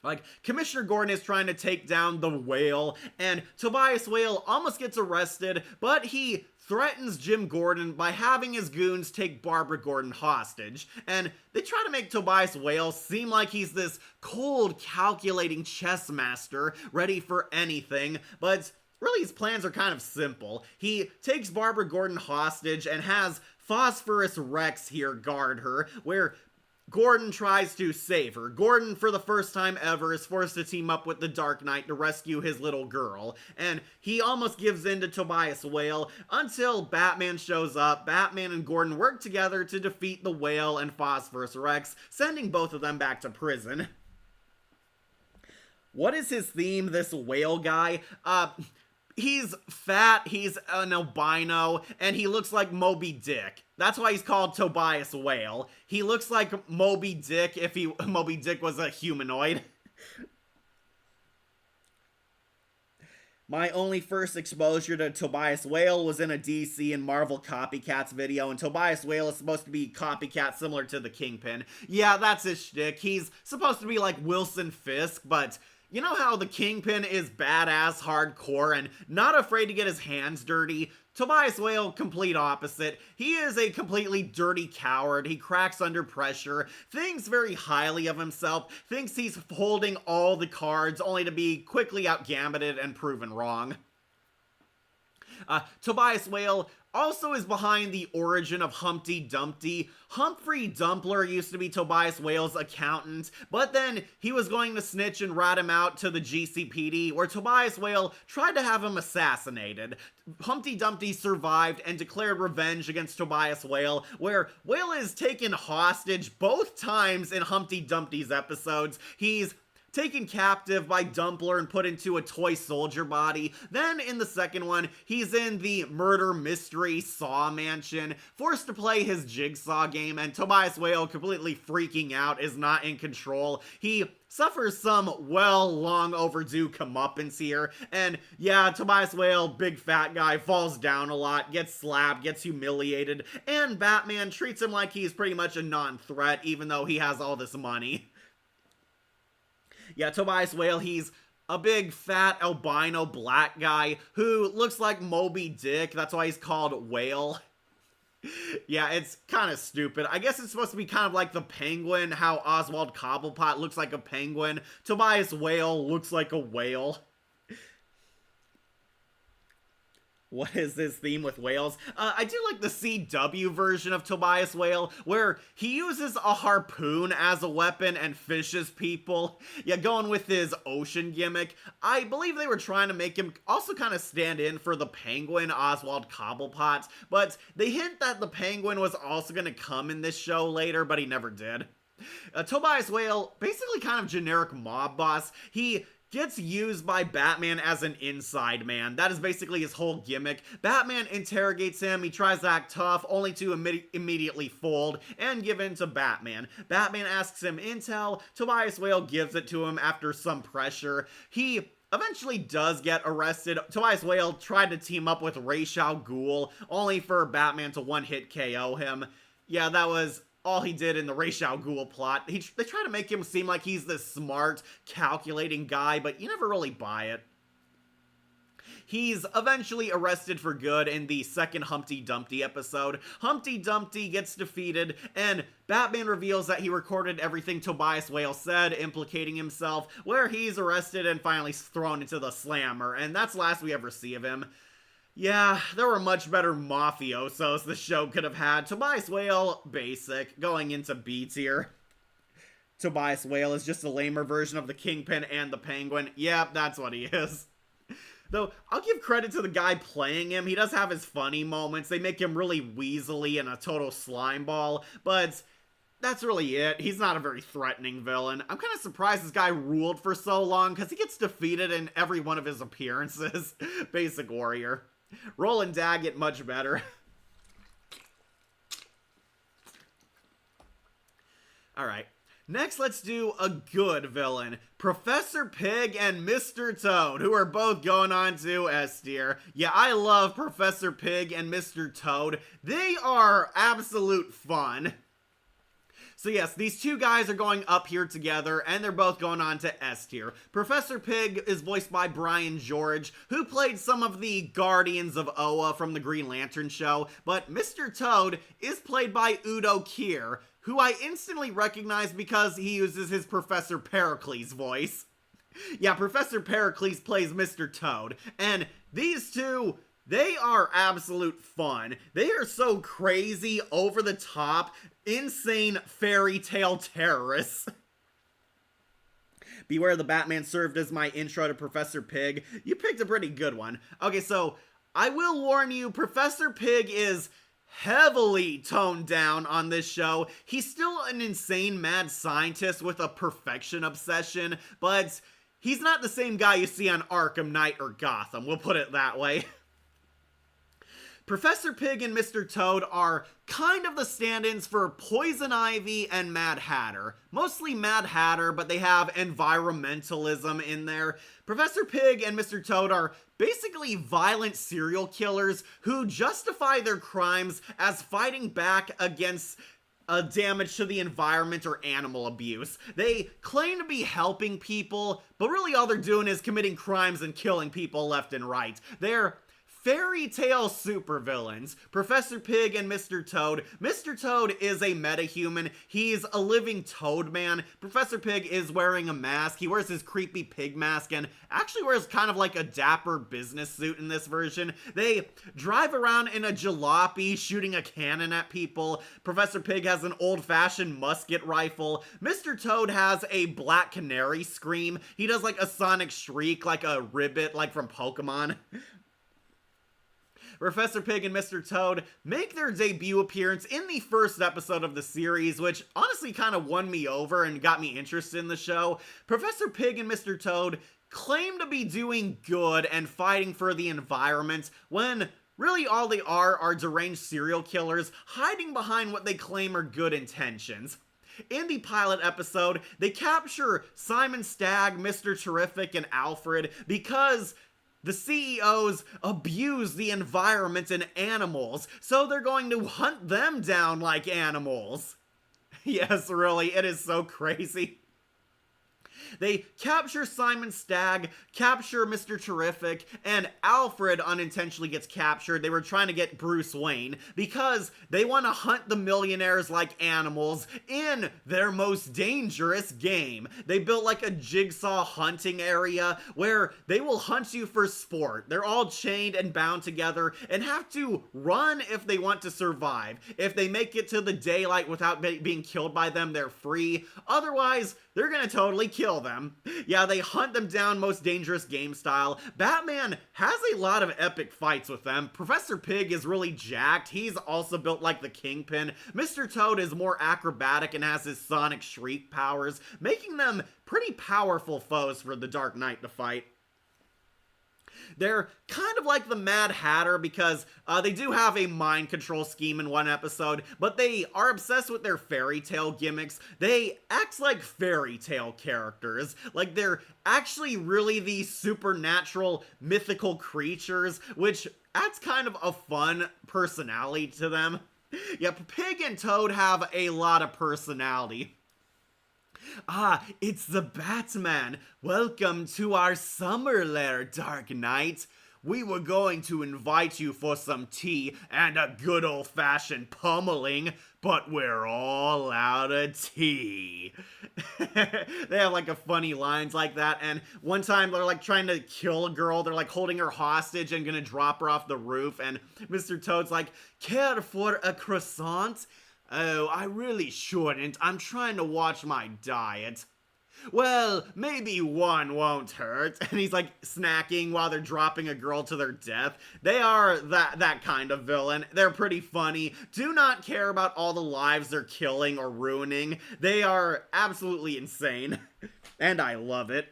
Like, Commissioner Gordon is trying to take down the Whale, and Tobias Whale almost gets arrested, but he threatens Jim Gordon by having his goons take Barbara Gordon hostage, and they try to make Tobias Whale seem like he's this cold, calculating chess master, ready for anything, but really his plans are kind of simple. He takes Barbara Gordon hostage and has Phosphorus Rex here guard her, where Gordon tries to save her. Gordon, for the first time ever, is forced to team up with the Dark Knight to rescue his little girl, and he almost gives in to Tobias Whale until Batman shows up. Batman and Gordon work together to defeat the Whale and Phosphorus Rex, sending both of them back to prison. What is his theme, this Whale guy? He's fat, he's an albino, and he looks like Moby Dick. That's why he's called Tobias Whale. He looks like Moby Dick if Moby Dick was a humanoid. My only first exposure to Tobias Whale was in a DC and Marvel Copycats video, and Tobias Whale is supposed to be copycat similar to the Kingpin. Yeah, that's his shtick. He's supposed to be like Wilson Fisk, but you know how the Kingpin is badass hardcore and not afraid to get his hands dirty? Tobias Whale, complete opposite. He is a completely dirty coward. He cracks under pressure, thinks very highly of himself, thinks he's holding all the cards only to be quickly outgambited and proven wrong. Tobias Whale also is behind the origin of Humpty Dumpty. Humphrey Dumpler used to be Tobias Whale's accountant, but then he was going to snitch and rat him out to the GCPD, where Tobias Whale tried to have him assassinated. Humpty Dumpty survived and declared revenge against Tobias Whale, where Whale is taken hostage both times in Humpty Dumpty's episodes. He's taken captive by Dumpler and put into a toy soldier body. Then in the second one, he's in the murder mystery Saw mansion, forced to play his jigsaw game, and Tobias Whale, completely freaking out, is not in control. He suffers some long overdue comeuppance here, and yeah, Tobias Whale, big fat guy, falls down a lot, gets slapped, gets humiliated, and Batman treats him like he's pretty much a non-threat, even though he has all this money. Yeah, Tobias Whale, he's a big, fat, albino black guy who looks like Moby Dick. That's why he's called Whale. Yeah, it's kind of stupid. I guess it's supposed to be kind of like the Penguin, how Oswald Cobblepot looks like a penguin. Tobias Whale looks like a whale. What is this theme with whales? I do like the CW version of Tobias Whale, where he uses a harpoon as a weapon and fishes people. Yeah, going with his ocean gimmick. I believe they were trying to make him also kind of stand in for the Penguin, Oswald Cobblepot, but they hint that the Penguin was also going to come in this show later, but he never did. Tobias Whale, basically kind of generic mob boss. He gets used by Batman as an inside man. That is basically his whole gimmick. Batman interrogates him, he tries to act tough, only to immediately fold and give in to Batman. Batman asks him intel, Tobias Whale gives it to him after some pressure. He eventually does get arrested. Tobias Whale tried to team up with Ra's al Ghul, only for Batman to one-hit KO him. Yeah, that was all he did in the Ra's al Ghul plot. They try to make him seem like he's this smart, calculating guy, but you never really buy it. He's eventually arrested for good in the second Humpty Dumpty episode. Humpty Dumpty gets defeated, and Batman reveals that he recorded everything Tobias Whale said, implicating himself, where he's arrested and finally thrown into the slammer, and that's the last we ever see of him. Yeah, there were much better mafiosos the show could have had. Tobias Whale, basic, going into B tier. Tobias Whale is just a lamer version of the Kingpin and the Penguin. Yep, that's what he is. Though, I'll give credit to the guy playing him. He does have his funny moments. They make him really weaselly and a total slimeball, but that's really it. He's not a very threatening villain. I'm kind of surprised this guy ruled for so long, because he gets defeated in every one of his appearances. Basic warrior. Roland Daggett, much better. Alright, next let's do a good villain. Professor Pig and Mr. Toad, who are both going on to S tier. Yeah, I love Professor Pig and Mr. Toad. They are absolute fun. So yes, these two guys are going up here together, and they're both going on to S tier. Professor Pig is voiced by Brian George, who played some of the Guardians of Oa from the Green Lantern show, but Mr. Toad is played by Udo Kier, who I instantly recognize because he uses his Professor Pericles voice. Yeah, Professor Pericles plays Mr. Toad, and these two, they are absolute fun. They are so crazy, over the top, insane fairy tale terrorists. Beware the Batman served as my intro to Professor Pig. You picked a pretty good one. Okay, so I will warn you, Professor Pig is heavily toned down on this show. He's still an insane mad scientist with a perfection obsession, but he's not the same guy you see on Arkham Knight or Gotham, we'll put it that way. Professor Pig and Mr. Toad are kind of the stand-ins for Poison Ivy and Mad Hatter. Mostly Mad Hatter, but they have environmentalism in there. Professor Pig and Mr. Toad are basically violent serial killers who justify their crimes as fighting back against damage to the environment or animal abuse. They claim to be helping people, but really all they're doing is committing crimes and killing people left and right. They're fairy tale supervillains. Professor Pig and Mr. Toad. Mr. Toad is a metahuman. He's a living toad man. Professor Pig is wearing a mask. He wears his creepy pig mask and actually wears kind of like a dapper business suit in this version. They drive around in a jalopy shooting a cannon at people. Professor Pig has an old-fashioned musket rifle. Mr. Toad has a black canary scream. He does like a sonic shriek like a ribbit like from Pokemon. Professor Pig and Mr. Toad make their debut appearance in the first episode of the series, which honestly kind of won me over and got me interested in the show. Professor Pig and Mr. Toad claim to be doing good and fighting for the environment when really all they are deranged serial killers hiding behind what they claim are good intentions. In the pilot episode, they capture Simon Stagg, Mr. Terrific, and Alfred because the CEOs abuse the environment and animals, so they're going to hunt them down like animals. Yes, really, it is so crazy. They capture Simon Stagg, capture Mr. Terrific, and Alfred unintentionally gets captured. They were trying to get Bruce Wayne because they want to hunt the millionaires like animals in their most dangerous game. They built like a jigsaw hunting area where they will hunt you for sport. They're all chained and bound together and have to run if they want to survive. If they make it to the daylight without being killed by them, they're free. Otherwise, they're gonna totally kill them. Yeah, they hunt them down most dangerous game style. Batman has a lot of epic fights with them. Professor Pig is really jacked. He's also built like the Kingpin. Mr. Toad is more acrobatic and has his sonic shriek powers, making them pretty powerful foes for the Dark Knight to fight. They're kind of like the Mad Hatter because they do have a mind control scheme in one episode, but they are obsessed with their fairy tale gimmicks. They act like fairy tale characters, like they're actually really these supernatural mythical creatures, which adds kind of a fun personality to them. Yeah, Pig and Toad have a lot of personality. Ah, it's the Batman. Welcome to our summer lair, Dark Knight. We were going to invite you for some tea and a good old-fashioned pummeling, but we're all out of tea. They have like a funny lines like that, and one time they're like trying to kill a girl. They're like holding her hostage and gonna drop her off the roof, and Mr. Toad's like, care for a croissant? Oh, I really shouldn't. I'm trying to watch my diet. Well, maybe one won't hurt. And he's like snacking while they're dropping a girl to their death. They are that kind of villain. They're pretty funny. Do not care about all the lives they're killing or ruining. They are absolutely insane. And I love it.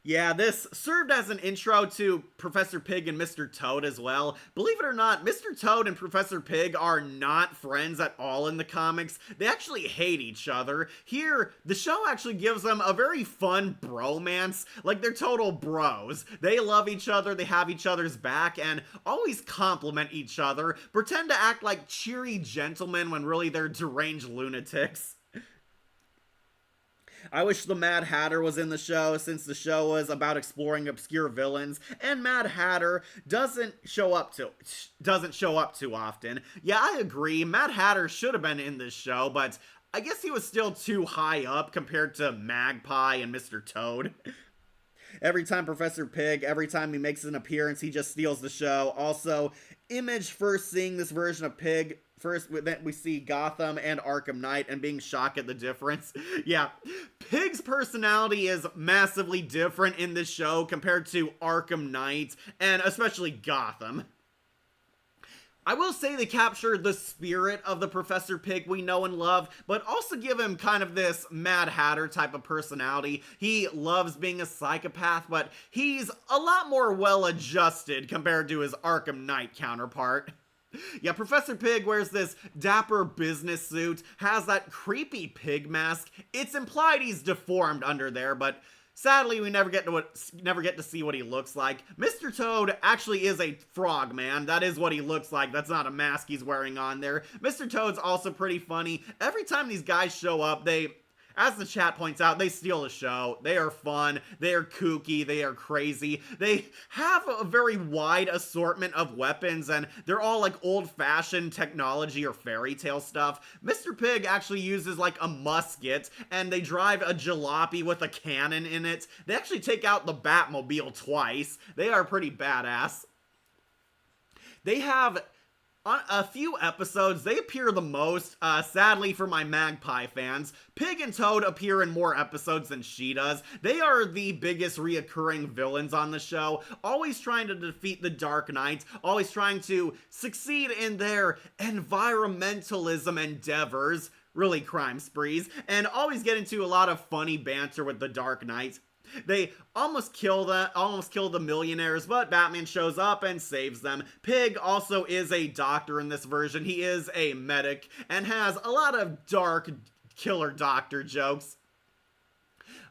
Yeah, this served as an intro to Professor Pig and Mr. Toad as well. Believe it or not, Mr. Toad and Professor Pig are not friends at all in the comics. They actually hate each other. Here, the show actually gives them a very fun bromance. Like, they're total bros. They love each other, they have each other's back, and always compliment each other. Pretend to act like cheery gentlemen when really they're deranged lunatics. I wish the Mad Hatter was in the show, since the show was about exploring obscure villains, and Mad Hatter doesn't show up too often. Yeah, I agree, Mad Hatter should have been in this show, but I guess he was still too high up compared to Magpie and Mr. Toad. Every time Professor Pig, every time he makes an appearance, he just steals the show. Also, Image first seeing this version of Pig, first we see Gotham and Arkham Knight and being shocked at the difference. Yeah, Pig's personality is massively different in this show compared to Arkham Knight and especially Gotham. I will say they capture the spirit of the Professor Pig we know and love, but also give him kind of this Mad Hatter type of personality. He loves being a psychopath, but he's a lot more well-adjusted compared to his Arkham Knight counterpart. Yeah, Professor Pig wears this dapper business suit, has that creepy pig mask. It's implied he's deformed under there, but sadly, we never get to see what he looks like. Mr. Toad actually is a frog man. That is what he looks like. That's not a mask he's wearing on there. Mr. Toad's also pretty funny. Every time these guys show up, as the chat points out, they steal the show. They are fun, they are kooky, they are crazy. They have a very wide assortment of weapons, and they're all like old-fashioned technology or fairy tale stuff. Mr. Pig actually uses like a musket, and they drive a jalopy with a cannon in it. They actually take out the Batmobile twice. They are pretty badass. They have on a few episodes, they appear the most, sadly for my Magpie fans. Pig and Toad appear in more episodes than she does. They are the biggest reoccurring villains on the show, always trying to defeat the Dark Knight, always trying to succeed in their environmentalism endeavors, really crime sprees, and always get into a lot of funny banter with the Dark Knight. They almost kill the millionaires, but Batman shows up and saves them. Pig also is a doctor in this version. He is a medic and has a lot of dark killer doctor jokes.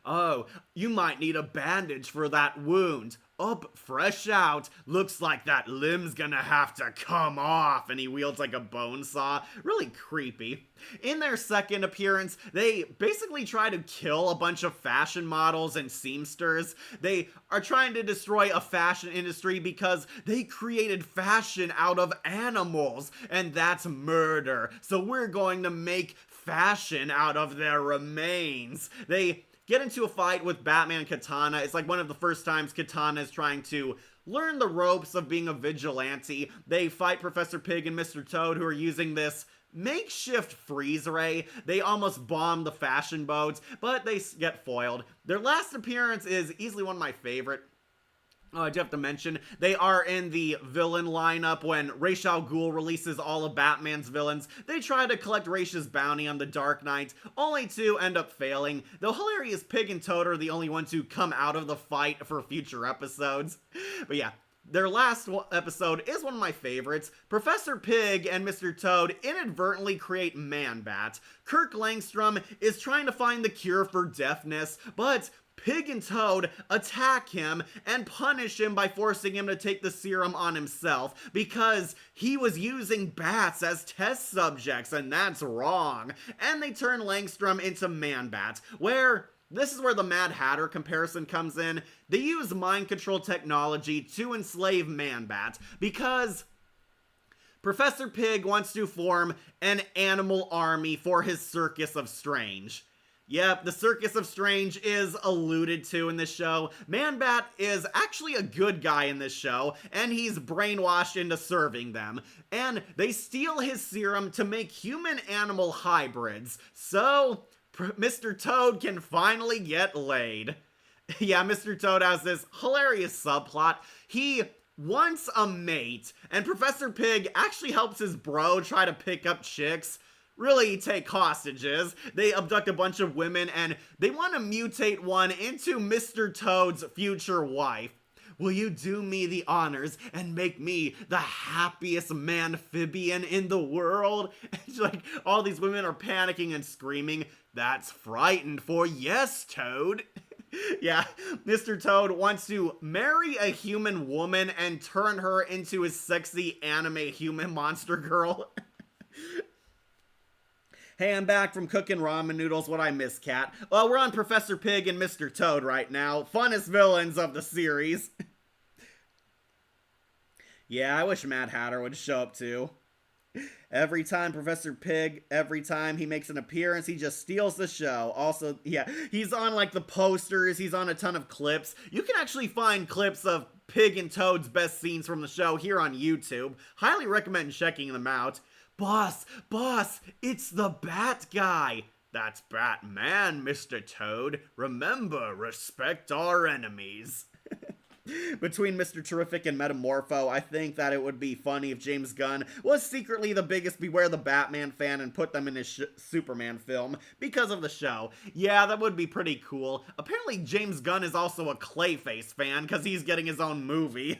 Oh, you might need a bandage for that wound. Up, fresh out. Looks like that limb's gonna have to come off. And he wields like a bone saw. Really creepy. In their second appearance, they basically try to kill a bunch of fashion models and seamsters. They are trying to destroy a fashion industry because they created fashion out of animals. And that's murder. So we're going to make fashion out of their remains. They get into a fight with Batman Katana. It's like one of the first times Katana is trying to learn the ropes of being a vigilante. They fight Professor Pig and Mr. Toad, who are using this makeshift freeze ray. They almost bomb the fashion boats, but they get foiled. Their last appearance is easily one of my favorite. I do have to mention, they are in the villain lineup when Ra's al Ghul releases all of Batman's villains. They try to collect Ra's bounty on the Dark Knight, only to end up failing. Though hilarious, Pig and Toad are the only ones who come out of the fight for future episodes. But yeah, their last episode is one of my favorites. Professor Pig and Mr. Toad inadvertently create Man-Bat. Kirk Langstrom is trying to find the cure for deafness, but Pig and Toad attack him and punish him by forcing him to take the serum on himself because he was using bats as test subjects, and that's wrong. And they turn Langstrom into Man-Bat, where this is where the Mad Hatter comparison comes in. They use mind control technology to enslave Man-Bat because Professor Pig wants to form an animal army for his Circus of Strange. Yep, the Circus of Strange is alluded to in this show. Man-Bat is actually a good guy in this show, and he's brainwashed into serving them. And they steal his serum to make human-animal hybrids, so Mr. Toad can finally get laid. Yeah, Mr. Toad has this hilarious subplot. He wants a mate, and Professor Pig actually helps his bro try to pick up chicks. Really take hostages. They abduct a bunch of women and they want to mutate one into Mr. Toad's future wife. Will you do me the honors and make me the happiest amphibian in the world? It's like all these women are panicking and screaming. That's frightened for yes, Toad. Yeah, Mr. Toad wants to marry a human woman and turn her into his sexy anime human monster girl. Hey, I'm back from cooking ramen noodles. What I miss, cat? Well, we're on Professor Pig and Mr. Toad right now. Funnest villains of the series. Yeah, I wish Mad Hatter would show up too. Every time Professor Pig, every time he makes an appearance, he just steals the show. Also, yeah, he's on like the posters, he's on a ton of clips. You can actually find clips of Pig and Toad's best scenes from the show here on YouTube. Highly recommend checking them out. Boss, it's the Bat Guy. That's Batman, Mr. Toad. Remember, respect our enemies. Between Mr. Terrific and Metamorpho, I think that it would be funny if James Gunn was secretly the biggest Beware the Batman fan and put them in his Superman film because of the show. Yeah, that would be pretty cool. Apparently James Gunn is also a Clayface fan because he's getting his own movie.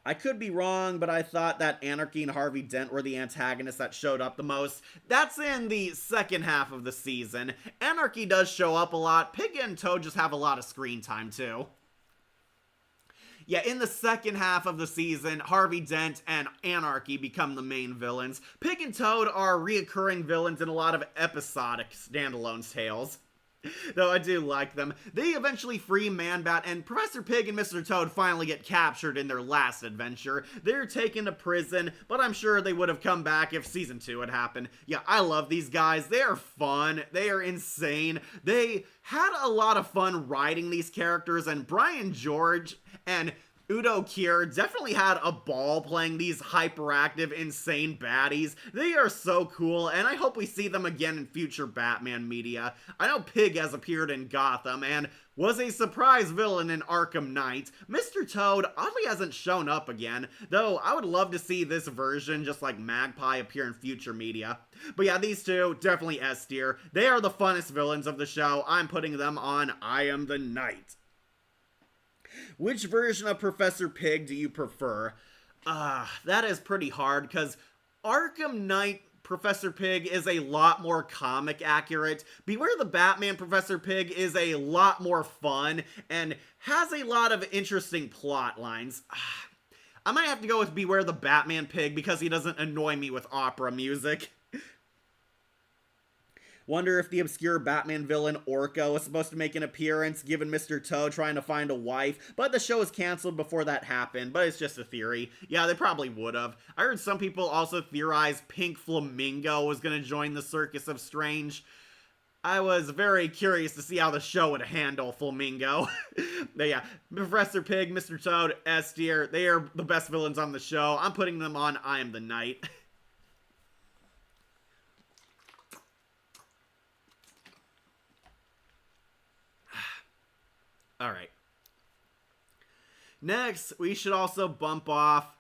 I could be wrong, but I thought that Anarchy and Harvey Dent were the antagonists that showed up the most. That's in the second half of the season. Anarchy does show up a lot. Pig and Toad just have a lot of screen time too. Yeah, in the second half of the season, Harvey Dent and Anarchy become the main villains. Pig and Toad are reoccurring villains in a lot of episodic standalone tales. Though I do like them. They eventually free Man-Bat, and Professor Pig and Mr. Toad finally get captured in their last adventure. They're taken to prison, but I'm sure they would have come back if Season 2 had happened. Yeah, I love these guys. They are fun. They are insane. They had a lot of fun writing these characters, and Brian George and Udo Kier definitely had a ball playing these hyperactive, insane baddies. They are so cool, and I hope we see them again in future Batman media. I know Pig has appeared in Gotham, and was a surprise villain in Arkham Knight. Mr. Toad oddly hasn't shown up again, though I would love to see this version, just like Magpie, appear in future media. But yeah, these two, definitely S tier. They are the funnest villains of the show. I'm putting them on I Am the Knight. Which version of Professor Pig do you prefer? That is pretty hard, because Arkham Knight Professor Pig is a lot more comic accurate. Beware the Batman Professor Pig is a lot more fun, and has a lot of interesting plot lines. I might have to go with Beware the Batman Pig, because he doesn't annoy me with opera music. Wonder if the obscure Batman villain Orko was supposed to make an appearance, given Mr. Toad trying to find a wife, but the show was canceled before that happened, but it's just a theory. Yeah, they probably would have. I heard some people also theorize Pink Flamingo was going to join the Circus of Strange. I was very curious to see how the show would handle Flamingo. But yeah, Professor Pig, Mr. Toad, S tier, they are the best villains on the show. I'm putting them on I Am the Knight. Alright. Next, we should also bump off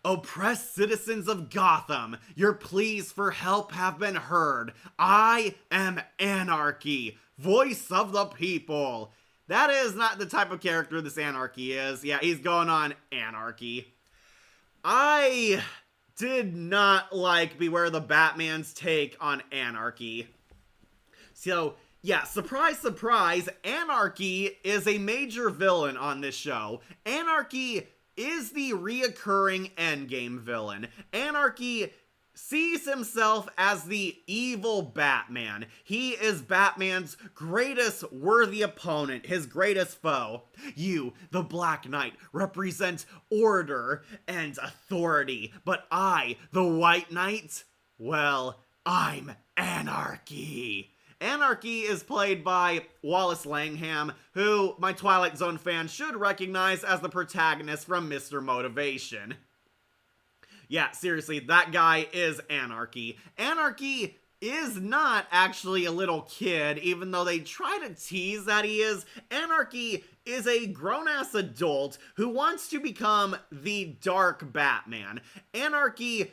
oppressed citizens of Gotham, your pleas for help have been heard. I am Anarchy, voice of the people. That is not the type of character this Anarchy is. Yeah, he's going on Anarchy. I did not like Beware the Batman's take on Anarchy. So, yeah, surprise, surprise, Anarchy is a major villain on this show. Anarchy is the reoccurring Endgame villain. Anarchy sees himself as the evil Batman. He is Batman's greatest worthy opponent, his greatest foe. You, the Black Knight, represent order and authority, but I, the White Knight, well, I'm Anarchy. Anarchy is played by Wallace Langham, who my Twilight Zone fans should recognize as the protagonist from Mr. Motivation. Yeah, seriously, that guy is Anarchy. Anarchy is not actually a little kid, even though they try to tease that he is. Anarchy is a grown-ass adult who wants to become the Dark Batman. Anarchy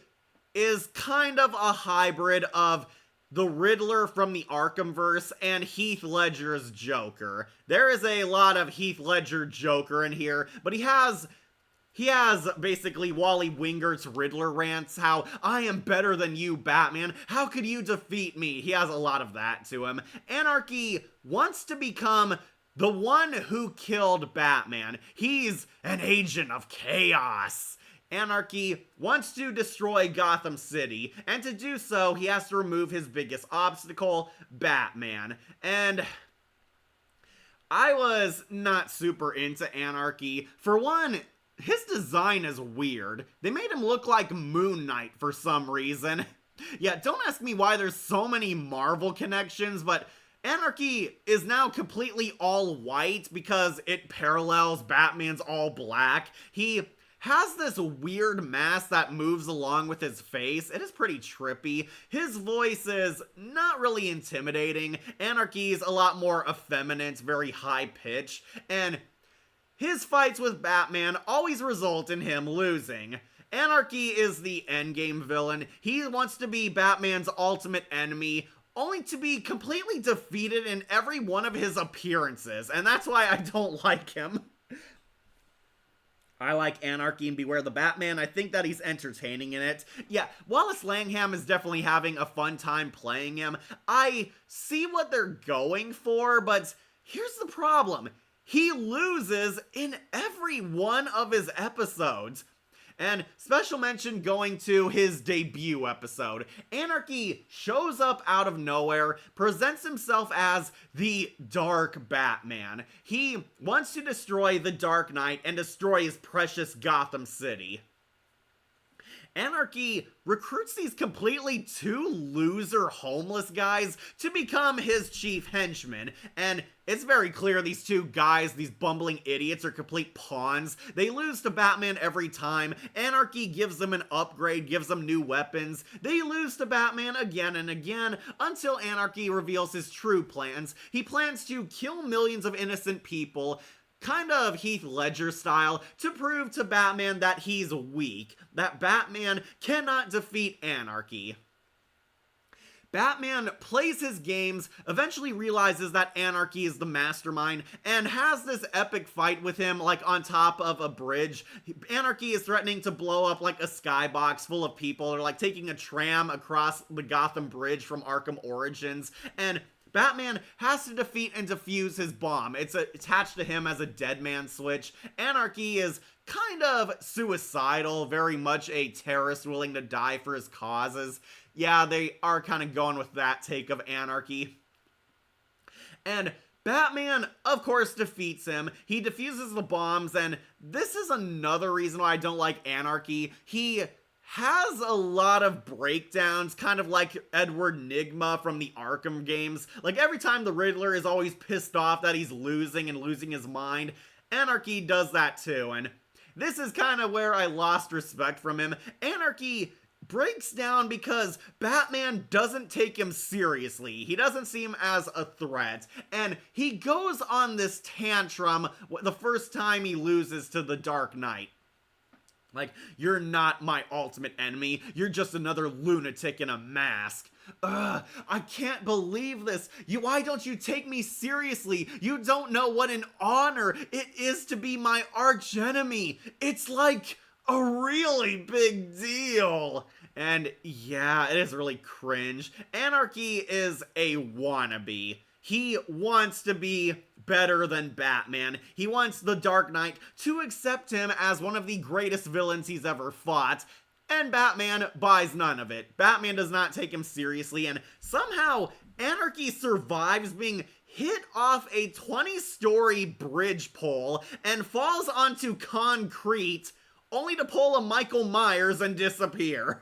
is kind of a hybrid of the Riddler from the Arkhamverse and Heath Ledger's Joker. There is a lot of Heath Ledger Joker in here, but he has basically Wally Wingert's Riddler rants, how I am better than you, Batman. How could you defeat me? He has a lot of that to him. Anarchy wants to become the one who killed Batman. He's an agent of chaos. Anarchy wants to destroy Gotham City, and to do so, he has to remove his biggest obstacle, Batman. And I was not super into Anarchy. For one, his design is weird. They made him look like Moon Knight for some reason. Yeah, don't ask me why there's so many Marvel connections, but Anarchy is now completely all white because it parallels Batman's all black. He has this weird mask that moves along with his face. It is pretty trippy. His voice is not really intimidating. Anarchy is a lot more effeminate, very high pitched, and his fights with Batman always result in him losing. Anarchy is the endgame villain. He wants to be Batman's ultimate enemy, only to be completely defeated in every one of his appearances, and that's why I don't like him. I like Anarchy and Beware the Batman. I think that he's entertaining in it. Yeah, Wallace Langham is definitely having a fun time playing him. I see what they're going for, but here's the problem. He loses in every one of his episodes. And special mention going to his debut episode. Anarchy shows up out of nowhere, presents himself as the Dark Batman. He wants to destroy the Dark Knight and destroy his precious Gotham City. Anarchy recruits these completely two loser homeless guys to become his chief henchmen, and it's very clear these two guys, these bumbling idiots, are complete pawns. They lose to Batman every time. Anarchy gives them an upgrade, gives them new weapons. They lose to Batman again and again until Anarchy reveals his true plans. He plans to kill millions of innocent people, kind of Heath Ledger style, to prove to Batman that he's weak, that Batman cannot defeat Anarchy. Batman plays his games, eventually realizes that Anarchy is the mastermind, and has this epic fight with him, like, on top of a bridge. Anarchy is threatening to blow up, like, a skybox full of people, or, like, taking a tram across the Gotham Bridge from Arkham Origins, and Batman has to defeat and defuse his bomb. It's attached to him as a dead man switch. Anarchy is kind of suicidal, very much a terrorist willing to die for his causes. Yeah, they are kind of going with that take of Anarchy. And Batman, of course, defeats him. He defuses the bombs, and this is another reason why I don't like Anarchy. He has a lot of breakdowns, kind of like Edward Nygma from the Arkham games. Like, every time the Riddler is always pissed off that he's losing and losing his mind, Anarchy does that too, and this is kind of where I lost respect from him. Anarchy breaks down because Batman doesn't take him seriously. He doesn't see him as a threat, and he goes on this tantrum the first time he loses to the Dark Knight. Like, you're not my ultimate enemy, you're just another lunatic in a mask. Ugh, I can't believe this. Why don't you take me seriously? You don't know what an honor it is to be my archenemy. It's like a really big deal. And yeah, it is really cringe. Anarchy is a wannabe. He wants to be better than Batman. He wants the Dark Knight to accept him as one of the greatest villains he's ever fought, and Batman buys none of it. Batman does not take him seriously, and somehow Anarchy survives being hit off a 20-story bridge pole and falls onto concrete, only to pull a Michael Myers and disappear.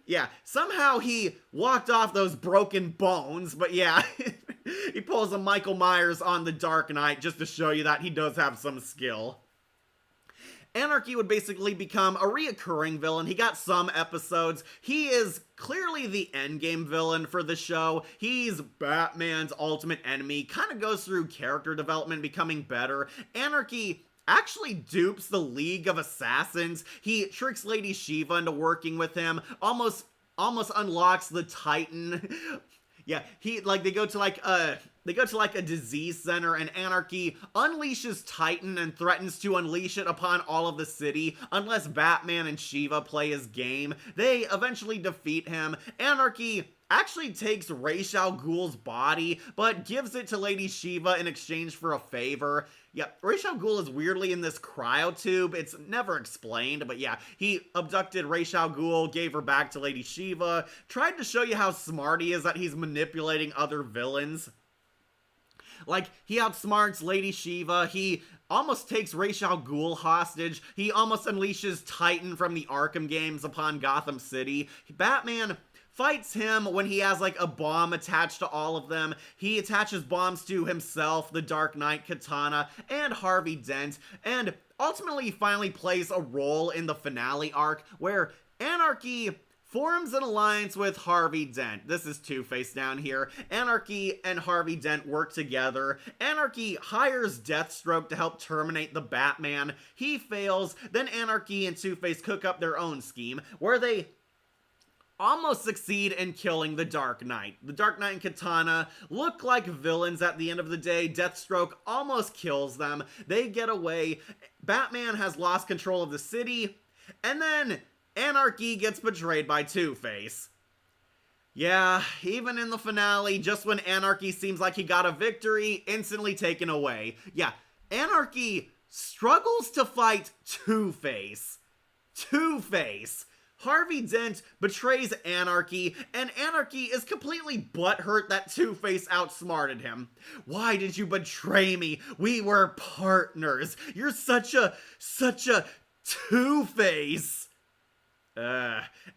Yeah, somehow he walked off those broken bones, but yeah, he pulls a Michael Myers on the Dark Knight just to show you that he does have some skill. Anarchy would basically become a reoccurring villain. He got some episodes. He is clearly the endgame villain for the show. He's Batman's ultimate enemy, kind of goes through character development, becoming better. Anarchy actually dupes the League of Assassins. He tricks Lady Shiva into working with him, almost unlocks the Titan. Yeah, they go to like a disease center, and Anarchy unleashes Titan and threatens to unleash it upon all of the city unless Batman and Shiva play his game. They eventually defeat him. Anarchy actually takes Ra's al Ghul's body, but gives it to Lady Shiva in exchange for a favor. Yeah, Ra's al Ghul is weirdly in this cryotube. It's never explained, but yeah, he abducted Ra's al Ghul, gave her back to Lady Shiva, tried to show you how smart he is, that he's manipulating other villains. Like, he outsmarts Lady Shiva, he almost takes Ra's al Ghul hostage, he almost unleashes Titan from the Arkham games upon Gotham City. Batman fights him when he has like a bomb attached to all of them. He attaches bombs to himself, the Dark Knight, Katana, and Harvey Dent, and ultimately he finally plays a role in the finale arc where Anarchy forms an alliance with Harvey Dent. This is Two-Face down here. Anarchy and Harvey Dent work together. Anarchy hires Deathstroke to help terminate the Batman. He fails. Then Anarchy and Two-Face cook up their own scheme where they almost succeed in killing the Dark Knight. The Dark Knight and Katana look like villains at the end of the day. Deathstroke almost kills them. They get away. Batman has lost control of the city. And then Anarchy gets betrayed by Two-Face. Yeah, even in the finale, just when Anarchy seems like he got a victory, instantly taken away. Yeah, Anarchy struggles to fight Two-Face. Two-Face. Harvey Dent betrays Anarchy, and Anarchy is completely butthurt that Two-Face outsmarted him. Why did you betray me? We were partners. You're such a Two-Face.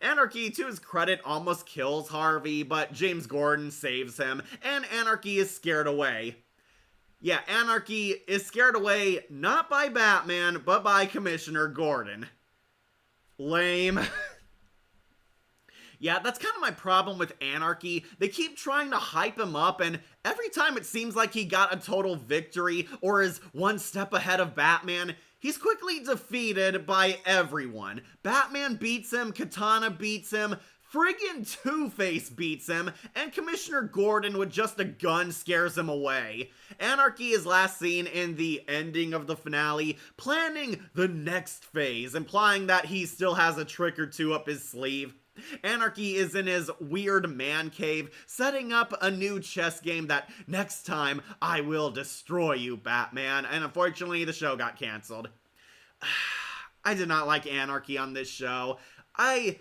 Anarchy, to his credit, almost kills Harvey, but James Gordon saves him, and Anarchy is scared away. Yeah, Anarchy is scared away not by Batman, but by Commissioner Gordon. Lame. Yeah, that's kind of my problem with Anarchy. They keep trying to hype him up, and every time it seems like he got a total victory or is one step ahead of Batman, he's quickly defeated by everyone. Batman beats him, Katana beats him, friggin' Two-Face beats him, and Commissioner Gordon with just a gun scares him away. Anarchy is last seen in the ending of the finale, planning the next phase, implying that he still has a trick or two up his sleeve. Anarchy is in his weird man cave, setting up a new chess game that next time I will destroy you, Batman, and unfortunately the show got canceled. I did not like Anarchy on this show. I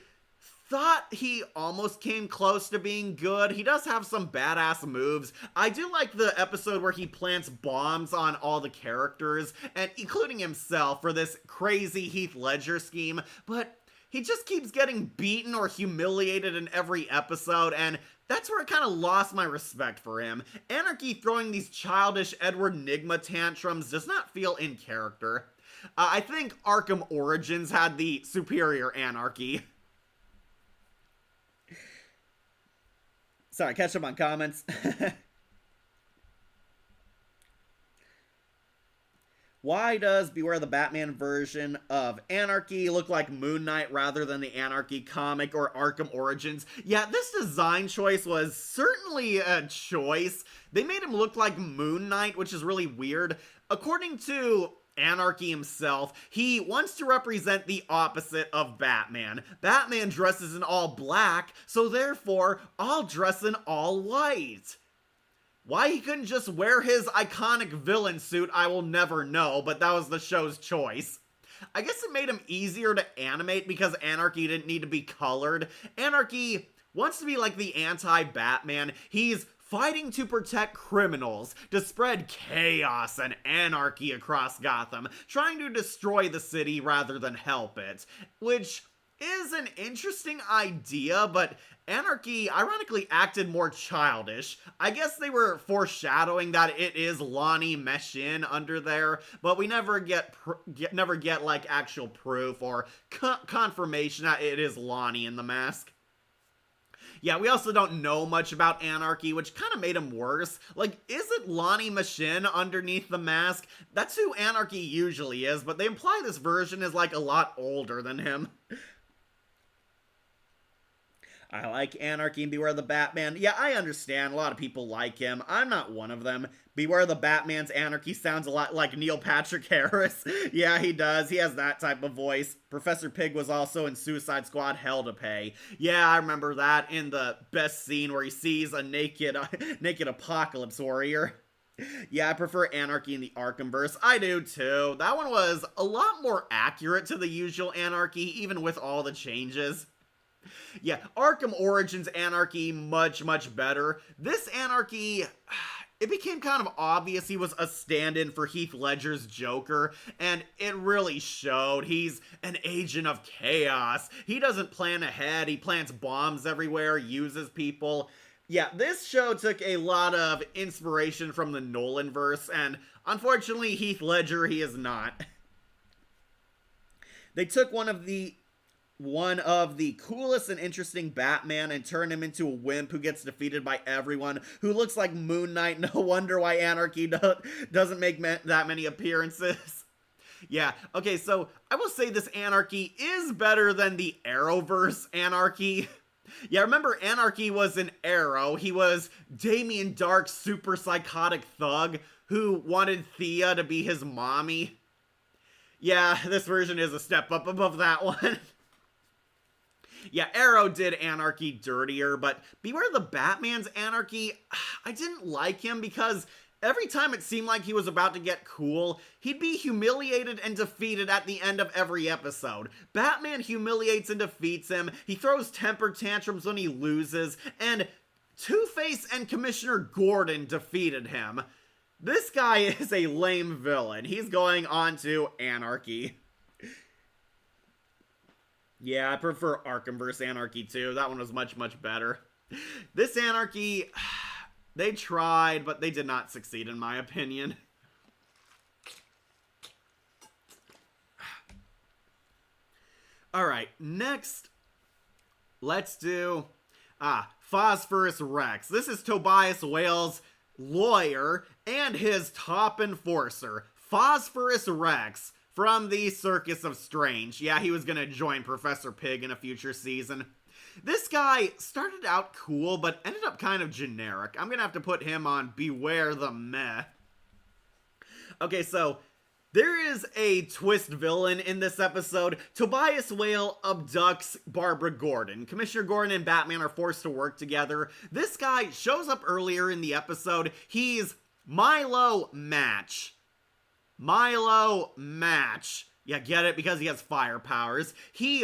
thought he almost came close to being good. He does have some badass moves. I do like the episode where he plants bombs on all the characters, and including himself, for this crazy Heath Ledger scheme, but he just keeps getting beaten or humiliated in every episode, and that's where I kind of lost my respect for him. Anarchy throwing these childish Edward Nygma tantrums does not feel in character. I think Arkham Origins had the superior Anarchy. Sorry, catch up on comments. Why does Beware the Batman version of Anarchy look like Moon Knight rather than the Anarchy comic or Arkham Origins? Yeah, this design choice was certainly a choice. They made him look like Moon Knight, which is really weird. According to Anarchy himself, he wants to represent the opposite of Batman. Batman dresses in all black, so therefore, I'll dress in all white. Why he couldn't just wear his iconic villain suit, I will never know, but that was the show's choice. I guess it made him easier to animate because Anarchy didn't need to be colored. Anarchy wants to be like the anti-Batman. He's fighting to protect criminals, to spread chaos and anarchy across Gotham, trying to destroy the city rather than help it, which is an interesting idea, but Anarchy ironically acted more childish. I guess they were foreshadowing that it is Lonnie Meshin under there, but we never get like actual proof or confirmation that it is Lonnie in the mask. Yeah, we also don't know much about Anarchy, which kind of made him worse. Like, is it Lonnie Meshin underneath the mask? That's who Anarchy usually is, but they imply this version is like a lot older than him. I like Anarchy and Beware the Batman. Yeah, I understand. A lot of people like him. I'm not one of them. Beware the Batman's Anarchy sounds a lot like Neil Patrick Harris. Yeah, he does. He has that type of voice. Professor Pig was also in Suicide Squad Hell to Pay. Yeah, I remember that in the best scene where he sees a naked Apocalypse Warrior. Yeah, I prefer Anarchy in the Arkhamverse. I do too. That one was a lot more accurate to the usual Anarchy, even with all the changes. Yeah, Arkham Origins Anarchy, much, much better. This Anarchy it became kind of obvious he was a stand-in for Heath Ledger's Joker, and it really showed. He's an agent of chaos. He doesn't plan ahead, he plants bombs everywhere, uses people. Yeah, this show took a lot of inspiration from the Nolanverse, and unfortunately, Heath Ledger, he is not. They took one of the coolest and interesting Batman and turned him into a wimp who gets defeated by everyone, who looks like Moon Knight. No wonder why Anarchy doesn't make that many appearances. Yeah, okay, so I will say this Anarchy is better than the Arrowverse Anarchy. Yeah, remember Anarchy was an Arrow. He was Damien Dark's super psychotic thug who wanted Thea to be his mommy. Yeah, this version is a step up above that one. Yeah, Arrow did Anarchy dirtier, but Beware the Batman's Anarchy, I didn't like him because every time it seemed like he was about to get cool, he'd be humiliated and defeated at the end of every episode. Batman humiliates and defeats him, he throws temper tantrums when he loses, and Two-Face and Commissioner Gordon defeated him. This guy is a lame villain. He's going on to Anarchy. Yeah, I prefer Arkhamverse Anarchy too. That one was much, much better. This Anarchy, they tried, but they did not succeed in my opinion. Alright, next, let's do, Phosphorus Rex. This is Tobias Whale's lawyer and his top enforcer, Phosphorus Rex, from the Circus of Strange. Yeah, he was gonna join Professor Pig in a future season. This guy started out cool, but ended up kind of generic. I'm gonna have to put him on Beware the Meh. Okay, so there is a twist villain in this episode. Tobias Whale abducts Barbara Gordon. Commissioner Gordon and Batman are forced to work together. This guy shows up earlier in the episode. He's Milo Match. Milo Match. Yeah, get it? Because he has fire powers. He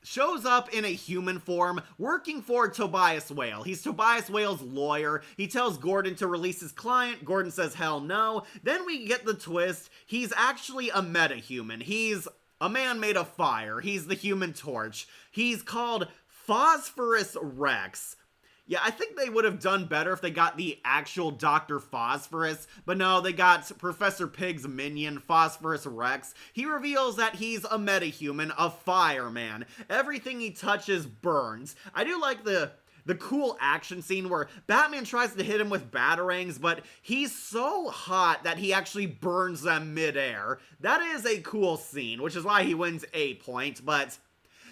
shows up in a human form, working for Tobias Whale. He's Tobias Whale's lawyer. He tells Gordon to release his client. Gordon says hell no. Then we get the twist. He's actually a metahuman. He's a man made of fire. He's the Human Torch. He's called Phosphorus Rex. Yeah, I think they would have done better if they got the actual Dr. Phosphorus, but no, they got Professor Pig's minion, Phosphorus Rex. He reveals that he's a metahuman, a fireman. Everything he touches burns. I do like the cool action scene where Batman tries to hit him with batarangs, but he's so hot that he actually burns them midair. That is a cool scene, which is why he wins a point, but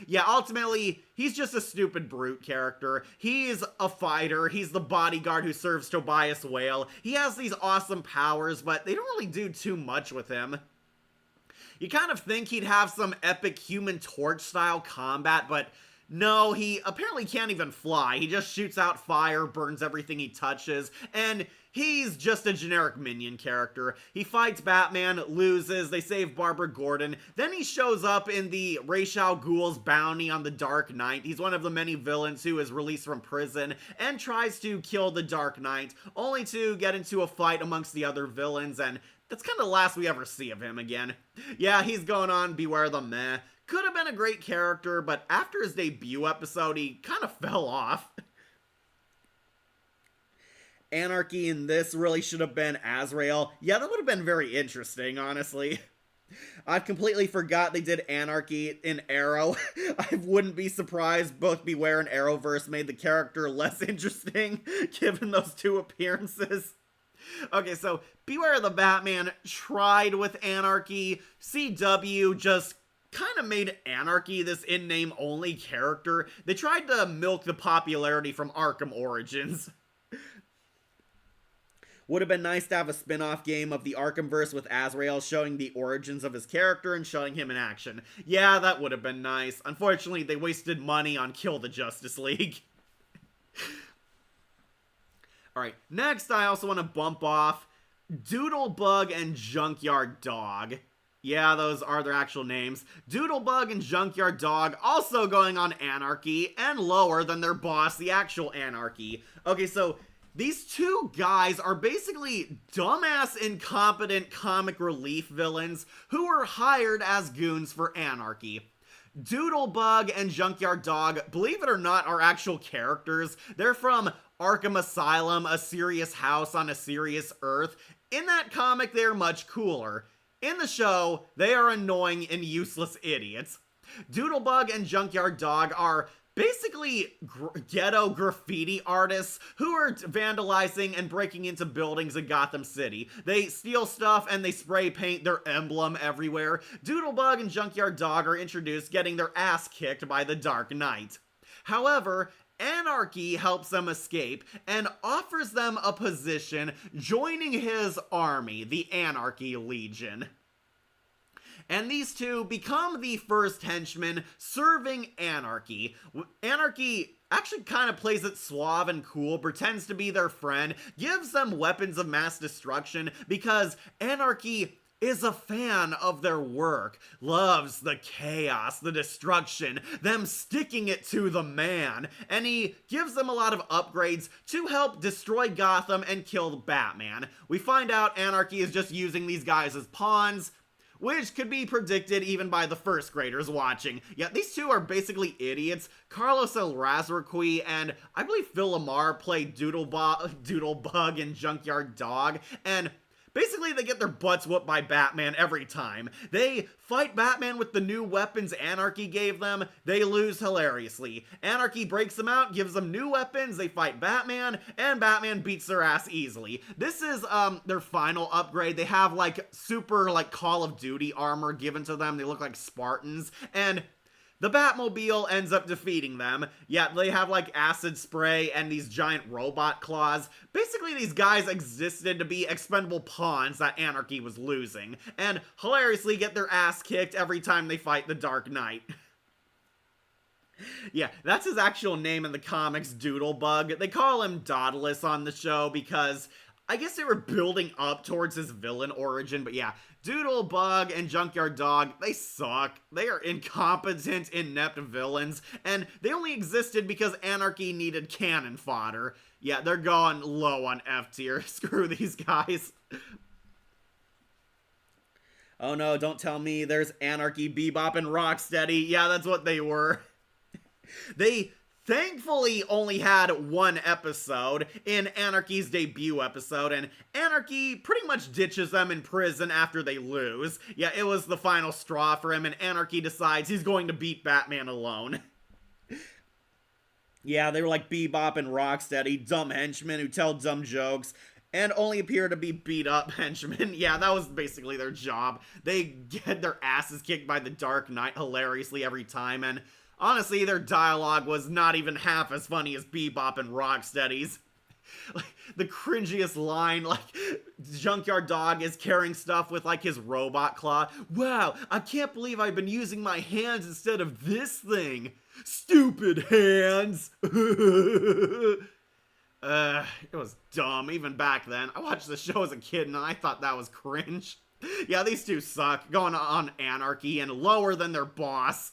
yeah, ultimately, he's just a stupid brute character. He's a fighter. He's the bodyguard who serves Tobias Whale. He has these awesome powers, but they don't really do too much with him. You kind of think he'd have some epic Human Torch-style combat, but no, he apparently can't even fly. He just shoots out fire, burns everything he touches, and he's just a generic minion character. He fights Batman, loses, they save Barbara Gordon, then he shows up in the Ra's al Ghul's bounty on the Dark Knight. He's one of the many villains who is released from prison and tries to kill the Dark Knight, only to get into a fight amongst the other villains, and that's kind of the last we ever see of him again. Yeah, he's going on Beware the Meh. Could have been a great character, but after his debut episode, he kind of fell off. Anarchy in this really should have been Azrael. Yeah, that would have been very interesting, honestly. I completely forgot they did Anarchy in Arrow. I wouldn't be surprised both Beware and Arrowverse made the character less interesting, given those two appearances. Okay, so Beware the Batman tried with Anarchy. CW just kind of made Anarchy this in-name only character. They tried to milk the popularity from Arkham Origins. Would have been nice to have a spin-off game of the Arkhamverse with Azrael showing the origins of his character and showing him in action. Yeah, that would have been nice. Unfortunately, they wasted money on Kill the Justice League. Alright, next I also want to bump off Doodlebug and Junkyard Dog. Yeah, those are their actual names. Doodlebug and Junkyard Dog also going on Anarchy and lower than their boss, the actual Anarchy. Okay, so These two guys are basically dumbass, incompetent comic relief villains who were hired as goons for Anarchy. Doodlebug and Junkyard Dog, believe it or not, are actual characters. They're from Arkham Asylum, a serious house on a serious Earth. In that comic, they're much cooler. In the show, they are annoying and useless idiots. Doodlebug and Junkyard Dog are basically ghetto graffiti artists who are vandalizing and breaking into buildings in Gotham City. They steal stuff and they spray paint their emblem everywhere. Doodlebug and Junkyard Dog are introduced getting their ass kicked by the Dark Knight. However, Anarchy helps them escape and offers them a position joining his army, the Anarchy Legion. And these two become the first henchmen serving Anarchy. Anarchy actually kind of plays it suave and cool, pretends to be their friend, gives them weapons of mass destruction because Anarchy is a fan of their work, loves the chaos, the destruction, them sticking it to the man, and he gives them a lot of upgrades to help destroy Gotham and kill Batman. We find out Anarchy is just using these guys as pawns, which could be predicted even by the first graders watching. Yeah, these two are basically idiots. Carlos Alazraqui and I believe Phil Lamar play Doodlebug and Junkyard Dog, and basically, they get their butts whooped by Batman every time. They fight Batman with the new weapons Anarchy gave them. They lose hilariously. Anarchy breaks them out, gives them new weapons, they fight Batman, and Batman beats their ass easily. This is, their final upgrade. They have, super, Call of Duty armor given to them. They look like Spartans, and the Batmobile ends up defeating them. Yeah, they have acid spray and these giant robot claws. Basically, these guys existed to be expendable pawns that Anarchy was losing, and hilariously get their ass kicked every time they fight the Dark Knight. Yeah, that's his actual name in the comics, Doodlebug. They call him Daedalus on the show because I guess they were building up towards his villain origin, but yeah, Doodlebug and Junkyard Dog, they suck. They are incompetent, inept villains, and they only existed because Anarchy needed cannon fodder. Yeah, they're going low on F tier. Screw these guys. Oh no, don't tell me there's Anarchy, Bebop, and Rocksteady. Yeah, that's what they were. They thankfully only had one episode in Anarchy's debut episode, and Anarchy pretty much ditches them in prison after they lose. Yeah, it was the final straw for him, and Anarchy decides he's going to beat Batman alone. Yeah, they were like Bebop and Rocksteady, dumb henchmen who tell dumb jokes and only appear to be beat up henchmen. Yeah, that was basically their job. They get their asses kicked by the Dark Knight hilariously every time, and honestly, their dialogue was not even half as funny as Bebop and Rocksteady's. The cringiest line, Junkyard Dog is carrying stuff with, his robot claw. Wow, I can't believe I've been using my hands instead of this thing. Stupid hands. It was dumb, even back then. I watched the show as a kid and I thought that was cringe. Yeah, these two suck, going on Anarchy and lower than their boss.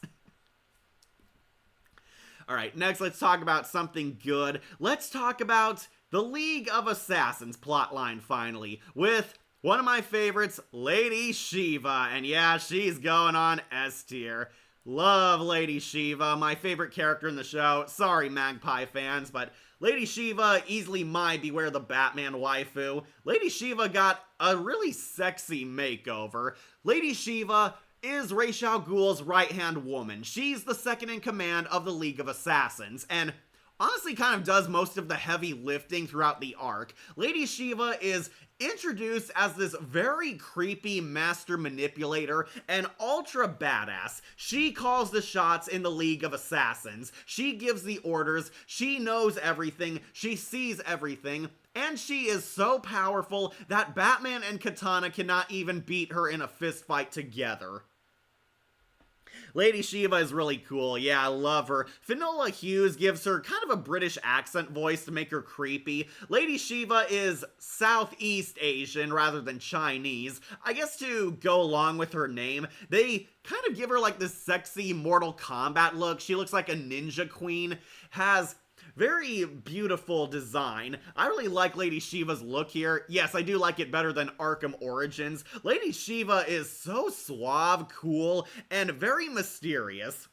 Alright, next let's talk about something good. Let's talk about the League of Assassins plotline finally, with one of my favorites, Lady Shiva. And yeah, she's going on S tier. Love Lady Shiva, my favorite character in the show. Sorry, Magpie fans, but Lady Shiva, easily my Beware the Batman waifu. Lady Shiva got a really sexy makeover. Lady Shiva is Ra's al Ghul's right-hand woman. She's the second in command of the League of Assassins, and honestly kind of does most of the heavy lifting throughout the arc. Lady Shiva is introduced as this very creepy master manipulator and ultra badass. She calls the shots in the League of Assassins. She gives the orders. She knows everything. She sees everything. And she is so powerful that Batman and Katana cannot even beat her in a fistfight together. Lady Shiva is really cool. Yeah, I love her. Finola Hughes gives her kind of a British accent voice to make her creepy. Lady Shiva is Southeast Asian rather than Chinese. I guess to go along with her name, they kind of give her this sexy Mortal Kombat look. She looks like a ninja queen, has Very beautiful design. I really like Lady Shiva's look here. Yes, I do like it better than Arkham Origins. Lady Shiva is so suave, cool, and very mysterious.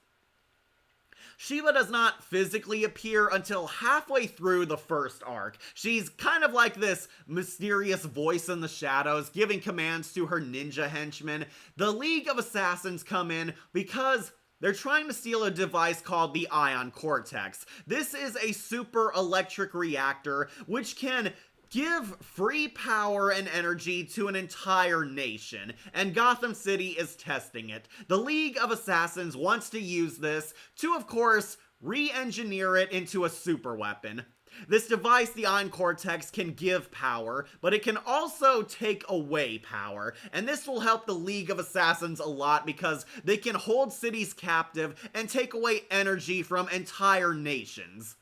Shiva does not physically appear until halfway through the first arc. She's kind of like this mysterious voice in the shadows, giving commands to her ninja henchmen. The League of Assassins come in because they're trying to steal a device called the Ion Cortex. This is a super electric reactor which can give free power and energy to an entire nation, and Gotham City is testing it. The League of Assassins wants to use this to, of course, re-engineer it into a super weapon. This device, the Ion Cortex, can give power, but it can also take away power, and this will help the League of Assassins a lot because they can hold cities captive and take away energy from entire nations.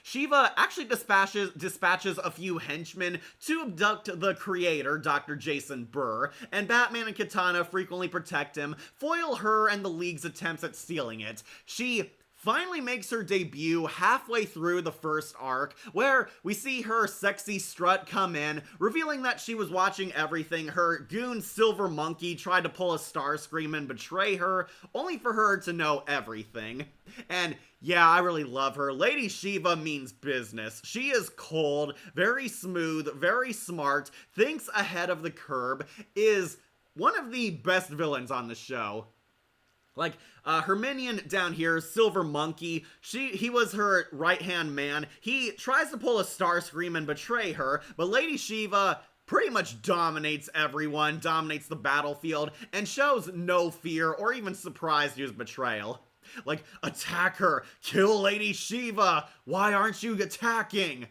Shiva actually dispatches a few henchmen to abduct the creator, Dr. Jason Burr, and Batman and Katana frequently protect him, foil her and the League's attempts at stealing it. She finally makes her debut halfway through the first arc, where we see her sexy strut come in, revealing that she was watching everything. Her goon Silver Monkey tried to pull a Starscream and betray her, only for her to know everything. And yeah, I really love her. Lady Shiva means business. She is cold, very smooth, very smart, thinks ahead of the curb, is one of the best villains on the show. Like, her minion down here, Silver Monkey, he was her right-hand man. He tries to pull a Starscream and betray her, but Lady Shiva pretty much dominates everyone, dominates the battlefield, and shows no fear or even surprise to his betrayal. Like, attack her! Kill Lady Shiva! Why aren't you attacking?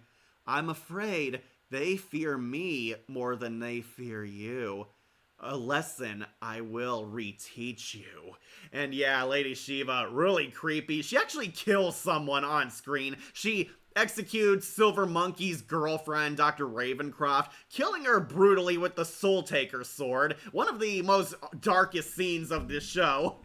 I'm afraid they fear me more than they fear you. A lesson I will reteach you. And yeah, Lady Shiva, really creepy. She actually kills someone on screen. She executes Silver Monkey's girlfriend, Dr. Ravencroft, killing her brutally with the Soul Taker sword. One of the most darkest scenes of this show.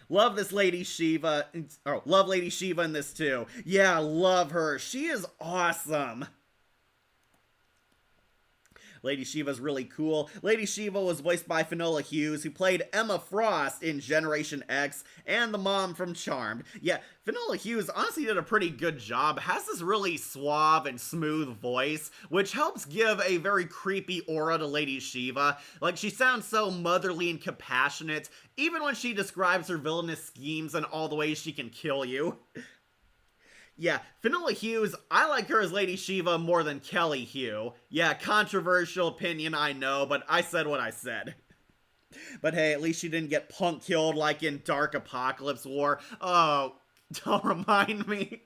Love this Lady Shiva. Oh, love Lady Shiva in this too. Yeah, love her. She is awesome. Lady Shiva's really cool. Lady Shiva was voiced by Finola Hughes, who played Emma Frost in Generation X and the mom from Charmed. Yeah, Finola Hughes honestly did a pretty good job. Has this really suave and smooth voice, which helps give a very creepy aura to Lady Shiva. Like, she sounds so motherly and compassionate, even when she describes her villainous schemes and all the ways she can kill you. Yeah, Finola Hughes, I like her as Lady Shiva more than Kelly Hu. Yeah, controversial opinion, I know, but I said what I said. But hey, at least she didn't get punk killed like in Dark Apocalypse War. Oh, don't remind me.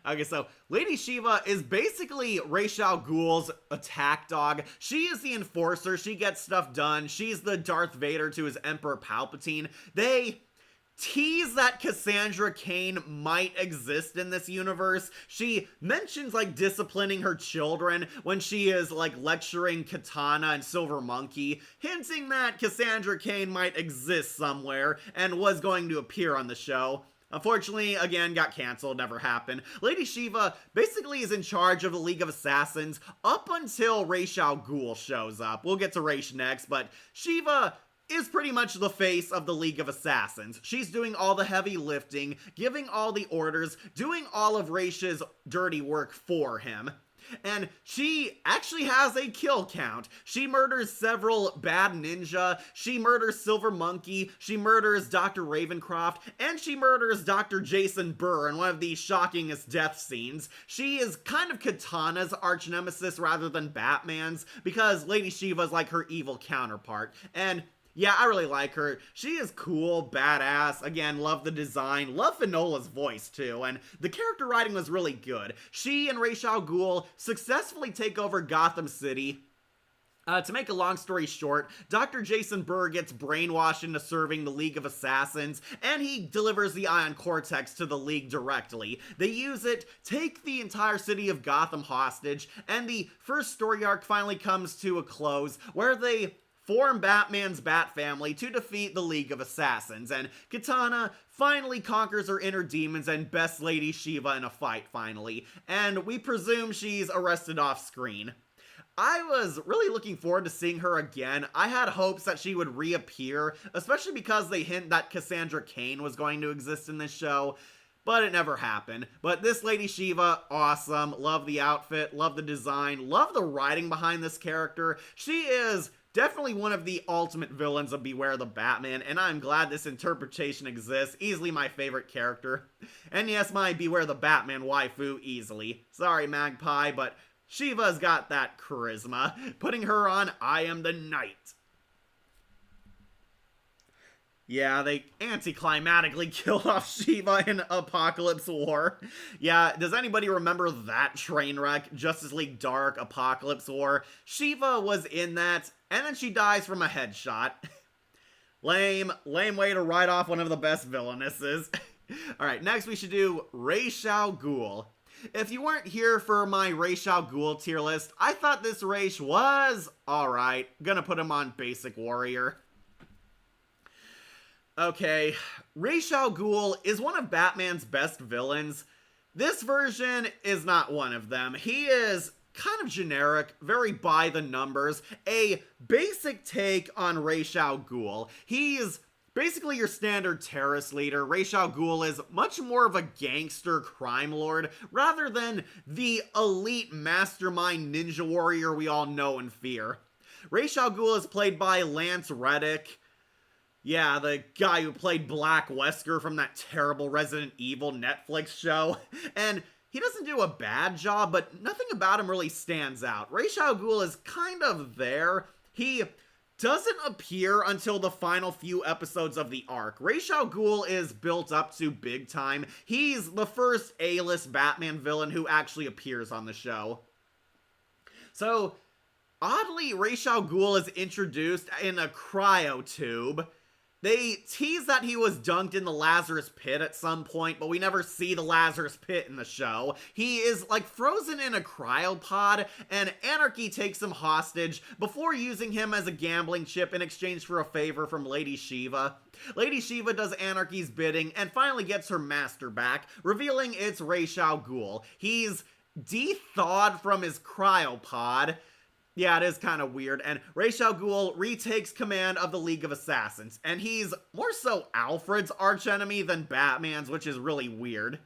Okay, so Lady Shiva is basically Ra's al Ghul's attack dog. She is the enforcer. She gets stuff done. She's the Darth Vader to his Emperor Palpatine. They tease that Cassandra Cain might exist in this universe. She mentions, like, disciplining her children when she is, like, lecturing Katana and Silver Monkey, hinting that Cassandra Cain might exist somewhere and was going to appear on the show. Unfortunately, again, got canceled, never happened. Lady Shiva basically is in charge of the League of Assassins up until Ra's al Ghul shows up. We'll get to Ra's next, but Shiva is pretty much the face of the League of Assassins. She's doing all the heavy lifting, giving all the orders, doing all of Ra's dirty work for him. And she actually has a kill count. She murders several bad ninja, she murders Silver Monkey, she murders Dr. Ravencroft, and she murders Dr. Jason Burr in one of the shockingest death scenes. She is kind of Katana's arch nemesis rather than Batman's, because Lady Shiva's like her evil counterpart. And yeah, I really like her. She is cool, badass. Again, love the design. Love Finola's voice, too. And the character writing was really good. She and Ra's al Ghul successfully take over Gotham City. To make a long story short, Dr. Jason Burr gets brainwashed into serving the League of Assassins, and he delivers the Ion Cortex to the League directly. They use it, take the entire city of Gotham hostage, and the first story arc finally comes to a close, where they form Batman's Bat family to defeat the League of Assassins, and Katana finally conquers her inner demons and bests Lady Shiva in a fight finally, and we presume she's arrested off screen. I was really looking forward to seeing her again. I had hopes that she would reappear, especially because they hint that Cassandra Cain was going to exist in this show, but it never happened. But this Lady Shiva, awesome. Love the outfit, love the design, love the writing behind this character. She is definitely one of the ultimate villains of Beware the Batman, and I'm glad this interpretation exists. Easily my favorite character. And yes, my Beware the Batman waifu, easily. Sorry, Magpie, but Shiva's got that charisma, putting her on I Am the Knight. Yeah, they anticlimactically killed off Shiva in Apocalypse War. Yeah, does anybody remember that train wreck? Justice League Dark, Apocalypse War. Shiva was in that, and then she dies from a headshot. Lame way to write off one of the best villainesses. Alright, next we should do Ra's al Ghul. If you weren't here for my Ra's al Ghul tier list, I thought this Ra's was alright. Gonna put him on Basic Warrior. Okay, Ra's al Ghul is one of Batman's best villains. This version is not one of them. He is kind of generic, very by the numbers, a basic take on Ra's al Ghul. He's basically your standard terrorist leader. Ra's al Ghul is much more of a gangster crime lord rather than the elite mastermind ninja warrior we all know and fear. Ra's al Ghul is played by Lance Reddick. Yeah, the guy who played Black Wesker from that terrible Resident Evil Netflix show. And he doesn't do a bad job, but nothing about him really stands out. Ra's al Ghul is kind of there. He doesn't appear until the final few episodes of the arc. Ra's al Ghul is built up to big time. He's the first A-list Batman villain who actually appears on the show. So, oddly, Ra's al Ghul is introduced in a cryotube. They tease that he was dunked in the Lazarus Pit at some point, but we never see the Lazarus Pit in the show. He is, like, frozen in a cryopod, and Anarchy takes him hostage before using him as a gambling chip in exchange for a favor from Lady Shiva. Lady Shiva does Anarchy's bidding and finally gets her master back, revealing it's Ra's al Ghul. He's de-thawed from his cryopod. Yeah, it is kind of weird, and Ra's al Ghul retakes command of the League of Assassins, and he's more so Alfred's archenemy than Batman's, which is really weird.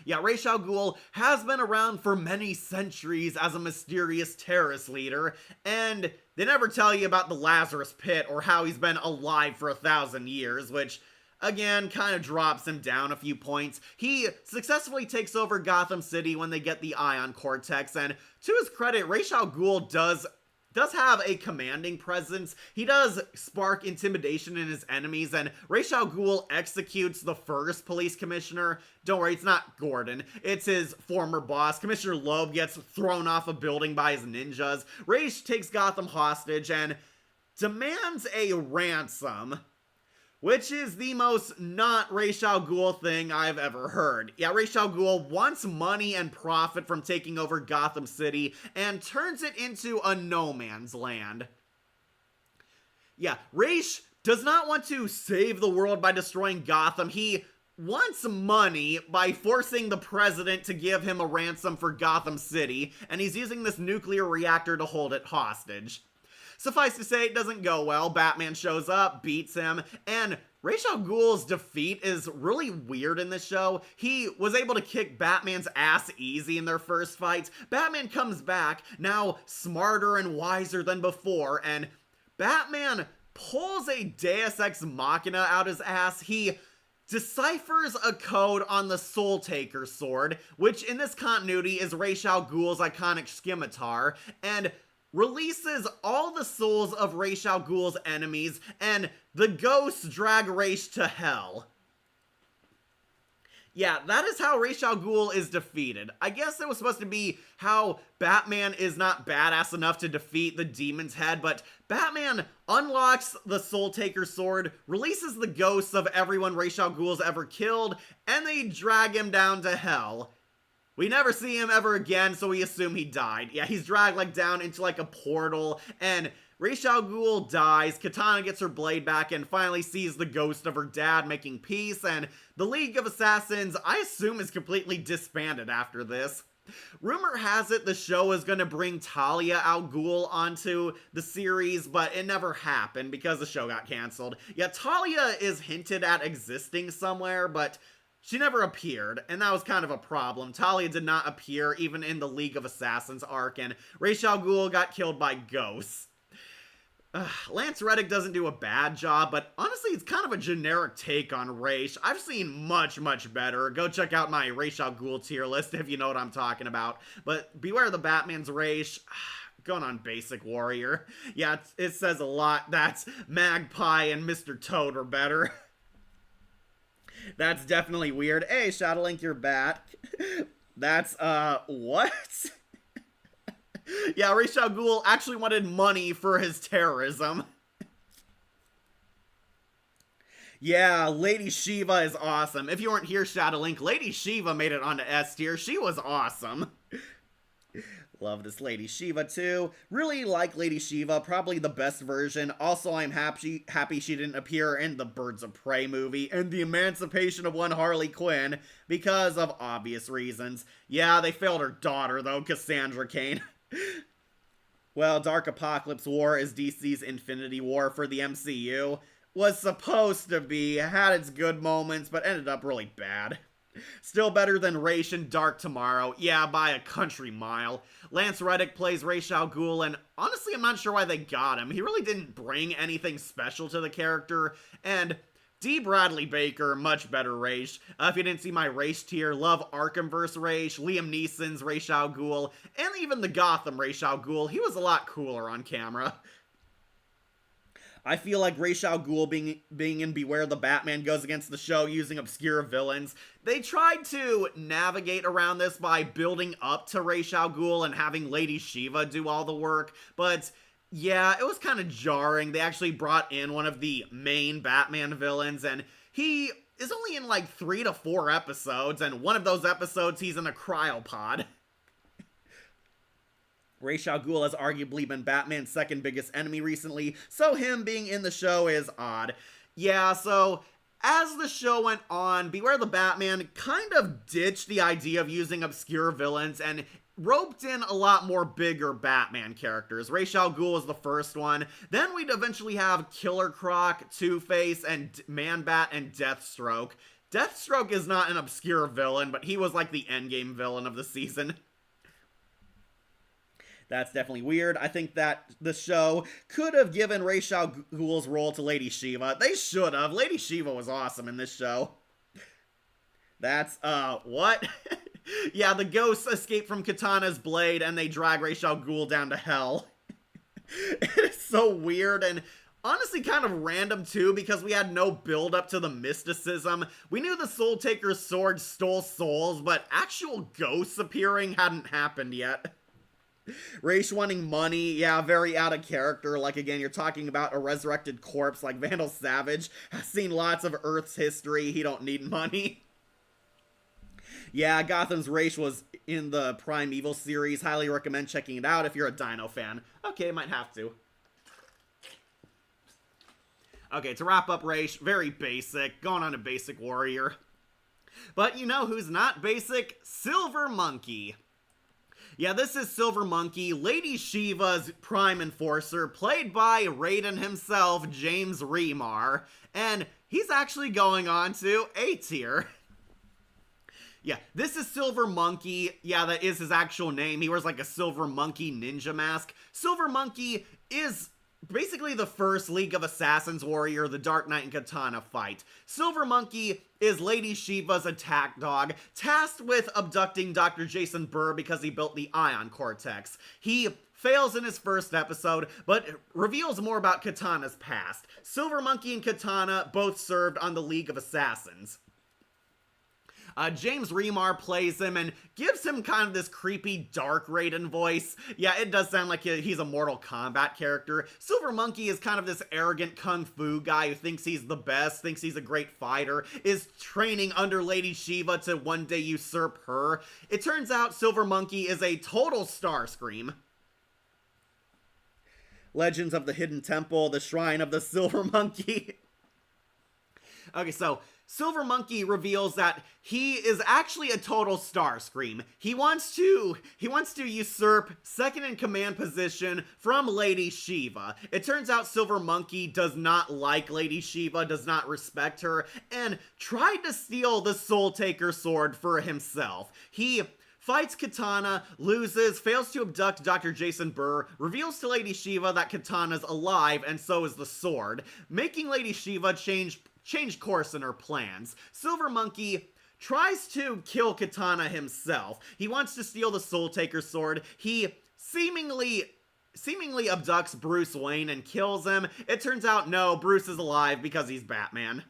Yeah, Ra's al Ghul has been around for many centuries as a mysterious terrorist leader, and they never tell you about the Lazarus Pit or how he's been alive for 1,000 years, which again, kind of drops him down a few points. He successfully takes over Gotham City when they get the Ion Cortex, and to his credit, Ra's al Ghul does have a commanding presence. He does spark intimidation in his enemies, and Ra's al Ghul executes the first police commissioner. Don't worry, it's not Gordon. It's his former boss. Commissioner Loeb gets thrown off a building by his ninjas. Ra's takes Gotham hostage and demands a ransom, which is the most not Ra's al Ghul thing I've ever heard. Yeah, Ra's al Ghul wants money and profit from taking over Gotham City and turns it into a no man's land. Yeah, Ra's does not want to save the world by destroying Gotham. He wants money by forcing the president to give him a ransom for Gotham City, and he's using this nuclear reactor to hold it hostage. Suffice to say, it doesn't go well. Batman shows up, beats him, and Ra's al Ghul's defeat is really weird in this show. He was able to kick Batman's ass easy in their first fights. Batman comes back, now smarter and wiser than before, and Batman pulls a Deus Ex Machina out his ass. He deciphers a code on the Soul Taker sword, which in this continuity is Ra's al Ghul's iconic scimitar, and releases all the souls of Ra's al Ghul's enemies, and the ghosts drag Ra's to hell. Yeah, that is how Ra's al Ghul is defeated. I guess it was supposed to be how Batman is not badass enough to defeat the Demon's Head, but Batman unlocks the Soul Taker sword, releases the ghosts of everyone Ra's al Ghul's ever killed, and they drag him down to hell. We never see him ever again, so we assume he died. Yeah, he's dragged, like, down into, like, a portal, and Ra's al Ghul dies, Katana gets her blade back and finally sees the ghost of her dad making peace, and the League of Assassins, I assume, is completely disbanded after this. Rumor has it the show is going to bring Talia al Ghul onto the series, but it never happened because the show got canceled. Yeah, Talia is hinted at existing somewhere, but she never appeared, and that was kind of a problem. Talia did not appear even in the League of Assassins arc, and Ra's al Ghul got killed by ghosts. Lance Reddick doesn't do a bad job, but honestly, it's kind of a generic take on Ra's. I've seen much, much better. Go check out my Ra's al Ghul tier list if you know what I'm talking about. But beware the Batman's Ra's. Going on Basic Warrior. Yeah, it says a lot. That's Magpie and Mr. Toad are better. That's definitely weird. Hey, Shadowlink, you're back. That's, what? Yeah, Ra's al Ghul actually wanted money for his terrorism. Yeah, Lady Shiva is awesome. If you weren't here, Shadowlink, Lady Shiva made it onto S tier. She was awesome. Love this Lady Shiva too. Really like Lady Shiva, probably the best version. Also, I'm happy she didn't appear in the Birds of Prey movie and the Emancipation of One Harley Quinn because of obvious reasons. Yeah, they failed her daughter though, Cassandra Cain. Well, Dark Apocalypse War is DC's Infinity War for the MCU. Was supposed to be, had its good moments, but ended up really bad. Still better than Ra's and Dark Tomorrow, yeah, by a country mile. Lance Reddick plays Ra's al Ghul, and honestly, I'm not sure why they got him. He really didn't bring anything special to the character, and D. Bradley Baker, much better Ra's. If you didn't see my Ra's tier, love Arkham vs. Ra's, Liam Neeson's Ra's al Ghul, and even the Gotham Ra's al Ghul. He was a lot cooler on camera. I feel like Ra's al Ghul being in Beware the Batman goes against the show using obscure villains. They tried to navigate around this by building up to Ra's al Ghul and having Lady Shiva do all the work, but yeah, it was kind of jarring. They actually brought in one of the main Batman villains, and he is only in like 3 to 4 episodes, and one of those episodes he's in a cryopod. Ra's al Ghul has arguably been Batman's second biggest enemy recently, so him being in the show is odd. Yeah, so as the show went on, Beware the Batman kind of ditched the idea of using obscure villains and roped in a lot more bigger Batman characters. Ra's al Ghul was the first one. Then we'd eventually have Killer Croc, Two-Face, and Man-Bat and Deathstroke. Deathstroke is not an obscure villain, but he was like the endgame villain of the season. That's definitely weird. I think that the show could have given Ra's al Ghul's role to Lady Shiva. They should have. Lady Shiva was awesome in this show. That's, what? Yeah, the ghosts escape from Katana's blade and they drag Ra's al Ghul down to hell. It is so weird and honestly kind of random too, because we had no build up to the mysticism. We knew the Soul Taker's sword stole souls, but actual ghosts appearing hadn't happened yet. Ra's wanting money, yeah, very out of character. Like, again, you're talking about a resurrected corpse like Vandal Savage. Has seen lots of Earth's history. He don't need money. Yeah, Gotham's Ra's was in the Primeval series. Highly recommend checking it out if you're a Dino fan. Okay, might have to. Okay, to wrap up Ra's, very basic. Going on to Basic Warrior. But you know who's not basic? Silver Monkey. Yeah, this is Silver Monkey, Lady Shiva's prime enforcer, played by Raiden himself, James Remar. And he's actually going on to A tier. Yeah, this is Silver Monkey. Yeah, that is his actual name. He wears like a Silver Monkey ninja mask. Silver Monkey is basically the first League of Assassins warrior the Dark Knight and Katana fight. Silver Monkey is Lady Shiva's attack dog, tasked with abducting Dr. Jason Burr because he built the Ion Cortex. He fails in his first episode, but reveals more about Katana's past. Silver Monkey and Katana both served on the League of Assassins. James Remar plays him and gives him kind of this creepy dark Raiden voice. Yeah, it does sound like he's a Mortal Kombat character. Silver Monkey is kind of this arrogant kung fu guy who thinks he's the best, thinks he's a great fighter, is training under Lady Shiva to one day usurp her. It turns out Silver Monkey is a total Starscream. Legends of the Hidden Temple, the Shrine of the Silver Monkey. Okay, so Silver Monkey reveals that he is actually a total Starscream. He wants to usurp second in command position from Lady Shiva. It turns out Silver Monkey does not like Lady Shiva, does not respect her, and tried to steal the Soul Taker sword for himself. He fights Katana, loses, fails to abduct Dr. Jason Burr, reveals to Lady Shiva that Katana's alive and so is the sword, making Lady Shiva change course in her plans. Silver Monkey tries to kill Katana himself. He wants to steal the Soul Taker sword. He seemingly abducts Bruce Wayne and kills him. It turns out, no, Bruce is alive because he's Batman.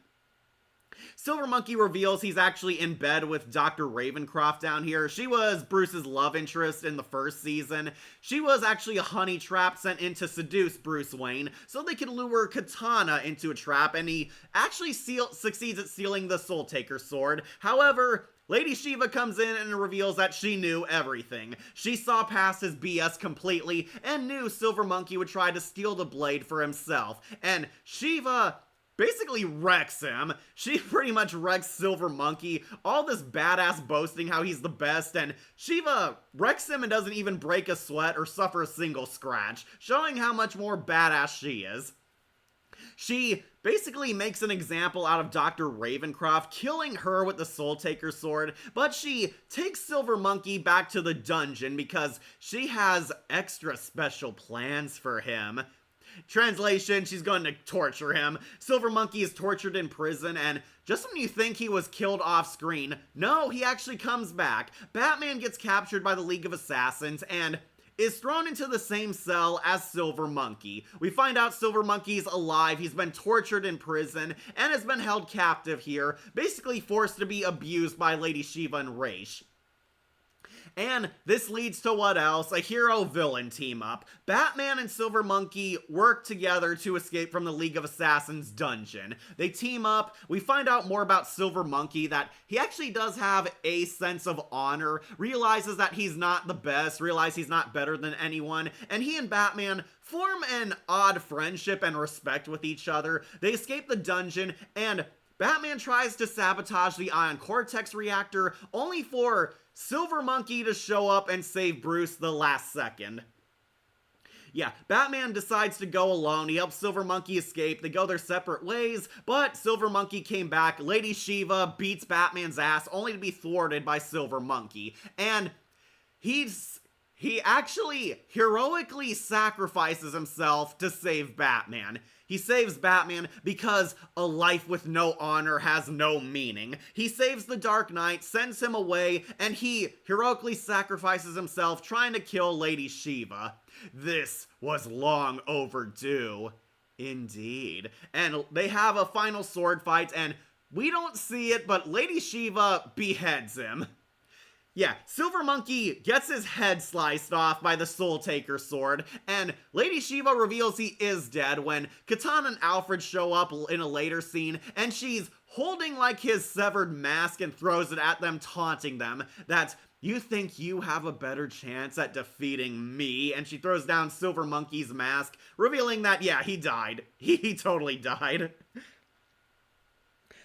Silver Monkey reveals he's actually in bed with Dr. Ravencroft down here. She was Bruce's love interest in the first season. She was actually a honey trap sent in to seduce Bruce Wayne so they could lure Katana into a trap, and he actually succeeds at stealing the Soul Taker sword. However, Lady Shiva comes in and reveals that she knew everything. She saw past his BS completely and knew Silver Monkey would try to steal the blade for himself. And Shiva basically wrecks him. She pretty much wrecks Silver Monkey. All this badass boasting how he's the best, and Shiva wrecks him and doesn't even break a sweat or suffer a single scratch, showing how much more badass she is. She basically makes an example out of Dr. Ravencroft, killing her with the Soul Taker sword, but she takes Silver Monkey back to the dungeon because she has extra special plans for him. Translation, she's going to torture him. Silver Monkey is tortured in prison, and just when you think he was killed off screen, no, he actually comes back. Batman gets captured by the League of Assassins and is thrown into the same cell as Silver Monkey. We find out Silver Monkey's alive, he's been tortured in prison, and has been held captive here, basically forced to be abused by Lady Shiva and Raish. And this leads to what else? A hero-villain team-up. Batman and Silver Monkey work together to escape from the League of Assassins dungeon. They team up. We find out more about Silver Monkey, that he actually does have a sense of honor, realizes that he's not the best, realizes he's not better than anyone, and he and Batman form an odd friendship and respect with each other. They escape the dungeon, and Batman tries to sabotage the Ion Cortex reactor, only for Silver Monkey to show up and save Bruce the last second. Yeah, Batman decides to go alone. He helps Silver Monkey escape. They go their separate ways, but Silver Monkey came back. Lady Shiva beats Batman's ass, only to be thwarted by Silver Monkey. And he actually heroically sacrifices himself to save Batman. He saves Batman because a life with no honor has no meaning. He saves the Dark Knight, sends him away, and he heroically sacrifices himself trying to kill Lady Shiva. This was long overdue. Indeed. And they have a final sword fight, and we don't see it, but Lady Shiva beheads him. Yeah, Silver Monkey gets his head sliced off by the Soul Taker sword, and Lady Shiva reveals he is dead when Katana and Alfred show up in a later scene, and she's holding like his severed mask and throws it at them, taunting them that you think you have a better chance at defeating me, and she throws down Silver Monkey's mask, revealing that, yeah, he died. He totally died.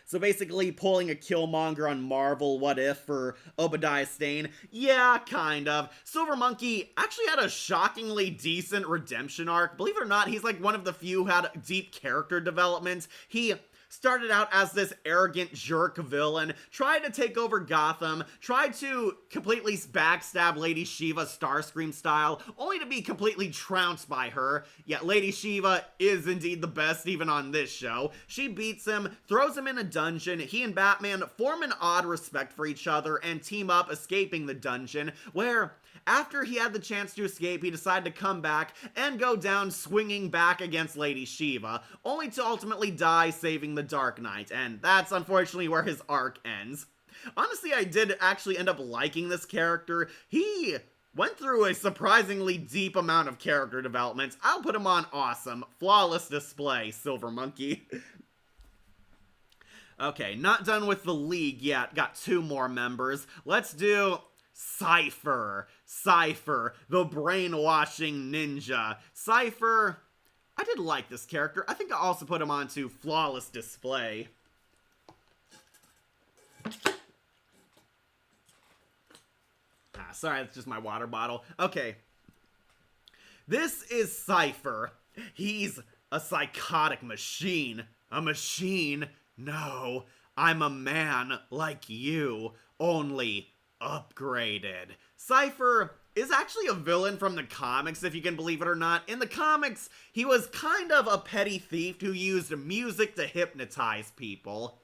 So basically pulling a Killmonger on Marvel What If for Obadiah Stane. Yeah, kind of. Silver Monkey actually had a shockingly decent redemption arc. Believe it or not, he's like one of the few who had deep character development. He started out as this arrogant jerk villain, tried to take over Gotham, tried to completely backstab Lady Shiva Starscream style, only to be completely trounced by her. Yet Lady Shiva is indeed the best even on this show. She beats him, throws him in a dungeon. He and Batman form an odd respect for each other and team up escaping the dungeon, where after he had the chance to escape, he decided to come back and go down swinging back against Lady Shiva, only to ultimately die saving the Dark Knight, and that's unfortunately where his arc ends. Honestly, I did actually end up liking this character. He went through a surprisingly deep amount of character development. I'll put him on awesome. Flawless display, Silver Monkey. Okay, not done with the League yet. Got 2 more members. Let's do Cypher. Cypher, the brainwashing ninja. Cypher I did like this character. I think I also put him onto Flawless Display. Sorry, that's just my water bottle. Okay. This is Cypher. He's a psychotic machine. A machine? No, I'm a man like you, only upgraded. Cypher is actually a villain from the comics, if you can believe it or not. In the comics, he was kind of a petty thief who used music to hypnotize people.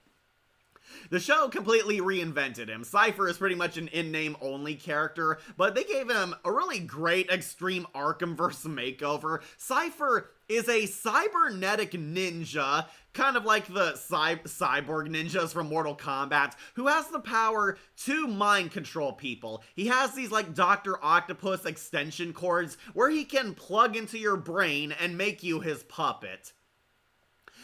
The show completely reinvented him. Cypher is pretty much an in-name only character, but they gave him a really great Extreme Arkhamverse makeover. Cypher is a cybernetic ninja, kind of like the cyborg ninjas from Mortal Kombat, who has the power to mind control people. He has these like Dr. Octopus extension cords where he can plug into your brain and make you his puppet.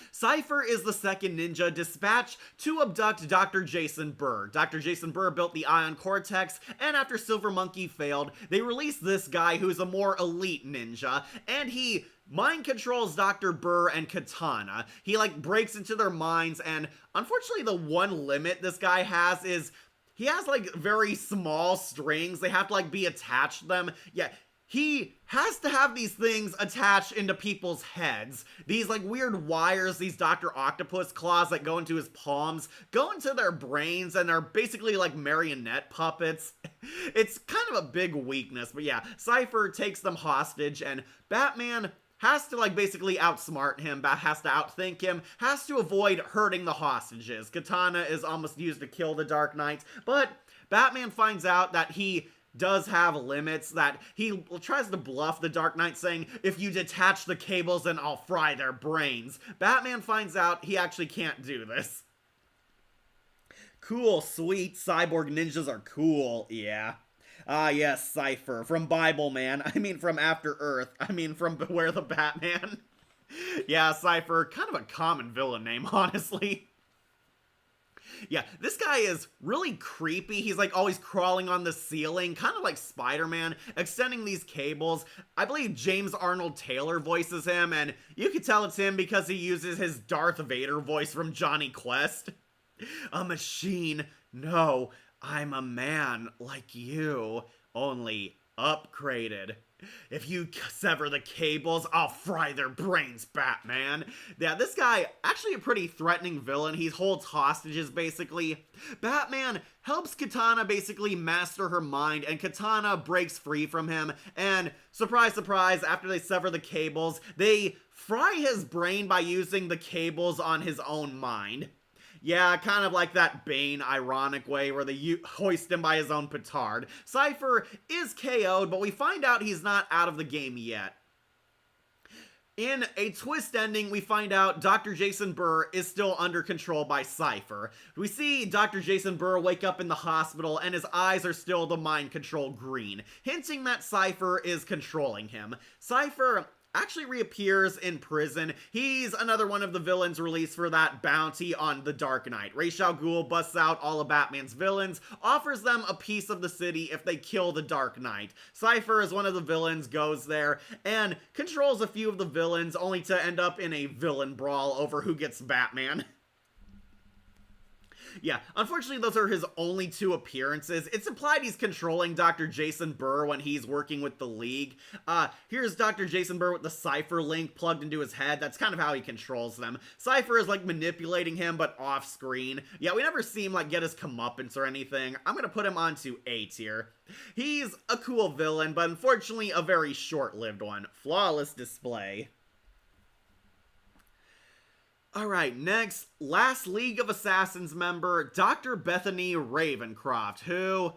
Cypher is the second ninja dispatched to abduct Dr. Jason Burr. Dr. Jason Burr built the Ion Cortex, and after Silver Monkey failed, they released this guy who's a more elite ninja, and he mind controls Dr. Burr and Katana. He like breaks into their minds, and unfortunately the one limit this guy has is he has like very small strings. They have to like be attached to them. Yeah. He has to have these things attached into people's heads. These like weird wires, these Dr. Octopus claws that go into his palms, go into their brains, and they're basically like marionette puppets. It's kind of a big weakness, but yeah, Cypher takes them hostage, and Batman has to like basically outsmart him, has to outthink him, has to avoid hurting the hostages. Katana is almost used to kill the Dark Knight, but Batman finds out that he does have limits, that he tries to bluff the Dark Knight saying, if you detach the cables then I'll fry their brains. Batman finds out he actually can't do this. Cool, sweet, cyborg ninjas are cool, yeah. Ah yes, Cypher, from Bible Man, I mean from After Earth, I mean from Beware the Batman. Yeah, Cypher, kind of a common villain name, honestly. Yeah, this guy is really creepy. He's like always crawling on the ceiling, kind of like Spider-Man, extending these cables. I believe James Arnold Taylor voices him, and you can tell it's him because he uses his Darth Vader voice from Johnny Quest. A machine? No, I'm a man like you, only upgraded. If you sever the cables, I'll fry their brains, Batman. Yeah, this guy, actually a pretty threatening villain. He holds hostages, basically. Batman helps Katana basically master her mind, and Katana breaks free from him. And surprise, surprise, after they sever the cables, they fry his brain by using the cables on his own mind. Yeah, kind of like that Bane ironic way where they hoist him by his own petard. Cypher is KO'd, but we find out he's not out of the game yet. In a twist ending, we find out Dr. Jason Burr is still under control by Cypher. We see Dr. Jason Burr wake up in the hospital and his eyes are still the mind control green, hinting that Cypher is controlling him. Cypher actually reappears in prison. He's another one of the villains released for that bounty on the Dark Knight. Ra's al Ghul busts out all of Batman's villains, offers them a piece of the city if they kill the Dark Knight. Cypher is one of the villains, goes there, and controls a few of the villains, only to end up in a villain brawl over who gets Batman. Yeah, unfortunately those are his only two appearances. It's implied he's controlling Dr. Jason Burr when he's working with the League. Here's Dr. Jason Burr with the Cypher link plugged into his head. That's kind of how he controls them. Cypher is like manipulating him, but off screen. Yeah, we never see him like get his comeuppance or anything. I'm gonna put him onto A tier. He's a cool villain, but unfortunately a very short-lived one. Flawless Display. Alright, next, last League of Assassins member, Dr. Bethany Ravencroft, who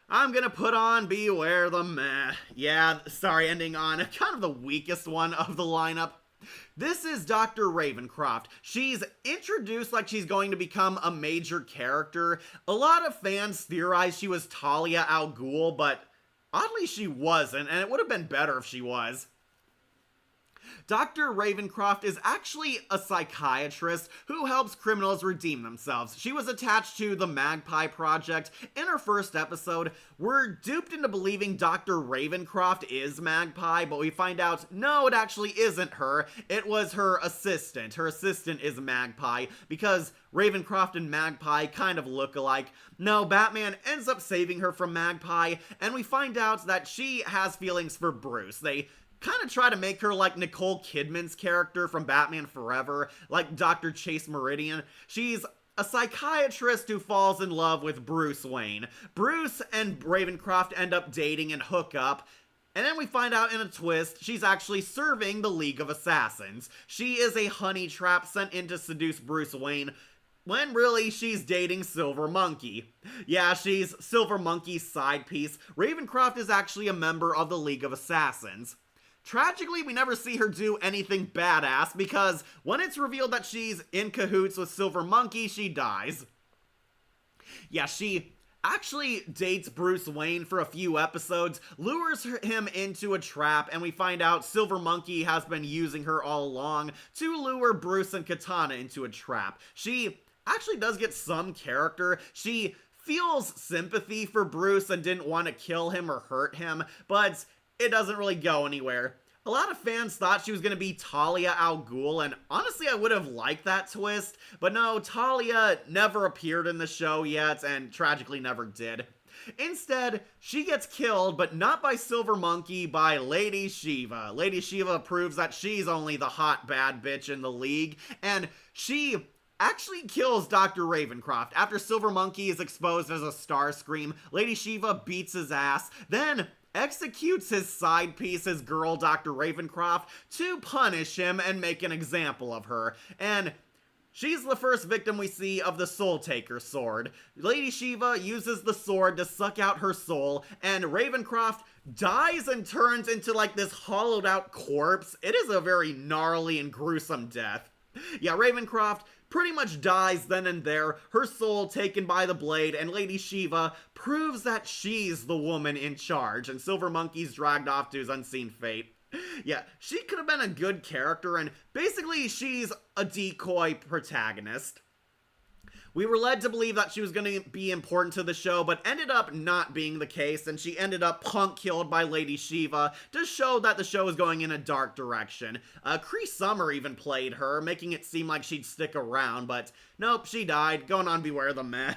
I'm gonna put on Beware the Meh. Yeah, sorry, ending on kind of the weakest one of the lineup. This is Dr. Ravencroft. She's introduced like she's going to become a major character. A lot of fans theorize she was Talia al Ghul, but oddly she wasn't, and it would have been better if she was. Dr. Ravencroft is actually a psychiatrist who helps criminals redeem themselves. She was attached to the Magpie Project. In her first episode, we're duped into believing Dr. Ravencroft is Magpie, but we find out, no, it actually isn't her. It was her assistant. Her assistant is Magpie, because Ravencroft and Magpie kind of look alike. No, Batman ends up saving her from Magpie, and we find out that she has feelings for Bruce. They kind of try to make her like Nicole Kidman's character from Batman Forever, like Dr. Chase Meridian. She's a psychiatrist who falls in love with Bruce Wayne. Bruce and Ravencroft end up dating and hook up, and then we find out in a twist, she's actually serving the League of Assassins. She is a honey trap sent in to seduce Bruce Wayne, when really she's dating Silver Monkey. Yeah, she's Silver Monkey's side piece. Ravencroft is actually a member of the League of Assassins. Tragically, we never see her do anything badass, because when it's revealed that she's in cahoots with Silver Monkey, she dies. Yeah, she actually dates Bruce Wayne for a few episodes, lures him into a trap, and we find out Silver Monkey has been using her all along to lure Bruce and Katana into a trap. She actually does get some character. She feels sympathy for Bruce and didn't want to kill him or hurt him, but it doesn't really go anywhere. A lot of fans thought she was going to be Talia al Ghul, and honestly I would have liked that twist, but no, Talia never appeared in the show yet, and tragically never did. Instead, she gets killed, but not by Silver Monkey, by Lady Shiva. Lady Shiva proves that she's only the hot bad bitch in the league, and she actually kills Dr. Ravencroft. After Silver Monkey is exposed as a Starscream, Lady Shiva beats his ass, then executes his side piece, his girl, Dr. Ravencroft, to punish him and make an example of her. And she's the first victim we see of the Soul Taker sword. Lady Shiva uses the sword to suck out her soul, and Ravencroft dies and turns into like this hollowed out corpse. It is a very gnarly and gruesome death. Yeah, Ravencroft pretty much dies then and there, her soul taken by the blade, and Lady Shiva proves that she's the woman in charge, and Silver Monkey's dragged off to his unseen fate. Yeah, she could have been a good character, and basically she's a decoy protagonist. We were led to believe that she was going to be important to the show, but ended up not being the case, and she ended up punk killed by Lady Shiva to show that the show is going in a dark direction. Cree Summer even played her, making it seem like she'd stick around, but nope, she died. Going on Beware the Meh.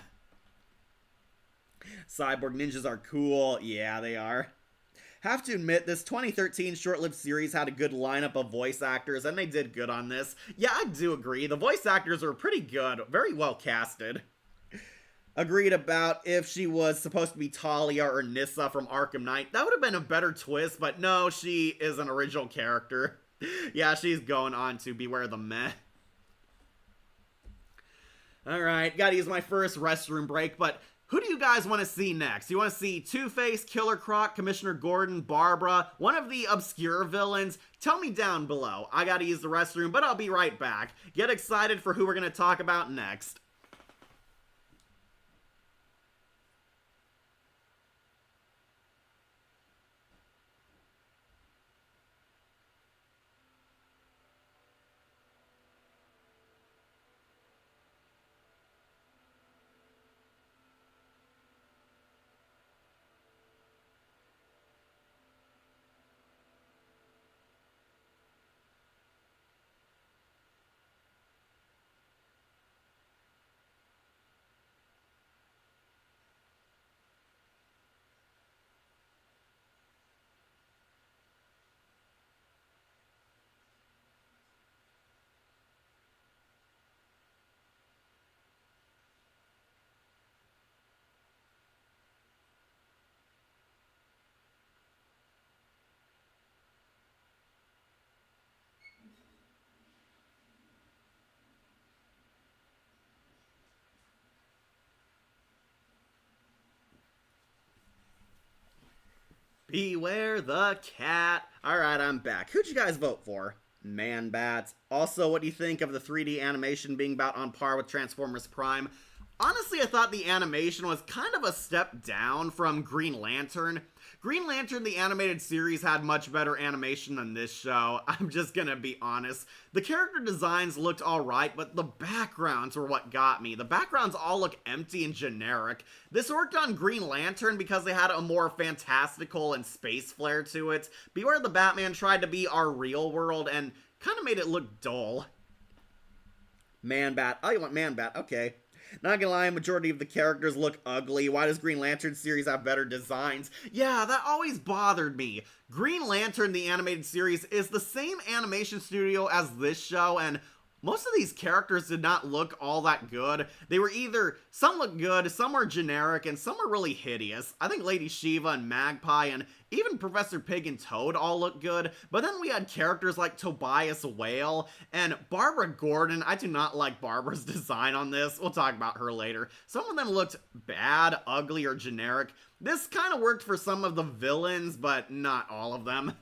Cyborg ninjas are cool. Yeah, they are. Have to admit, this 2013 short-lived series had a good lineup of voice actors, and they did good on this. Yeah, I do agree. The voice actors are pretty good, very well casted. Agreed about if she was supposed to be Talia or Nyssa from Arkham Knight. That would have been a better twist, but no, she is an original character. Yeah, she's going on to Beware the Meh. Alright, gotta use my first restroom break, but who do you guys want to see next? You want to see Two-Face, Killer Croc, Commissioner Gordon, Barbara, one of the obscure villains? Tell me down below. I gotta use the restroom, but I'll be right back. Get excited for who we're gonna talk about next. Beware the cat. Alright, I'm back. Who'd you guys vote for? Man-Bat. Also, what do you think of the 3D animation being about on par with Transformers Prime? Honestly, I thought the animation was kind of a step down from Green Lantern. Green Lantern, the animated series, had much better animation than this show. I'm just gonna be honest. The character designs looked alright, but the backgrounds were what got me. The backgrounds all look empty and generic. This worked on Green Lantern because they had a more fantastical and space flair to it. Beware the Batman tried to be our real world and kind of made it look dull. Man-Bat. Oh, you want Man-Bat. Okay. Not gonna lie, majority of the characters look ugly. Why does Green Lantern series have better designs? Yeah, that always bothered me. Green Lantern, the animated series, is the same animation studio as this show, and most of these characters did not look all that good. They were either, some looked good, some were generic, and some were really hideous. I think Lady Shiva and Magpie and even Professor Pig and Toad all looked good, but then we had characters like Tobias Whale and Barbara Gordon. I do not like Barbara's design on this. We'll talk about her later. Some of them looked bad, ugly, or generic. This kind of worked for some of the villains, but not all of them.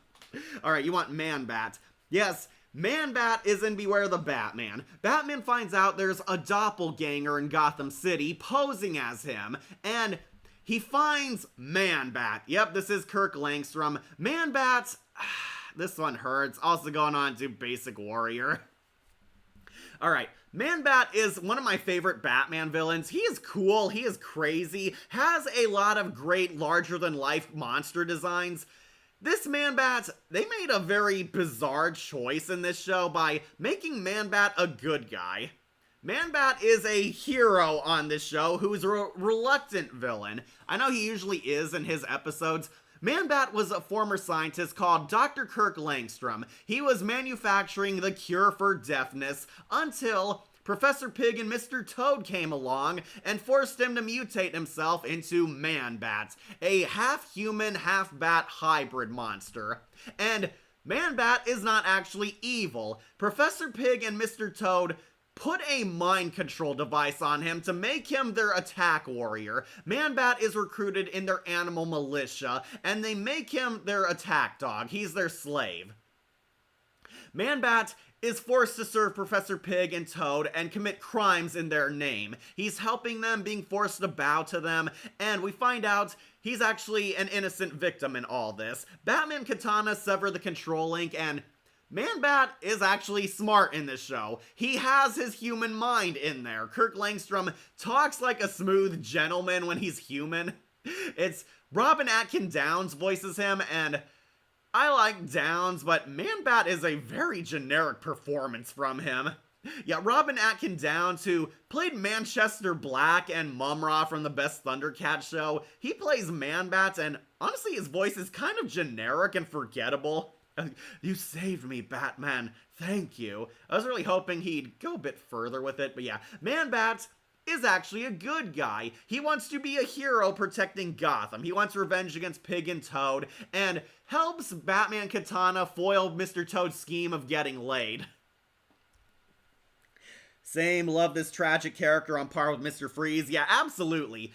Alright, you want Man-Bat. Yes, Man-Bat is in Beware the Batman. Batman finds out there's a doppelganger in Gotham City posing as him, and he finds Man-Bat. Yep, this is Kirk Langstrom. Man-Bat, this one hurts. Also going on to Basic Warrior. Alright, Man-Bat is one of my favorite Batman villains. He is cool, he is crazy, has a lot of great larger-than-life monster designs. This Man-Bat, they made a very bizarre choice in this show by making Man-Bat a good guy. Man-Bat is a hero on this show who's a reluctant villain. I know he usually is in his episodes. Man-Bat was a former scientist called Dr. Kirk Langstrom. He was manufacturing the cure for deafness until Professor Pig and Mr. Toad came along and forced him to mutate himself into Man-Bat, a half-human, half-bat hybrid monster. And Man-Bat is not actually evil. Professor Pig and Mr. Toad put a mind control device on him to make him their attack warrior. Man-Bat is recruited in their animal militia, and they make him their attack dog. He's their slave. Man-Bat is forced to serve Professor Pig and Toad and commit crimes in their name. He's helping them, being forced to bow to them, and we find out he's actually an innocent victim in all this. Batman Katana sever the control link, and Man-Bat is actually smart in this show. He has his human mind in there. Kirk Langstrom talks like a smooth gentleman when he's human. It's Robin Atkin Downes voices him, and I like Downes, but Man-Bat is a very generic performance from him. Yeah, Robin Atkin Downes, who played Manchester Black and Mumra from the Best Thundercat show, he plays Man-Bat, and honestly his voice is kind of generic and forgettable. You saved me, Batman. Thank you. I was really hoping he'd go a bit further with it, but yeah. Man-Bat is actually a good guy. He wants to be a hero protecting Gotham. He wants revenge against Pig and Toad, and helps Batman Katana foil Mr. Toad's scheme of getting laid. Same, love this tragic character on par with Mr. Freeze. Yeah, absolutely.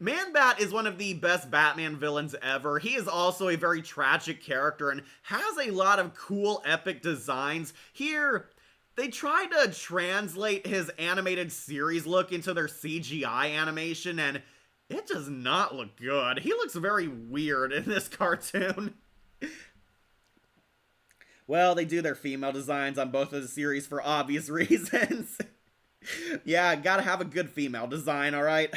Man-Bat is one of the best Batman villains ever. He is also a very tragic character and has a lot of cool, epic designs. Here, they tried to translate his animated series look into their CGI animation, and it does not look good. He looks very weird in this cartoon. Well, they do their female designs on both of the series for obvious reasons. Yeah, gotta have a good female design, alright?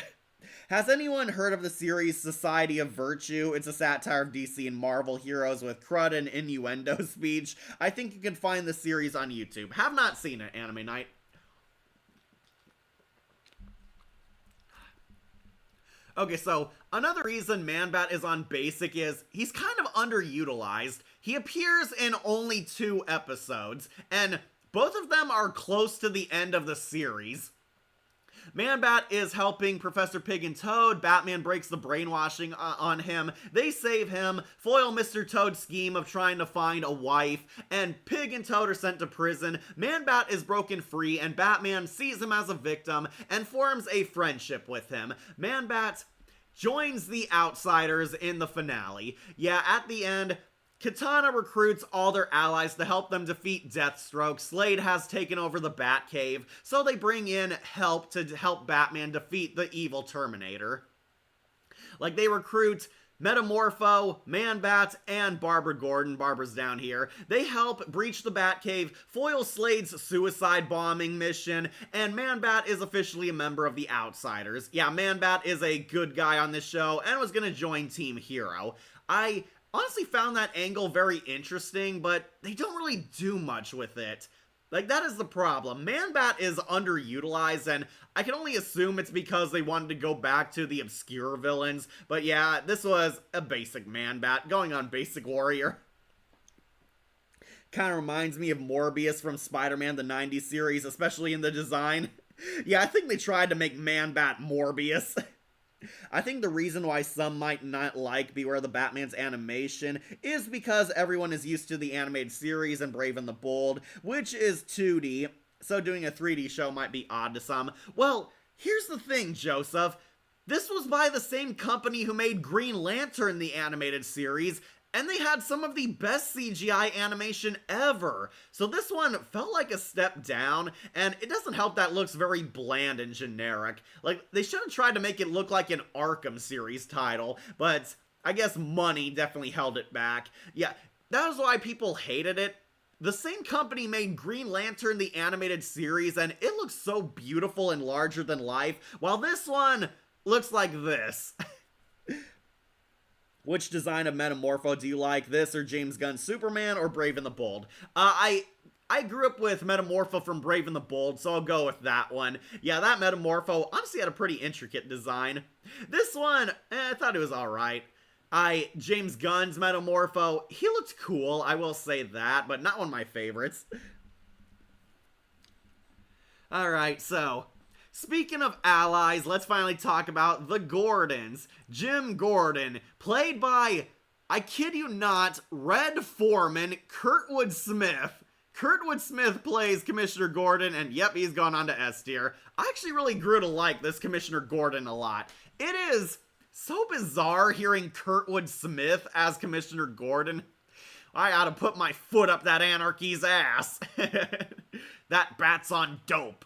Has anyone heard of the series Society of Virtue? It's a satire of DC and Marvel heroes with crud and innuendo speech. I think you can find the series on YouTube. Have not seen it, Anime Night. Okay, so another reason Man-Bat is on Basic is he's kind of underutilized. He appears in only 2 episodes, and both of them are close to the end of the series. Man-Bat is helping Professor Pig and Toad. Batman breaks the brainwashing on him. They save him, foil Mr. Toad's scheme of trying to find a wife, and Pig and Toad are sent to prison. Man-Bat is broken free, and Batman sees him as a victim and forms a friendship with him. Man-Bat joins the Outsiders in the finale. Yeah, at the end, Katana recruits all their allies to help them defeat Deathstroke. Slade has taken over the Batcave, so they bring in help to help Batman defeat the evil Terminator. Like, they recruit Metamorpho, Man-Bat, and Barbara Gordon. Barbara's down here. They help breach the Batcave, foil Slade's suicide bombing mission, and Man-Bat is officially a member of the Outsiders. Yeah, Man-Bat is a good guy on this show and was gonna join Team Hero. I honestly found that angle very interesting, but they don't really do much with it. Like, that is the problem. Man-Bat is underutilized, and I can only assume it's because they wanted to go back to the obscure villains. But yeah, this was a basic Man-Bat going on Basic Warrior. Kind of reminds me of Morbius from Spider-Man the 90s series, especially in the design. Yeah, I think they tried to make Man-Bat Morbius. I think the reason why some might not like Beware the Batman's animation is because everyone is used to the animated series and Brave and the Bold, which is 2D, so doing a 3D show might be odd to some. Well, here's the thing, Joseph. This was by the same company who made Green Lantern, the animated series, and they had some of the best CGI animation ever. So this one felt like a step down, and it doesn't help that it looks very bland and generic. Like, they should have tried to make it look like an Arkham series title, but I guess money definitely held it back. Yeah, that was why people hated it. The same company made Green Lantern the animated series, and it looks so beautiful and larger than life, while this one looks like this. Which design of Metamorpho do you like, this or James Gunn's Superman or Brave and the Bold? I grew up with Metamorpho from Brave and the Bold, so I'll go with that one. Yeah, that Metamorpho honestly had a pretty intricate design. This one, I thought it was alright. James Gunn's Metamorpho, he looked cool, I will say that, but not one of my favorites. Alright, so speaking of allies, let's finally talk about the Gordons. Jim Gordon, played by, I kid you not, Red Foreman, Kurtwood Smith. Kurtwood Smith plays Commissioner Gordon, and yep, he's gone on to S tier. I actually really grew to like this Commissioner Gordon a lot. It is so bizarre hearing Kurtwood Smith as Commissioner Gordon. I ought to put my foot up that anarchy's ass. That bat's on dope.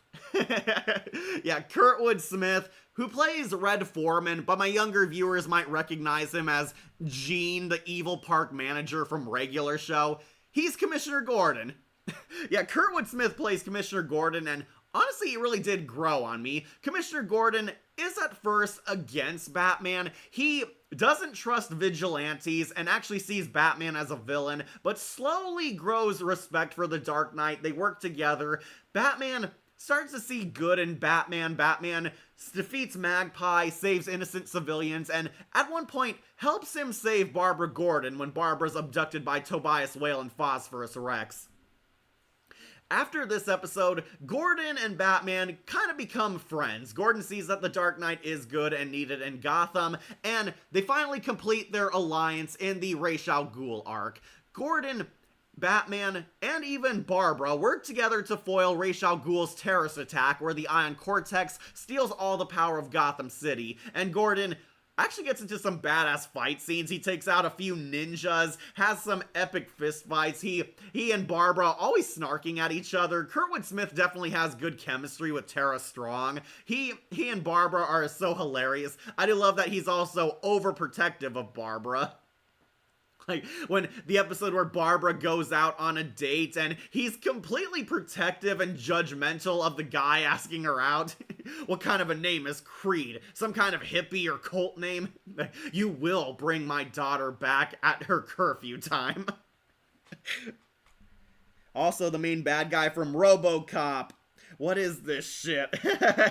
Yeah, Kurtwood Smith, who plays Red Foreman, but my younger viewers might recognize him as Gene, the evil park manager from Regular Show. He's Commissioner Gordon. Yeah, Kurtwood Smith plays Commissioner Gordon, and honestly, it really did grow on me. Commissioner Gordon is at first against Batman. He doesn't trust vigilantes and actually sees Batman as a villain, but slowly grows respect for the Dark Knight. They work together. Batman starts to see good in Batman. Batman defeats Magpie, saves innocent civilians, and at one point helps him save Barbara Gordon when Barbara's abducted by Tobias Whale and Phosphorus Rex. After this episode, Gordon and Batman kind of become friends. Gordon sees that the Dark Knight is good and needed in Gotham, and they finally complete their alliance in the Ra's al Ghul arc. Gordon, Batman, and even Barbara work together to foil Ra's al Ghul's terrorist attack where the Ion Cortex steals all the power of Gotham City, and Gordon actually gets into some badass fight scenes. He takes out a few ninjas, has some epic fist fights. He and Barbara always snarking at each other. Kurtwood Smith definitely has good chemistry with Tara Strong. He and Barbara are so hilarious. I do love that he's also overprotective of Barbara. Like, when the episode where Barbara goes out on a date and he's completely protective and judgmental of the guy asking her out. What kind of a name is Creed? Some kind of hippie or cult name? You will bring my daughter back at her curfew time. Also, the main bad guy from RoboCop. What is this shit?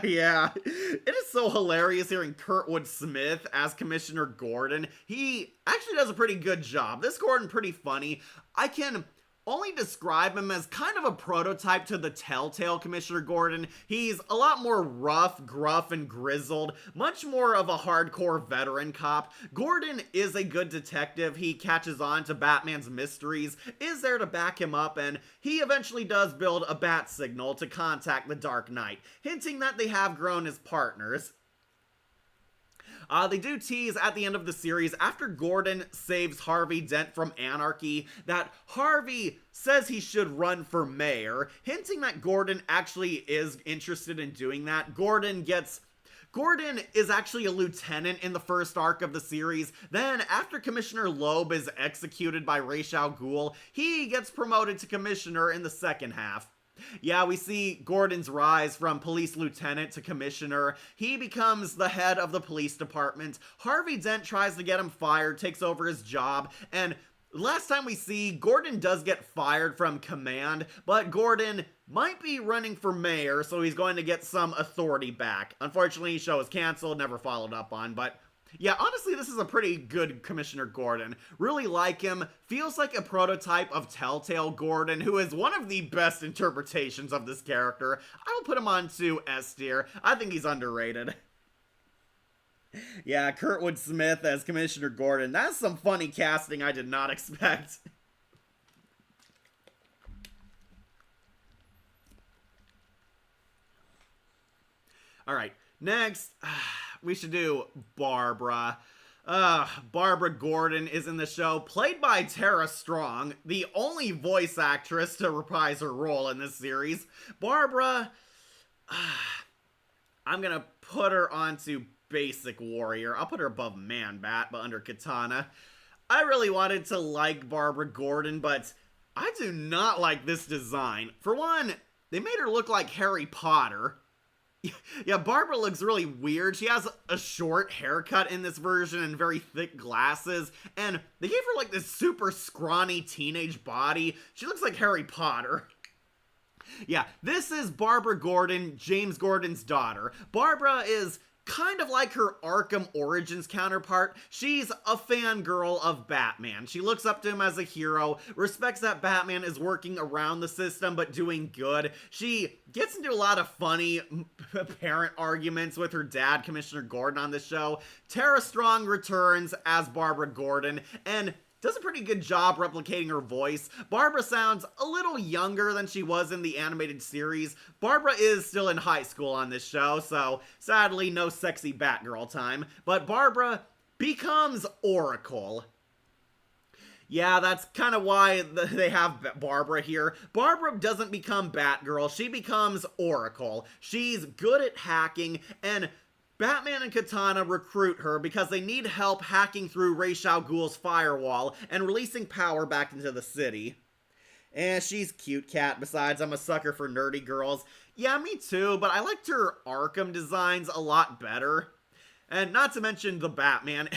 Yeah. It is so hilarious hearing Kurtwood Smith as Commissioner Gordon. He actually does a pretty good job. This Gordon pretty funny. I can only describe him as kind of a prototype to the Telltale Commissioner Gordon. He's a lot more rough, gruff, and grizzled, much more of a hardcore veteran cop. Gordon is a good detective. He catches on to Batman's mysteries, is there to back him up, and he eventually does build a bat signal to contact the Dark Knight, hinting that they have grown as partners. They do tease at the end of the series, after Gordon saves Harvey Dent from anarchy, that Harvey says he should run for mayor, hinting that Gordon actually is interested in doing that. Gordon is actually a lieutenant in the first arc of the series. Then, after Commissioner Loeb is executed by Ra's al Ghul, he gets promoted to commissioner in the second half. Yeah, we see Gordon's rise from police lieutenant to commissioner. He becomes the head of the police department. Harvey Dent tries to get him fired, takes over his job, and last time we see, Gordon does get fired from command, but Gordon might be running for mayor, so he's going to get some authority back. Unfortunately, his show was canceled, never followed up on, but yeah, honestly, this is a pretty good Commissioner Gordon. Really like him. Feels like a prototype of Telltale Gordon, who is one of the best interpretations of this character. I will put him on to S tier. I think he's underrated. Yeah, Kurtwood Smith as Commissioner Gordon. That's some funny casting I did not expect. Alright, next, we should do Barbara. Barbara Gordon is in the show, played by Tara Strong, the only voice actress to reprise her role in this series. Barbara, I'm gonna put her onto Basic Warrior. I'll put her above Man Bat, but under Katana. I really wanted to like Barbara Gordon, but I do not like this design. For one, they made her look like Harry Potter. Yeah, Barbara looks really weird. She has a short haircut in this version and very thick glasses, and they gave her like this super scrawny teenage body. She looks like Harry Potter. Yeah, this is Barbara Gordon, James Gordon's daughter. Barbara is kind of like her Arkham Origins counterpart. She's a fangirl of Batman. She looks up to him as a hero, respects that Batman is working around the system but doing good. She gets into a lot of funny parent arguments with her dad, Commissioner Gordon, on the show. Tara Strong returns as Barbara Gordon and does a pretty good job replicating her voice. Barbara sounds a little younger than she was in the animated series. Barbara is still in high school on this show, so sadly no sexy Batgirl time. But Barbara becomes Oracle. Yeah, that's kind of why they have Barbara here. Barbara doesn't become Batgirl, she becomes Oracle. She's good at hacking, and Batman and Katana recruit her because they need help hacking through Ra's al Ghul's firewall and releasing power back into the city. And she's cute cat. Besides, I'm a sucker for nerdy girls. Yeah, me too, but I liked her Arkham designs a lot better. And not to mention the Batman.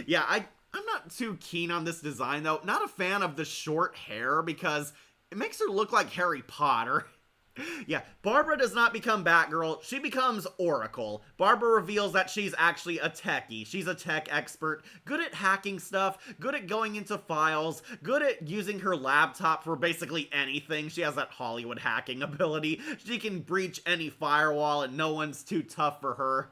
Yeah, I'm not too keen on this design though. Not a fan of the short hair because it makes her look like Harry Potter. Yeah, Barbara does not become Batgirl, she becomes Oracle. Barbara reveals that she's actually a techie. She's a tech expert, good at hacking stuff, good at going into files, good at using her laptop for basically anything. She has that Hollywood hacking ability. She can breach any firewall and no one's too tough for her.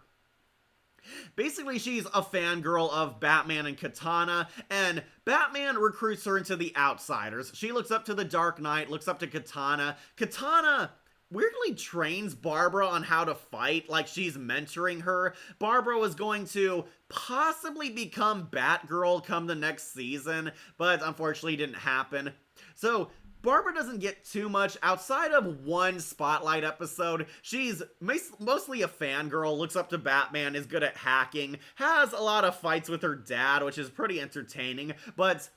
Basically, she's a fangirl of Batman and Katana, and Batman recruits her into the Outsiders. She looks up to the Dark Knight, looks up to Katana. Katana weirdly trains Barbara on how to fight, like she's mentoring her. Barbara was going to possibly become Batgirl come the next season, but unfortunately didn't happen. So Barbara doesn't get too much outside of one spotlight episode. She's mostly a fangirl, looks up to Batman, is good at hacking, has a lot of fights with her dad, which is pretty entertaining, but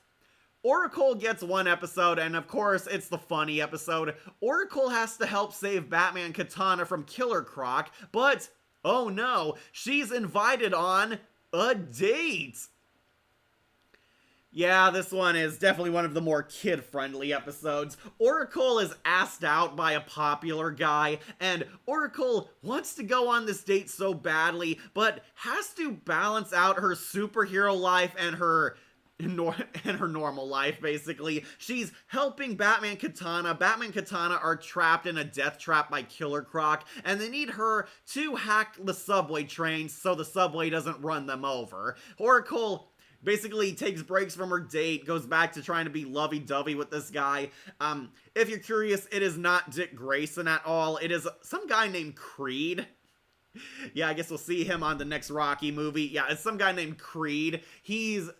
Oracle gets one episode, and of course, it's the funny episode. Oracle has to help save Batman Katana from Killer Croc, but oh no, she's invited on a date! Yeah, this one is definitely one of the more kid-friendly episodes. Oracle is asked out by a popular guy, and Oracle wants to go on this date so badly, but has to balance out her superhero life and her normal life, basically. She's helping Batman Katana. Batman Katana are trapped in a death trap by Killer Croc, and they need her to hack the subway trains so the subway doesn't run them over. Oracle basically takes breaks from her date, goes back to trying to be lovey-dovey with this guy. If you're curious, it is not Dick Grayson at all. It is some guy named Creed. Yeah, I guess we'll see him on the next Rocky movie. Yeah, it's some guy named Creed. He's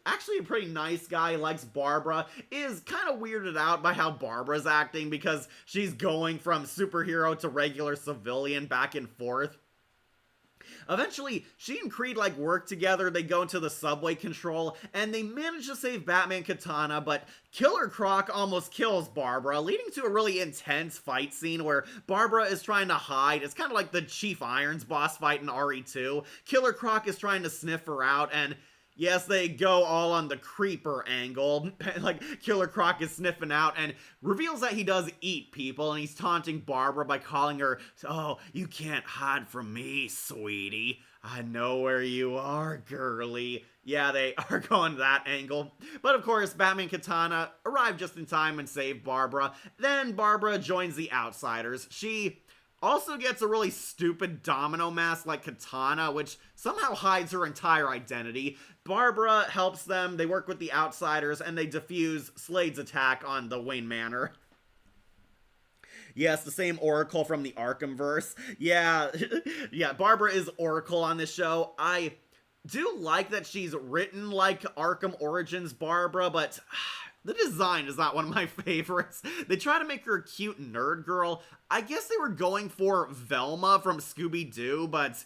actually a pretty nice guy, likes Barbara, is kind of weirded out by how Barbara's acting because she's going from superhero to regular civilian back and forth. Eventually, she and Creed work together. They go into the subway control and they manage to save Batman Katana, but Killer Croc almost kills Barbara, leading to a really intense fight scene where Barbara is trying to hide. It's kind of like the Chief Irons boss fight in RE2. Killer Croc is trying to sniff her out, and yes, they go all on the creeper angle. Killer Croc is sniffing out and reveals that he does eat people, and he's taunting Barbara by calling her, "Oh, you can't hide from me, sweetie. I know where you are, girly." Yeah, they are going that angle. But of course, Batman Katana arrived just in time and saved Barbara. Then Barbara joins the Outsiders. She also gets a really stupid domino mask like Katana, which somehow hides her entire identity. Barbara helps them, they work with the Outsiders, and they defuse Slade's attack on the Wayne Manor. Yes, the same Oracle from the Arkhamverse. Yeah, yeah, Barbara is Oracle on this show. I do like that she's written like Arkham Origins Barbara, but the design is not one of my favorites. They try to make her a cute nerd girl. I guess they were going for Velma from Scooby-Doo, but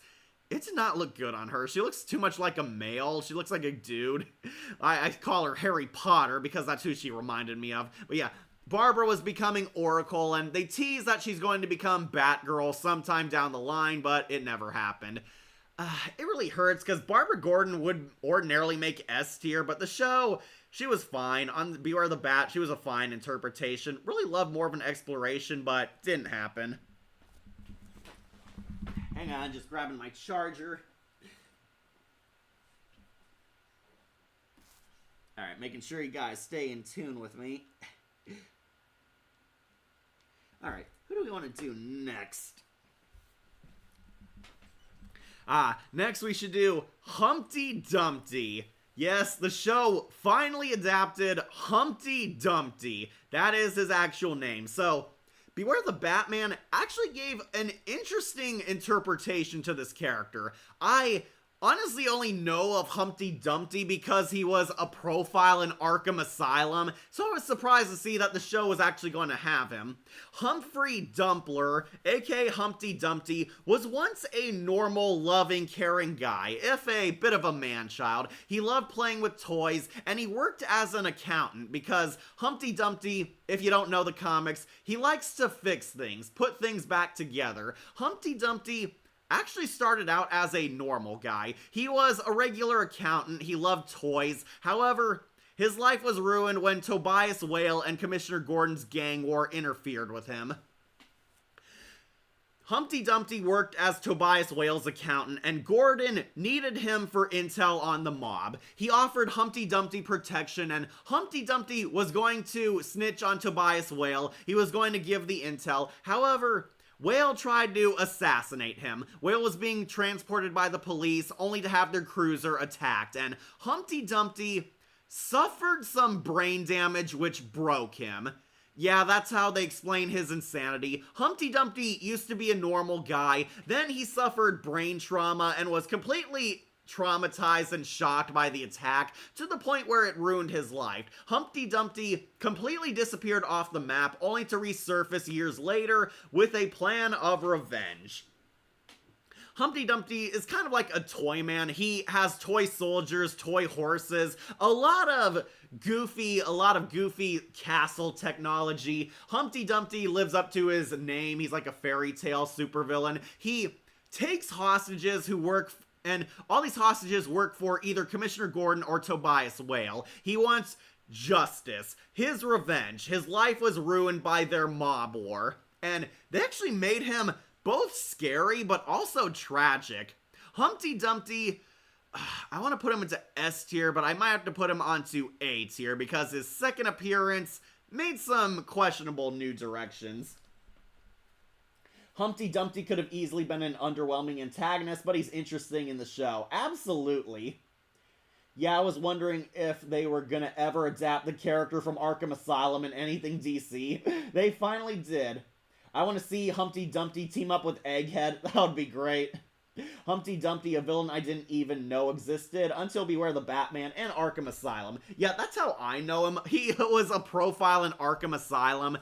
it did not look good on her. She looks too much like a male. She looks like a dude. I call her Harry Potter because that's who she reminded me of. But yeah, Barbara was becoming Oracle, and they tease that she's going to become Batgirl sometime down the line, but it never happened. It really hurts because Barbara Gordon would ordinarily make S tier, but the show, she was fine. On Beware the Bat, she was a fine interpretation. Really loved more of an exploration, but didn't happen. Hang on, just grabbing my charger. Alright, making sure you guys stay in tune with me. Alright, who do we want to do next? Next we should do Humpty Dumpty. Yes, the show finally adapted Humpty Dumpty. That is his actual name. So, Beware the Batman actually gave an interesting interpretation to this character. I honestly only know of Humpty Dumpty because he was a profile in Arkham Asylum, so I was surprised to see that the show was actually going to have him. Humphrey Dumpler, aka Humpty Dumpty, was once a normal, loving, caring guy, if a bit of a man-child. He loved playing with toys, and he worked as an accountant because Humpty Dumpty, if you don't know the comics, he likes to fix things, put things back together. Humpty Dumpty actually started out as a normal guy. He was a regular accountant, he loved toys. However, his life was ruined when Tobias Whale and Commissioner Gordon's gang war interfered with him. Humpty Dumpty worked as Tobias Whale's accountant, and Gordon needed him for intel on the mob. He offered Humpty Dumpty protection, and Humpty Dumpty was going to snitch on Tobias Whale. He was going to give the intel. However, Whale tried to assassinate him. Whale was being transported by the police only to have their cruiser attacked, and Humpty Dumpty suffered some brain damage which broke him. Yeah, that's how they explain his insanity. Humpty Dumpty used to be a normal guy, then he suffered brain trauma and was completely traumatized and shocked by the attack to the point where it ruined his life. Humpty Dumpty completely disappeared off the map only to resurface years later with a plan of revenge. Humpty Dumpty is kind of like a toy man. He has toy soldiers, toy horses, a lot of goofy castle technology. Humpty Dumpty lives up to his name. He's like a fairy tale supervillain. He takes hostages who work and all these hostages work for either Commissioner Gordon or Tobias Whale. He wants justice, his revenge. His life was ruined by their mob war. And they actually made him both scary but also tragic. Humpty Dumpty, I want to put him into S tier, but I might have to put him onto A tier because his second appearance made some questionable new directions. Humpty Dumpty could have easily been an underwhelming antagonist, but he's interesting in the show. Absolutely. Yeah, I was wondering if they were gonna ever adapt the character from Arkham Asylum in anything DC. They finally did. I want to see Humpty Dumpty team up with Egghead. That would be great. Humpty Dumpty, a villain I didn't even know existed until Beware the Batman and Arkham Asylum. Yeah, that's how I know him. He was a profile in Arkham Asylum.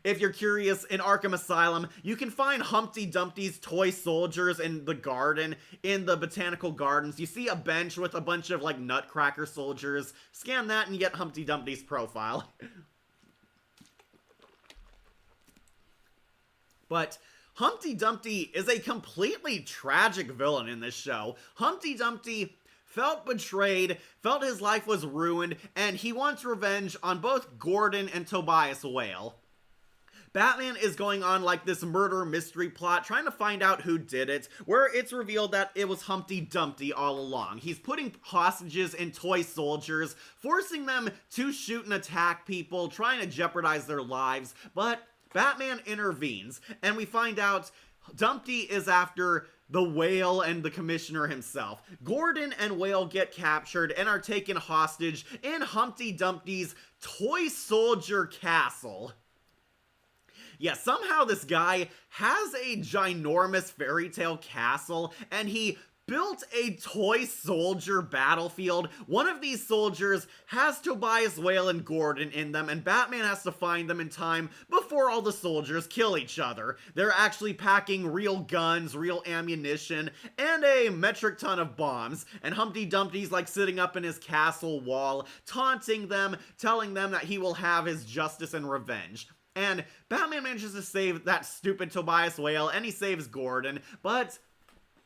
If you're curious, in Arkham Asylum, you can find Humpty Dumpty's toy soldiers in the garden, in the botanical gardens. You see a bench with a bunch of, like, Nutcracker soldiers. Scan that and you get Humpty Dumpty's profile. But Humpty Dumpty is a completely tragic villain in this show. Humpty Dumpty felt betrayed, felt his life was ruined, and he wants revenge on both Gordon and Tobias Whale. Batman is going on like this murder mystery plot, trying to find out who did it, where it's revealed that it was Humpty Dumpty all along. He's putting hostages in toy soldiers, forcing them to shoot and attack people, trying to jeopardize their lives, but Batman intervenes, and we find out Dumpty is after the Whale and the Commissioner himself. Gordon and Whale get captured and are taken hostage in Humpty Dumpty's toy soldier castle. Yeah, somehow this guy has a ginormous fairy tale castle, and he built a toy soldier battlefield. One of these soldiers has Tobias Whale and Gordon in them, and Batman has to find them in time before all the soldiers kill each other. They're actually packing real guns, real ammunition, and a metric ton of bombs, and Humpty Dumpty's like sitting up in his castle wall, taunting them, telling them that he will have his justice and revenge. And Batman manages to save that stupid Tobias Whale, and he saves Gordon, but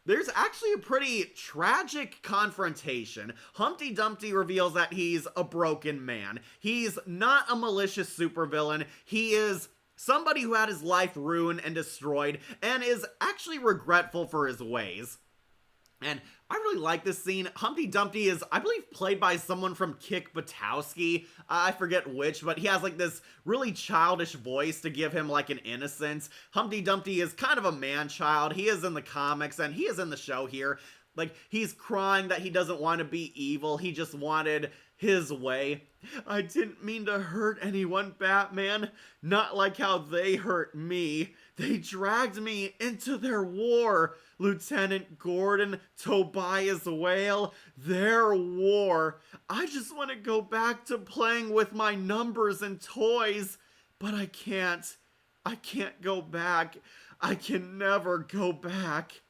there's actually a pretty tragic confrontation. Humpty Dumpty reveals that he's a broken man. He's not a malicious supervillain. He is somebody who had his life ruined and destroyed, and is actually regretful for his ways. And I really like this scene. Humpty Dumpty is, I believe, played by someone from Kick Buttowski. I forget which, but he has like this really childish voice to give him like an innocence. Humpty Dumpty is kind of a man-child. He is in the comics and he is in the show here. Like, he's crying that he doesn't want to be evil. He just wanted his way. I didn't mean to hurt anyone, Batman. Not like how they hurt me. They dragged me into their war. Lieutenant Gordon, Tobias Whale, their war. I just want to go back to playing with my numbers and toys. But I can't. I can't go back. I can never go back.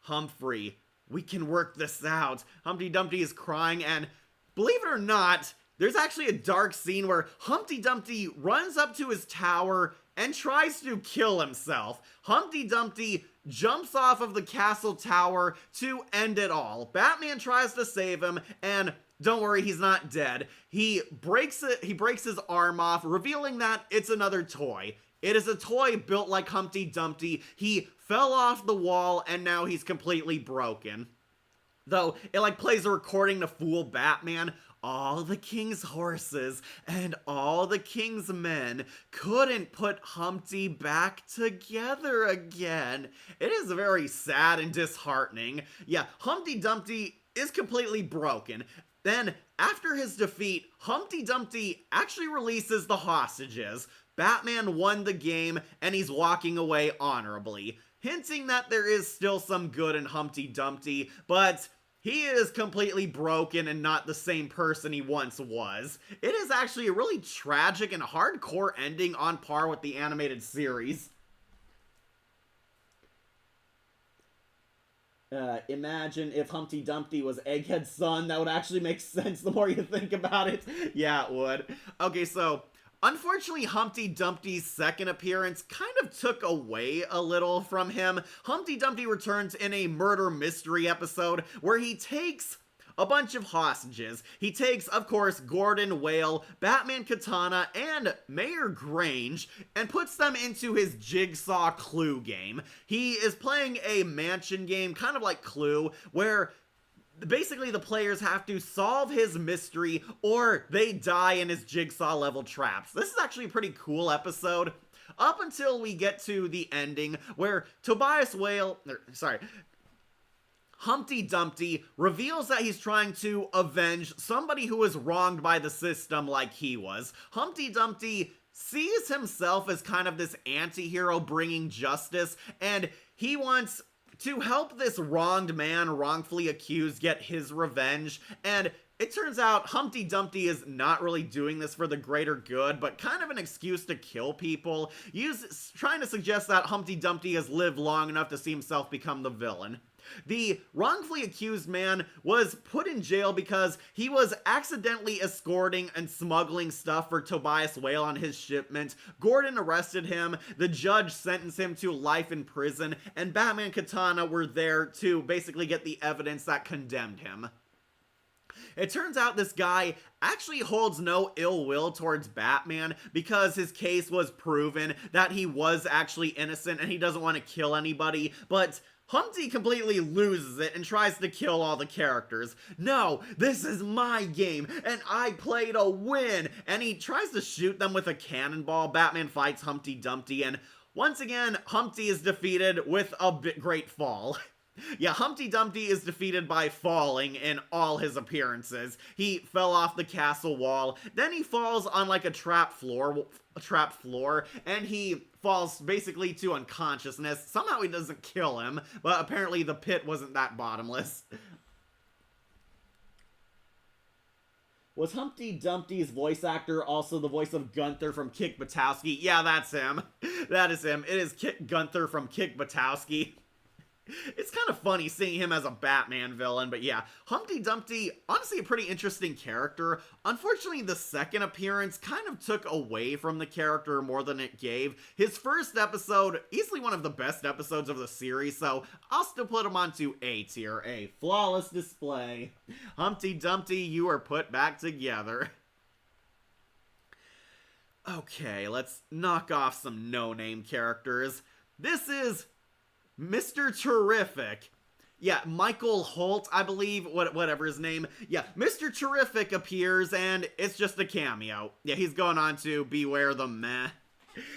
Humphrey, we can work this out. Humpty Dumpty is crying, and believe it or not, there's actually a dark scene where Humpty Dumpty runs up to his tower and tries to kill himself. Humpty Dumpty jumps off of the castle tower to end it all. Batman tries to save him, and don't worry, he's not dead. He breaks his arm off, revealing that it's another toy. It is a toy built like Humpty Dumpty. He fell off the wall, and now he's completely broken. Though, it like plays a recording to fool Batman. All the king's horses and all the king's men couldn't put Humpty back together again. It is very sad and disheartening. Yeah, Humpty Dumpty is completely broken. Then, after his defeat, Humpty Dumpty actually releases the hostages. Batman won the game, and he's walking away honorably, hinting that there is still some good in Humpty Dumpty, but he is completely broken and not the same person he once was. It is actually a really tragic and hardcore ending on par with the animated series. Imagine if Humpty Dumpty was Egghead's son. That would actually make sense the more you think about it. Yeah, it would. Okay, so unfortunately, Humpty Dumpty's second appearance kind of took away a little from him. Humpty Dumpty returns in a murder mystery episode where he takes a bunch of hostages. He takes, of course, Gordon, Whale, Batman Katana, and Mayor Grange, and puts them into his Jigsaw Clue game. He is playing a mansion game, kind of like Clue, where basically the players have to solve his mystery or they die in his Jigsaw level traps. This is actually a pretty cool episode, up until we get to the ending where Humpty Dumpty reveals that he's trying to avenge somebody who was wronged by the system like he was. Humpty Dumpty sees himself as kind of this anti-hero bringing justice, and he wants to help this wronged man wrongfully accused get his revenge. And it turns out Humpty Dumpty is not really doing this for the greater good, but kind of an excuse to kill people, trying to suggest that Humpty Dumpty has lived long enough to see himself become the villain. The wrongfully accused man was put in jail because he was accidentally escorting and smuggling stuff for Tobias Whale on his shipment. Gordon arrested him, the judge sentenced him to life in prison, and Batman Katana were there to basically get the evidence that condemned him. It turns out this guy actually holds no ill will towards Batman because his case was proven that he was actually innocent and he doesn't want to kill anybody, but Humpty completely loses it and tries to kill all the characters. No, this is my game, and I play to win! And he tries to shoot them with a cannonball. Batman fights Humpty Dumpty, and once again, Humpty is defeated with a great fall. Yeah, Humpty Dumpty is defeated by falling in all his appearances. He fell off the castle wall, then he falls on like a trap floor, and he falls basically to unconsciousness. Somehow he doesn't kill him, but apparently the pit wasn't that bottomless. Was Humpty Dumpty's voice actor also the voice of Gunther from Kick Buttowski? Yeah, that's him. That is him. It is Gunther from Kick Buttowski. It's kind of funny seeing him as a Batman villain, but yeah, Humpty Dumpty, honestly a pretty interesting character. Unfortunately, the second appearance kind of took away from the character more than it gave. His first episode, easily one of the best episodes of the series, so I'll still put him onto A tier, a flawless display. Humpty Dumpty, you are put back together. Okay, let's knock off some no-name characters. This is Mr. Terrific. Yeah, Michael Holt, I believe, whatever his name. Yeah, Mr. Terrific appears, and it's just a cameo. Yeah, he's going on to Beware the Meh.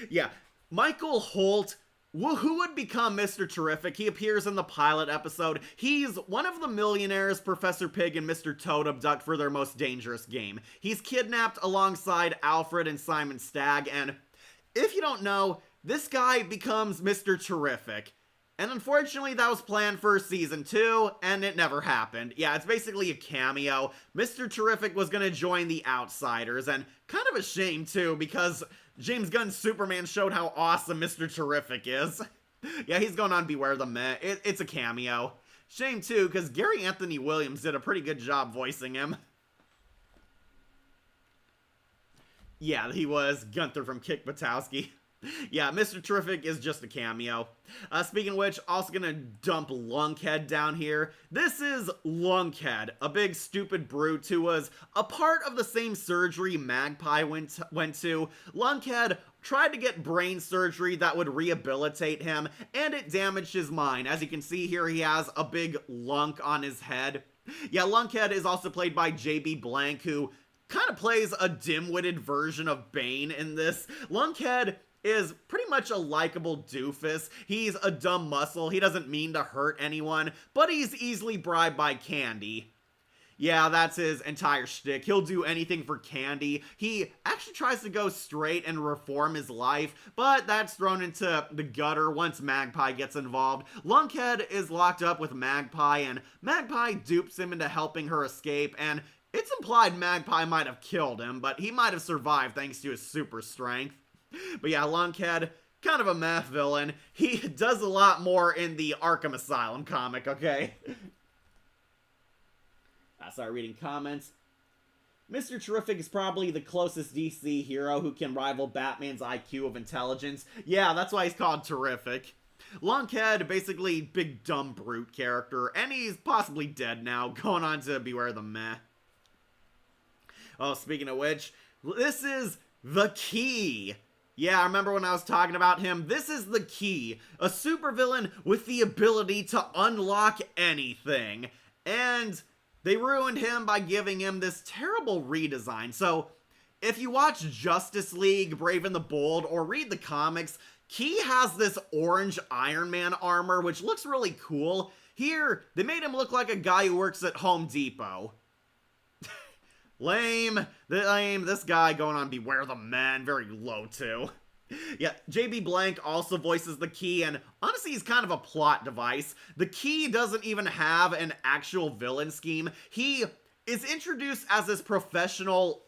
Yeah, Michael Holt, who would become Mr. Terrific? He appears in the pilot episode. He's one of the millionaires Professor Pig and Mr. Toad abduct for their most dangerous game. He's kidnapped alongside Alfred and Simon Stagg, and if you don't know, this guy becomes Mr. Terrific. And unfortunately, that was planned for season 2, and it never happened. Yeah, it's basically a cameo. Mr. Terrific was gonna join the Outsiders, and kind of a shame too, because James Gunn's Superman showed how awesome Mr. Terrific is. Yeah, he's going on Beware the Meh. It's a cameo. Shame too, because Gary Anthony Williams did a pretty good job voicing him. Yeah, he was Gunther from Kick Buttowski. Yeah, Mr. Terrific is just a cameo. Speaking of which, also gonna dump Lunkhead down here. This is Lunkhead, a big stupid brute who was a part of the same surgery Magpie went to. Lunkhead tried to get brain surgery that would rehabilitate him, and it damaged his mind. As you can see here, he has a big lunk on his head. Yeah, Lunkhead is also played by J.B. Blank, who kind of plays a dim-witted version of Bane in this. Lunkhead is pretty much a likable doofus. He's a dumb muscle. He doesn't mean to hurt anyone, but he's easily bribed by candy. Yeah, that's his entire shtick. He'll do anything for candy. He actually tries to go straight and reform his life, but that's thrown into the gutter once Magpie gets involved. Lunkhead is locked up with Magpie, and Magpie dupes him into helping her escape, and it's implied Magpie might have killed him, but he might have survived thanks to his super strength. But yeah, Lunkhead, kind of a meth villain. He does a lot more in the Arkham Asylum comic, okay? I started reading comments. Mr. Terrific is probably the closest DC hero who can rival Batman's IQ of intelligence. Yeah, that's why he's called Terrific. Lunkhead, basically big dumb brute character, and he's possibly dead now, going on to Beware the Meh. Oh, speaking of which, this is the Key. Yeah, I remember when I was talking about him. This is the Key, a supervillain with the ability to unlock anything. And they ruined him by giving him this terrible redesign. So, if you watch Justice League, Brave and the Bold, or read the comics, Key has this orange Iron Man armor, which looks really cool. Here, they made him look like a guy who works at Home Depot. Lame. Lame. This guy going on Beware the Man. Very low, too. Yeah, JB Blank also voices the Key, and honestly, he's kind of a plot device. The Key doesn't even have an actual villain scheme. He is introduced as this professional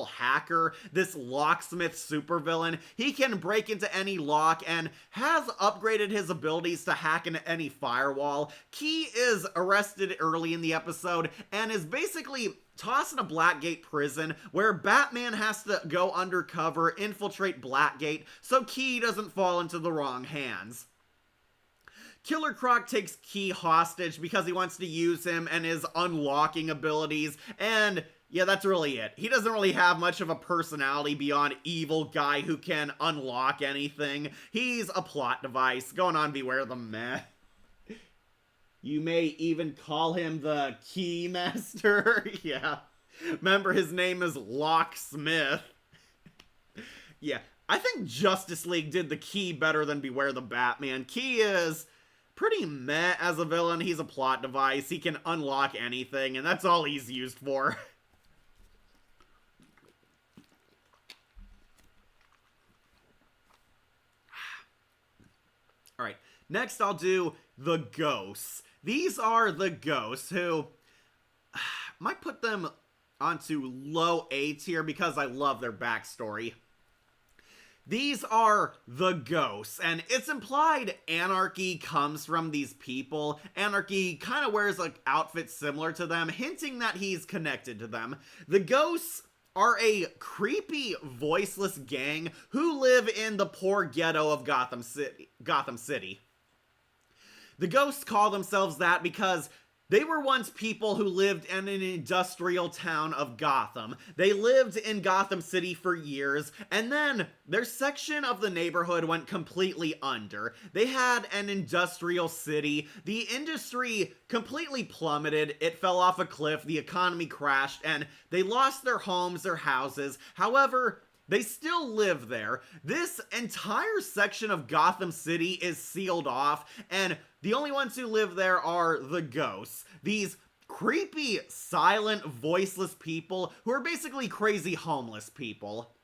hacker, this locksmith supervillain. He can break into any lock and has upgraded his abilities to hack into any firewall. Key is arrested early in the episode and is basically tossed in a Blackgate prison where Batman has to go undercover, infiltrate Blackgate, so Key doesn't fall into the wrong hands. Killer Croc takes Key hostage because he wants to use him and his unlocking abilities, and yeah, that's really it. He doesn't really have much of a personality beyond evil guy who can unlock anything. He's a plot device. Going on Beware the Man. You may even call him the Keymaster. Yeah. Remember, his name is Locksmith. Yeah, I think Justice League did the Key better than Beware the Batman. Key is pretty meh as a villain. He's a plot device. He can unlock anything, and that's all he's used for. Alright, next I'll do the Ghosts. These are the Ghosts who might put them onto low A tier because I love their backstory. These are the Ghosts, and it's implied Anarchy comes from these people. Anarchy kind of wears an outfit similar to them, hinting that he's connected to them. The Ghosts are a creepy, voiceless gang who live in the poor ghetto of Gotham City. The Ghosts call themselves that because they were once people who lived in an industrial town of Gotham. They lived in Gotham City for years, and then their section of the neighborhood went completely under. They had an industrial city. The industry completely plummeted. It fell off a cliff. The economy crashed, and they lost their homes, their houses. However, they still live there. This entire section of Gotham City is sealed off, and the only ones who live there are the Ghosts. These creepy, silent, voiceless people who are basically crazy homeless people.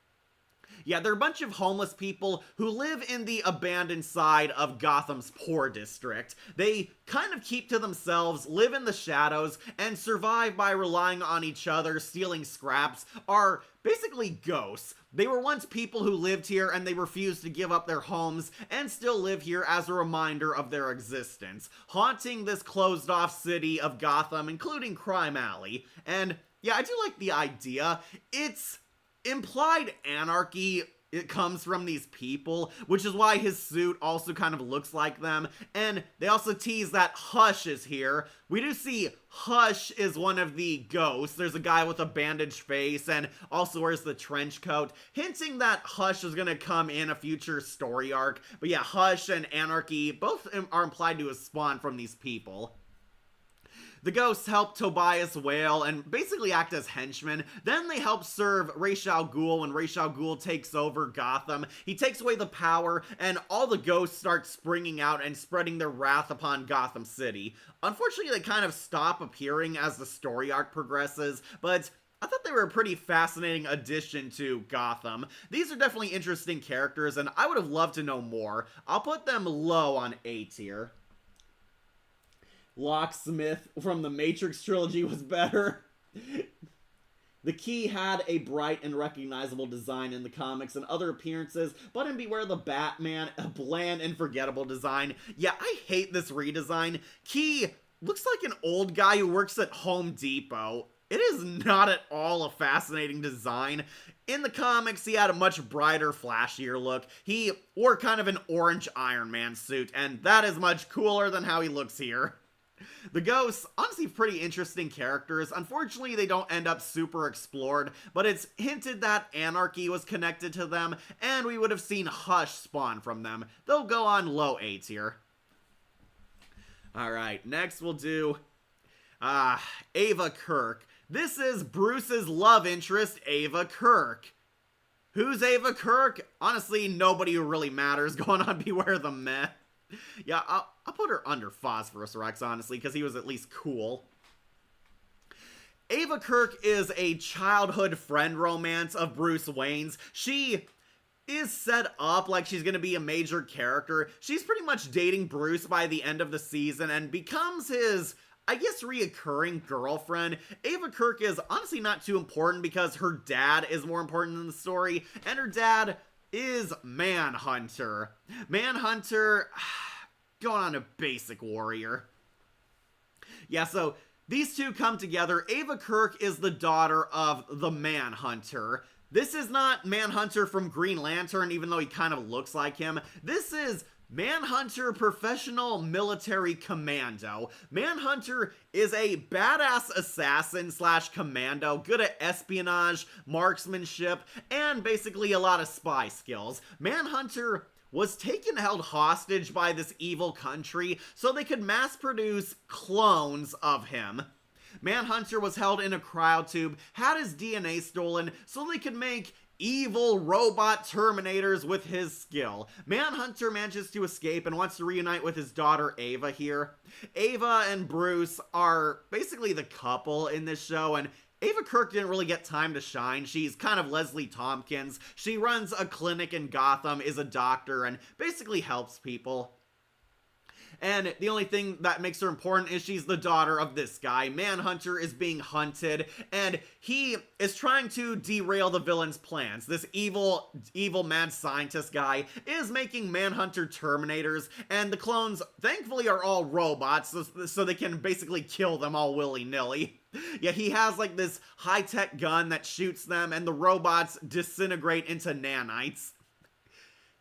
Yeah, they're a bunch of homeless people who live in the abandoned side of Gotham's poor district. They kind of keep to themselves, live in the shadows, and survive by relying on each other, stealing scraps, are basically ghosts. They were once people who lived here and they refused to give up their homes and still live here as a reminder of their existence, haunting this closed-off city of Gotham, including Crime Alley. And yeah, I do like the idea. It's implied anarchy. It comes from these people, which is why his suit also kind of looks like them. And they also tease that Hush is here. We do see Hush is one of the ghosts. There's a guy with a bandaged face and also wears the trench coat, hinting that Hush is going to come in a future story arc. But yeah, Hush and Anarchy both are implied to have spawned from these people. The Ghosts help Tobias Whale and basically act as henchmen. Then they help serve Ra's al Ghul when Ra's al Ghul takes over Gotham. He takes away the power, and all the ghosts start springing out and spreading their wrath upon Gotham City. Unfortunately, they kind of stop appearing as the story arc progresses, but I thought they were a pretty fascinating addition to Gotham. These are definitely interesting characters, and I would have loved to know more. I'll put them low on A tier. Locksmith from the Matrix trilogy was better. The Key had a bright and recognizable design in the comics and other appearances, but in Beware the Batman, a bland and forgettable design. Yeah, I hate this redesign. Key looks like an old guy who works at Home Depot. It is not at all a fascinating design. In the comics, he had a much brighter, flashier look. He wore kind of an orange Iron Man suit, and that is much cooler than how he looks here. The Ghosts, honestly pretty interesting characters. Unfortunately, they don't end up super explored, but it's hinted that Anarchy was connected to them, and we would have seen Hush spawn from them. They'll go on low A tier. Alright, next we'll do Ava Kirk. This is Bruce's love interest, Ava Kirk. Who's Ava Kirk? Honestly, nobody who really matters. Going on Beware the Meh. Yeah, I'll put her under Phosphorus Rex, honestly, because he was at least cool. Ava Kirk is a childhood friend romance of Bruce Wayne's. She is set up like she's gonna be a major character. She's pretty much dating Bruce by the end of the season and becomes his, I guess, reoccurring girlfriend. Ava Kirk is honestly not too important because her dad is more important in the story, and her dad is Manhunter. Manhunter, going on a basic warrior. Yeah, so these two come together. Ava Kirk is the daughter of the Manhunter. This is not Manhunter from Green Lantern, even though he kind of looks like him. This is Manhunter Professional Military Commando. Manhunter is a badass assassin slash commando, good at espionage, marksmanship, and basically a lot of spy skills. Manhunter was held hostage by this evil country so they could mass produce clones of him. Manhunter was held in a cryotube, had his DNA stolen so they could make evil robot Terminators with his skill. Manhunter manages to escape and wants to reunite with his daughter Ava here. Ava and Bruce are basically the couple in this show, and Ava Kirk didn't really get time to shine. She's kind of Leslie Tompkins. She runs a clinic in Gotham, is a doctor, and basically helps people. And the only thing that makes her important is she's the daughter of this guy. Manhunter is being hunted, and he is trying to derail the villain's plans. This evil mad scientist guy is making Manhunter Terminators, and the clones, thankfully, are all robots, so they can basically kill them all willy-nilly. Yeah, he has like this high-tech gun that shoots them, and the robots disintegrate into nanites.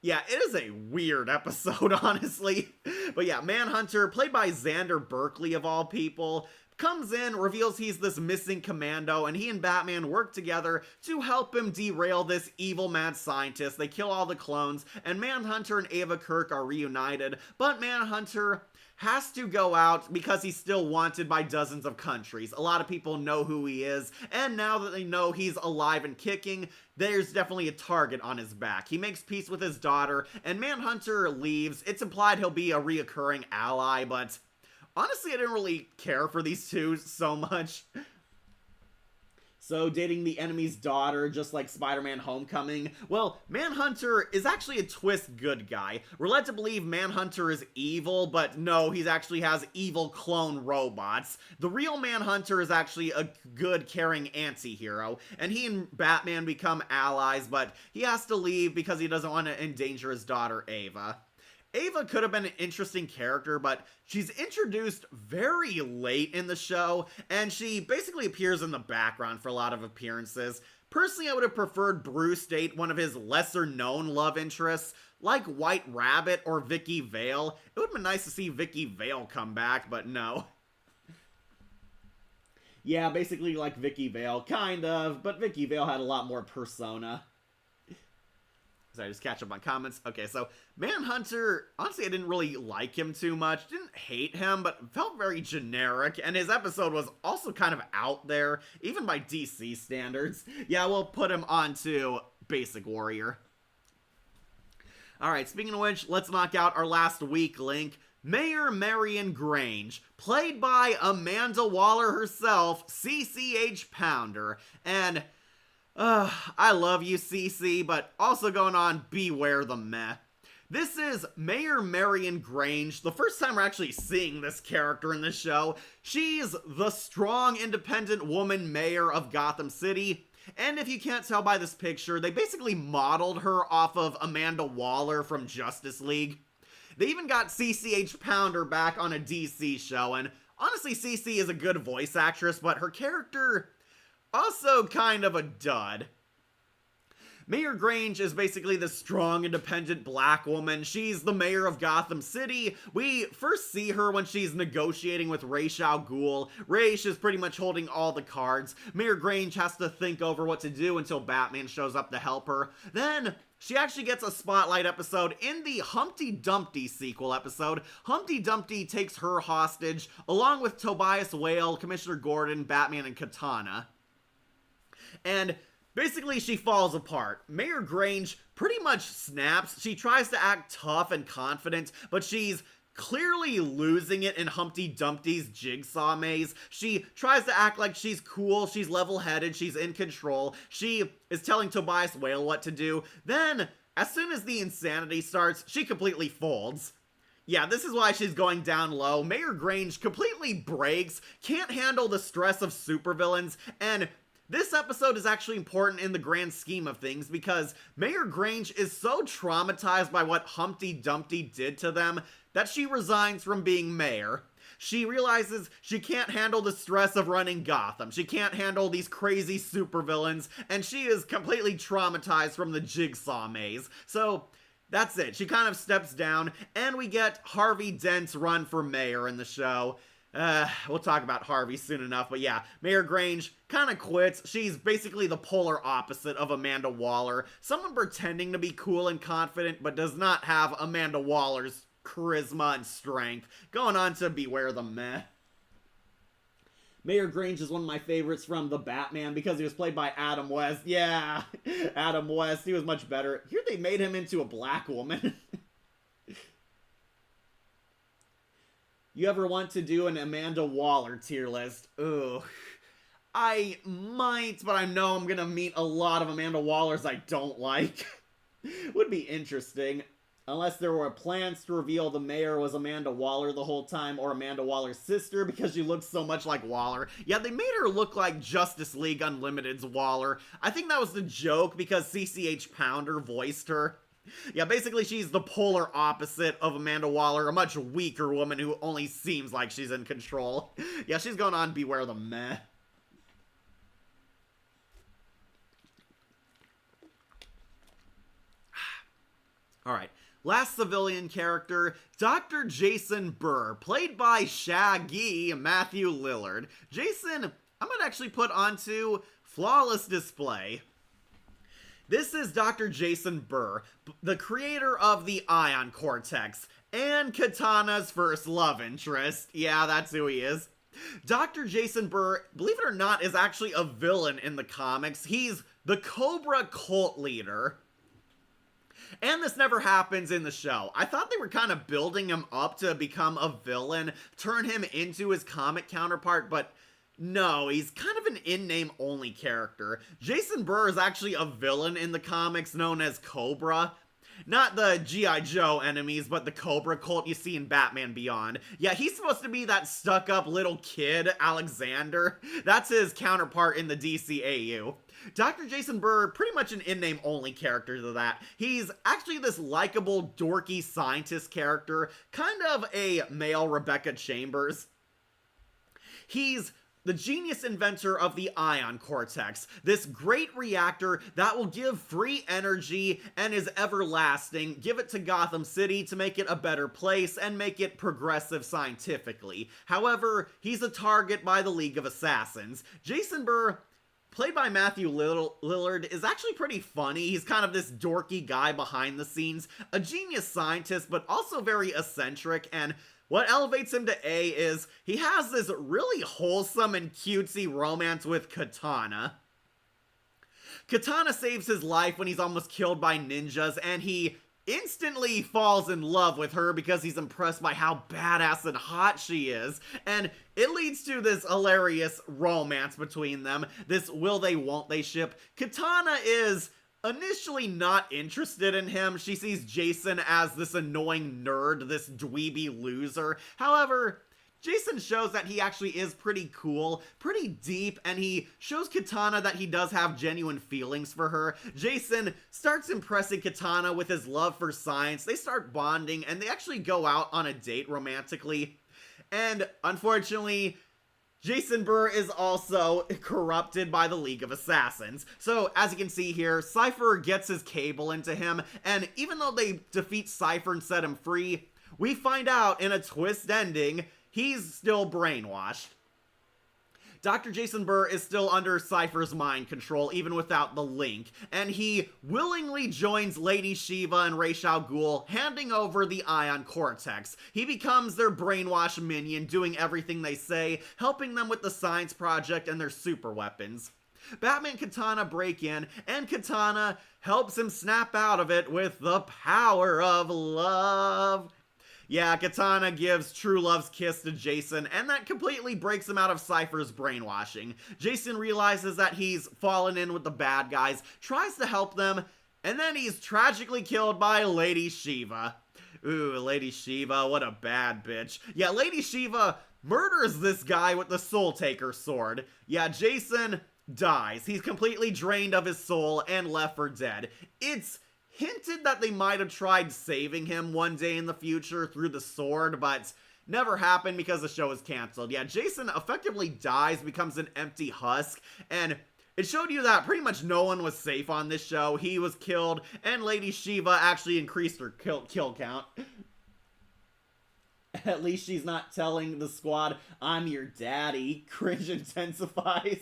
Yeah, it is a weird episode, honestly. But yeah, Manhunter, played by Xander Berkeley of all people, comes in, reveals he's this missing commando, and he and Batman work together to help him derail this evil mad scientist. They kill all the clones, and Manhunter and Ava Kirk are reunited, but Manhunter has to go out because he's still wanted by dozens of countries. A lot of people know who he is, and now that they know he's alive and kicking, there's definitely a target on his back. He makes peace with his daughter, and Manhunter leaves. It's implied he'll be a reoccurring ally, but honestly, I didn't really care for these two so much. So, dating the enemy's daughter, just like Spider-Man Homecoming. Well, Manhunter is actually a twist good guy. We're led to believe Manhunter is evil, but no, he actually has evil clone robots. The real Manhunter is actually a good, caring anti-hero, and he and Batman become allies, but he has to leave because he doesn't want to endanger his daughter, Ava. Ava could have been an interesting character, but she's introduced very late in the show, and she basically appears in the background for a lot of appearances. Personally, I would have preferred Bruce date one of his lesser-known love interests, like White Rabbit or Vicky Vale. It would have been nice to see Vicky Vale come back, but no. Yeah, basically like Vicky Vale, kind of, but Vicky Vale had a lot more persona. Sorry, just catch up on comments. Okay, so Manhunter, honestly, I didn't really like him too much. Didn't hate him, but felt very generic. And his episode was also kind of out there, even by DC standards. Yeah, we'll put him onto Basic Warrior. Alright, speaking of which, let's knock out our last weak link. Mayor Marion Grange, played by Amanda Waller herself, CCH Pounder. And I love you, CC, but also going on, beware the meh. This is Mayor Marion Grange, the first time we're actually seeing this character in this show. She's the strong, independent woman mayor of Gotham City. And if you can't tell by this picture, they basically modeled her off of Amanda Waller from Justice League. They even got CCH Pounder back on a DC show, and honestly, CC is a good voice actress, but her character also kind of a dud. Mayor Grange is basically the strong, independent black woman. She's the mayor of Gotham City. We first see her when she's negotiating with Ra's al Ghul. Ra's is pretty much holding all the cards. Mayor Grange has to think over what to do until Batman shows up to help her. Then she actually gets a spotlight episode in the Humpty Dumpty sequel episode. Humpty Dumpty takes her hostage, along with Tobias Whale, Commissioner Gordon, Batman, and Katana. And basically, she falls apart. Mayor Grange pretty much snaps. She tries to act tough and confident, but she's clearly losing it in Humpty Dumpty's jigsaw maze. She tries to act like she's cool, she's level-headed, she's in control. She is telling Tobias Whale what to do. Then, as soon as the insanity starts, she completely folds. Yeah, this is why she's going down low. Mayor Grange completely breaks, can't handle the stress of supervillains, and this episode is actually important in the grand scheme of things because Mayor Grange is so traumatized by what Humpty Dumpty did to them that she resigns from being mayor. She realizes she can't handle the stress of running Gotham. She can't handle these crazy supervillains, and she is completely traumatized from the jigsaw maze. So that's it. She kind of steps down, and we get Harvey Dent's run for mayor in the show. We'll talk about Harvey soon enough, but yeah, Mayor Grange kind of quits. She's basically the polar opposite of Amanda Waller. Someone pretending to be cool and confident, but does not have Amanda Waller's charisma and strength. Going on to Beware the Meh. Mayor Grange is one of my favorites from The Batman because he was played by Adam West. Yeah, Adam West, he was much better. Here they made him into a black woman. You ever want to do an Amanda Waller tier list? Ooh. I might, but I know I'm gonna meet a lot of Amanda Wallers I don't like. Would be interesting. Unless there were plans to reveal the mayor was Amanda Waller the whole time, or Amanda Waller's sister, because she looks so much like Waller. Yeah, they made her look like Justice League Unlimited's Waller. I think that was the joke, because CCH Pounder voiced her. Yeah, basically she's the polar opposite of Amanda Waller, a much weaker woman who only seems like she's in control. Yeah, she's going on Beware the Meh. Alright, last civilian character, Dr. Jason Burr, played by Shaggy Matthew Lillard. Jason, I'm gonna actually put onto flawless display. This is Dr. Jason Burr, the creator of the Ion Cortex, and Katana's first love interest. Yeah, that's who he is. Dr. Jason Burr, believe it or not, is actually a villain in the comics. He's the Cobra cult leader. And this never happens in the show. I thought they were kind of building him up to become a villain, turn him into his comic counterpart, but no, he's kind of an in-name only character. Jason Burr is actually a villain in the comics known as Cobra. Not the G.I. Joe enemies, but the Cobra cult you see in Batman Beyond. Yeah, he's supposed to be that stuck-up little kid, Alexander. That's his counterpart in the DCAU. Dr. Jason Burr, pretty much an in-name only character to that. He's actually this likable, dorky scientist character, kind of a male Rebecca Chambers. He's the genius inventor of the Ion Cortex, this great reactor that will give free energy and is everlasting, give it to Gotham City to make it a better place and make it progressive scientifically. However, he's a target by the League of Assassins. Jason Burr, played by Matthew Lillard, is actually pretty funny. He's kind of this dorky guy behind the scenes, a genius scientist, but also very eccentric, and what elevates him to A is he has this really wholesome and cutesy romance with Katana. Katana saves his life when he's almost killed by ninjas, and he instantly falls in love with her because he's impressed by how badass and hot she is, and it leads to this hilarious romance between them, this will they won't they ship. Katana is initially not interested in him. She sees Jason as this annoying nerd, this dweeby loser. However, Jason shows that he actually is pretty cool, pretty deep, and he shows Katana that he does have genuine feelings for her. Jason starts impressing Katana with his love for science. They start bonding, and they actually go out on a date romantically. And unfortunately, Jason Burr is also corrupted by the League of Assassins. So, as you can see here, Cypher gets his cable into him, and even though they defeat Cypher and set him free, we find out in a twist ending, he's still brainwashed. Dr. Jason Burr is still under Cypher's mind control, even without the link, and he willingly joins Lady Shiva and Ra's al Ghul, handing over the Ion Cortex. He becomes their brainwash minion, doing everything they say, helping them with the science project and their super weapons. Batman and Katana break in, and Katana helps him snap out of it with the power of love. Yeah, Katana gives true love's kiss to Jason, and that completely breaks him out of Cypher's brainwashing. Jason realizes that he's fallen in with the bad guys, tries to help them, and then he's tragically killed by Lady Shiva. Ooh, Lady Shiva, what a bad bitch. Yeah, Lady Shiva murders this guy with the Soul Taker sword. Yeah, Jason dies. He's completely drained of his soul and left for dead. It's hinted that they might have tried saving him one day in the future through the sword, but never happened because the show was canceled. Yeah, Jason effectively dies, becomes an empty husk, and it showed you that pretty much no one was safe on this show. He was killed, and Lady Shiva actually increased her kill count. At least she's not telling the squad, "I'm your daddy." Cringe intensifies.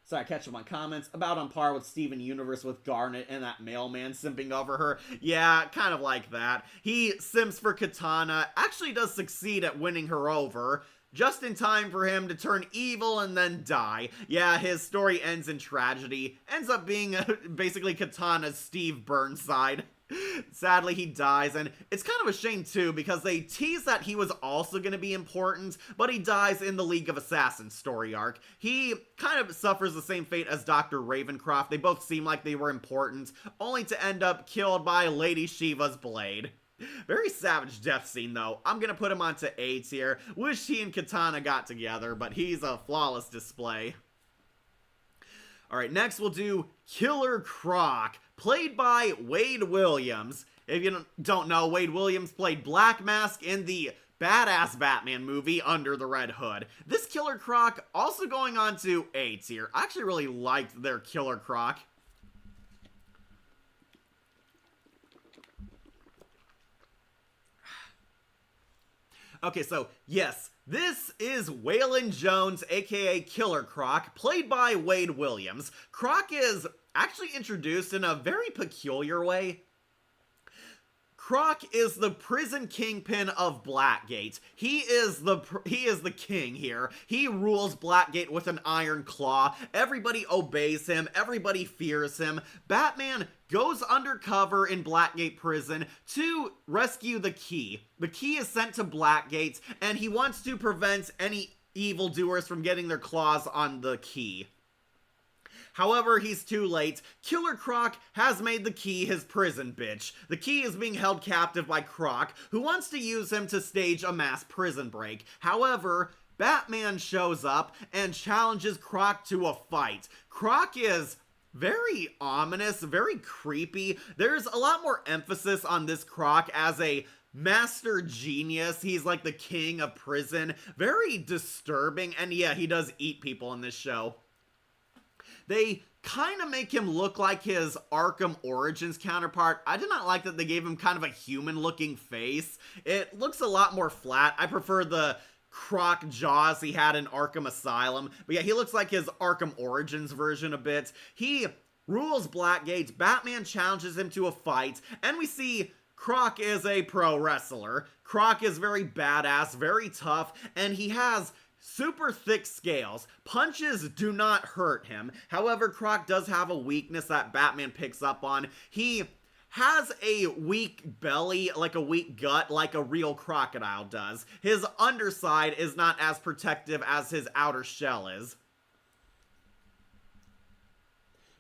So I catch up on comments. About on par with Steven Universe with Garnet and that mailman simping over her. Yeah, kind of like that. He simps for Katana, actually does succeed at winning her over, just in time for him to turn evil and then die. Yeah, his story ends in tragedy. Ends up being basically Katana's Steve Burnside. Sadly, he dies, and it's kind of a shame too, because they tease that he was also going to be important, but he dies in the League of Assassins story arc. He kind of suffers the same fate as Dr. Ravencroft. They both seem like they were important, only to end up killed by Lady Shiva's blade. Very savage death scene, though. I'm gonna put him onto A tier. Wish he and Katana got together, but he's a flawless display. Alright, next we'll do Killer Croc, played by Wade Williams. If you don't know, Wade Williams played Black Mask in the badass Batman movie Under the Red Hood. This Killer Croc also going on to A tier. I actually really liked their Killer Croc. Okay, so yes, this is Waylon Jones, aka Killer Croc, played by Wade Williams. Croc is actually introduced in a very peculiar way. Croc is the prison kingpin of Blackgate. He is the king here. He rules Blackgate with an iron claw. Everybody obeys him. Everybody fears him. Batman goes undercover in Blackgate prison to rescue the Key. The Key is sent to Blackgate, and he wants to prevent any evildoers from getting their claws on the Key. However, he's too late. Killer Croc has made the Key his prison bitch. The Key is being held captive by Croc, who wants to use him to stage a mass prison break. However, Batman shows up and challenges Croc to a fight. Croc is very ominous, very creepy. There's a lot more emphasis on this Croc as a master genius. He's like the king of prison. Very disturbing, and yeah, he does eat people in this show. They kind of make him look like his Arkham Origins counterpart. I did not like that they gave him kind of a human-looking face. It looks a lot more flat. I prefer the Croc jaws he had in Arkham Asylum. But yeah, he looks like his Arkham Origins version a bit. He rules Blackgate. Batman challenges him to a fight, and we see Croc is a pro wrestler. Croc is very badass, very tough, and he has super thick scales. Punches do not hurt him. However, Croc does have a weakness that Batman picks up on. He has a weak belly, like a weak gut, like a real crocodile does. His underside is not as protective as his outer shell is.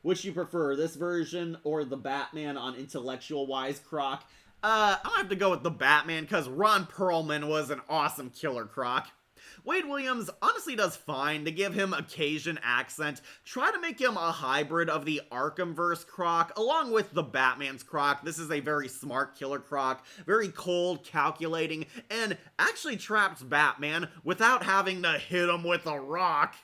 Which you prefer, this version or the Batman on intellectual-wise Croc? I'm gonna have to go with the Batman, because Ron Perlman was an awesome Killer Croc. Wade Williams honestly does fine to give him a Cajun accent, try to make him a hybrid of the Arkhamverse Croc, along with the Batman's Croc. This is a very smart Killer Croc, very cold, calculating, and actually traps Batman without having to hit him with a rock.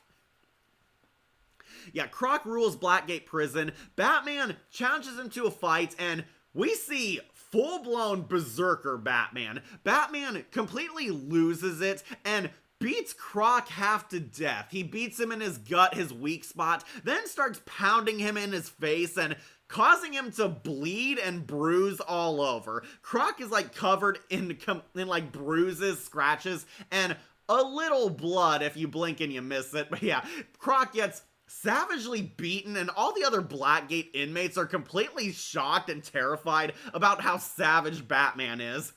Yeah, Croc rules Blackgate Prison, Batman challenges him to a fight, and we see full-blown berserker Batman. Batman completely loses it and beats Croc half to death. He beats him in his gut, his weak spot, then starts pounding him in his face and causing him to bleed and bruise all over. Croc is like covered in like bruises, scratches, and a little blood if you blink and you miss it. But yeah, Croc gets savagely beaten, and all the other Blackgate inmates are completely shocked and terrified about how savage Batman is.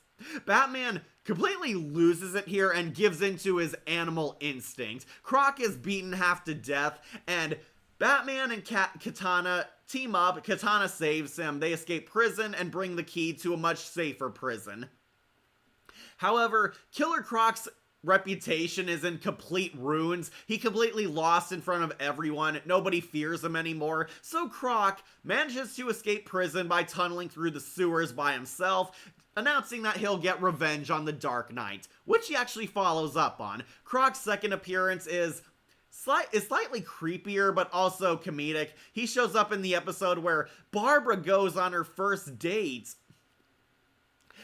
Batman completely loses it here and gives into his animal instinct. Croc is beaten half to death, and Batman and Katana team up. Katana saves him. They escape prison and bring the key to a much safer prison. However, Killer Croc's reputation is in complete ruins. He completely lost in front of everyone. Nobody fears him anymore. So Croc manages to escape prison by tunneling through the sewers by himself, announcing that he'll get revenge on the Dark Knight, which he actually follows up on. Croc's second appearance is slightly creepier, but also comedic. He shows up in the episode where Barbara goes on her first date.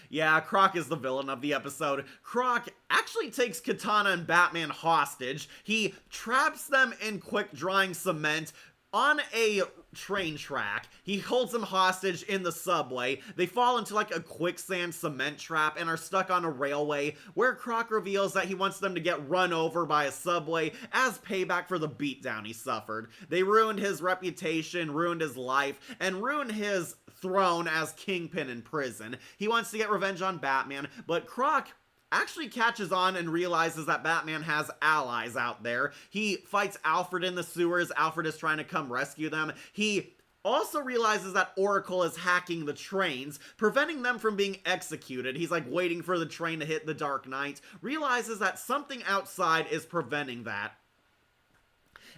Yeah, Croc is the villain of the episode. Croc actually takes Katana and Batman hostage. He traps them in quick-drying cement on a train track. He holds them hostage in the subway. They fall into like a quicksand cement trap and are stuck on a railway, where Croc reveals that he wants them to get run over by a subway as payback for the beatdown he suffered. They ruined his reputation, ruined his life, and ruined his throne as Kingpin in prison. He wants to get revenge on Batman, but Croc actually catches on and realizes that Batman has allies out there. He fights Alfred in the sewers. Alfred is trying to come rescue them. He also realizes that Oracle is hacking the trains, preventing them from being executed. He's like waiting for the train to hit the Dark Knight, realizes that something outside is preventing that.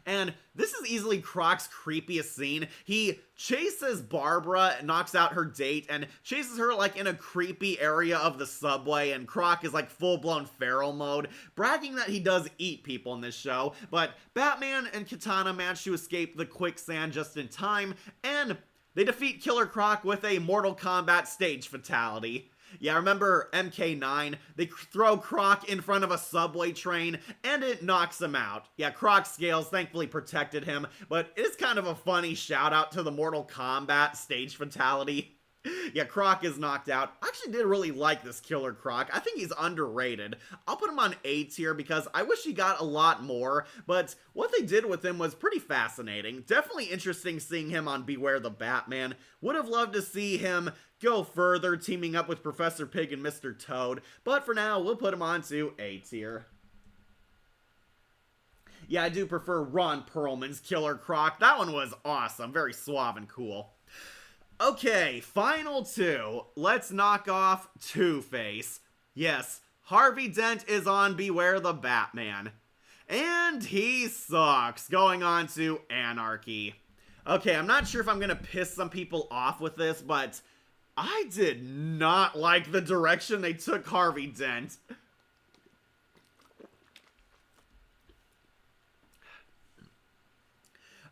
And this is easily Croc's creepiest scene. He chases Barbara, knocks out her date, and chases her like in a creepy area of the subway, and Croc is like full-blown feral mode, bragging that he does eat people in this show. But Batman and Katana manage to escape the quicksand just in time, and they defeat Killer Croc with a Mortal Kombat stage fatality. Yeah, remember MK9? They throw Croc in front of a subway train, and it knocks him out. Yeah, Croc's scales thankfully protected him, but it is kind of a funny shout out to the Mortal Kombat stage fatality. Yeah, Croc is knocked out. I actually did really like this Killer Croc. I think he's underrated. I'll put him on A tier because I wish he got a lot more, but what they did with him was pretty fascinating. Definitely interesting seeing him on Beware the Batman. Would have loved to see him go further, teaming up with Professor Pig and Mr. Toad, but for now, we'll put him on to A tier. Yeah, I do prefer Ron Perlman's Killer Croc. That one was awesome. Very suave and cool. Okay, final two. Let's knock off Two-Face. Yes, Harvey Dent is on Beware the Batman. And he sucks. Going on to Anarchy. Okay, I'm not sure if I'm gonna piss some people off with this, but I did not like the direction they took Harvey Dent.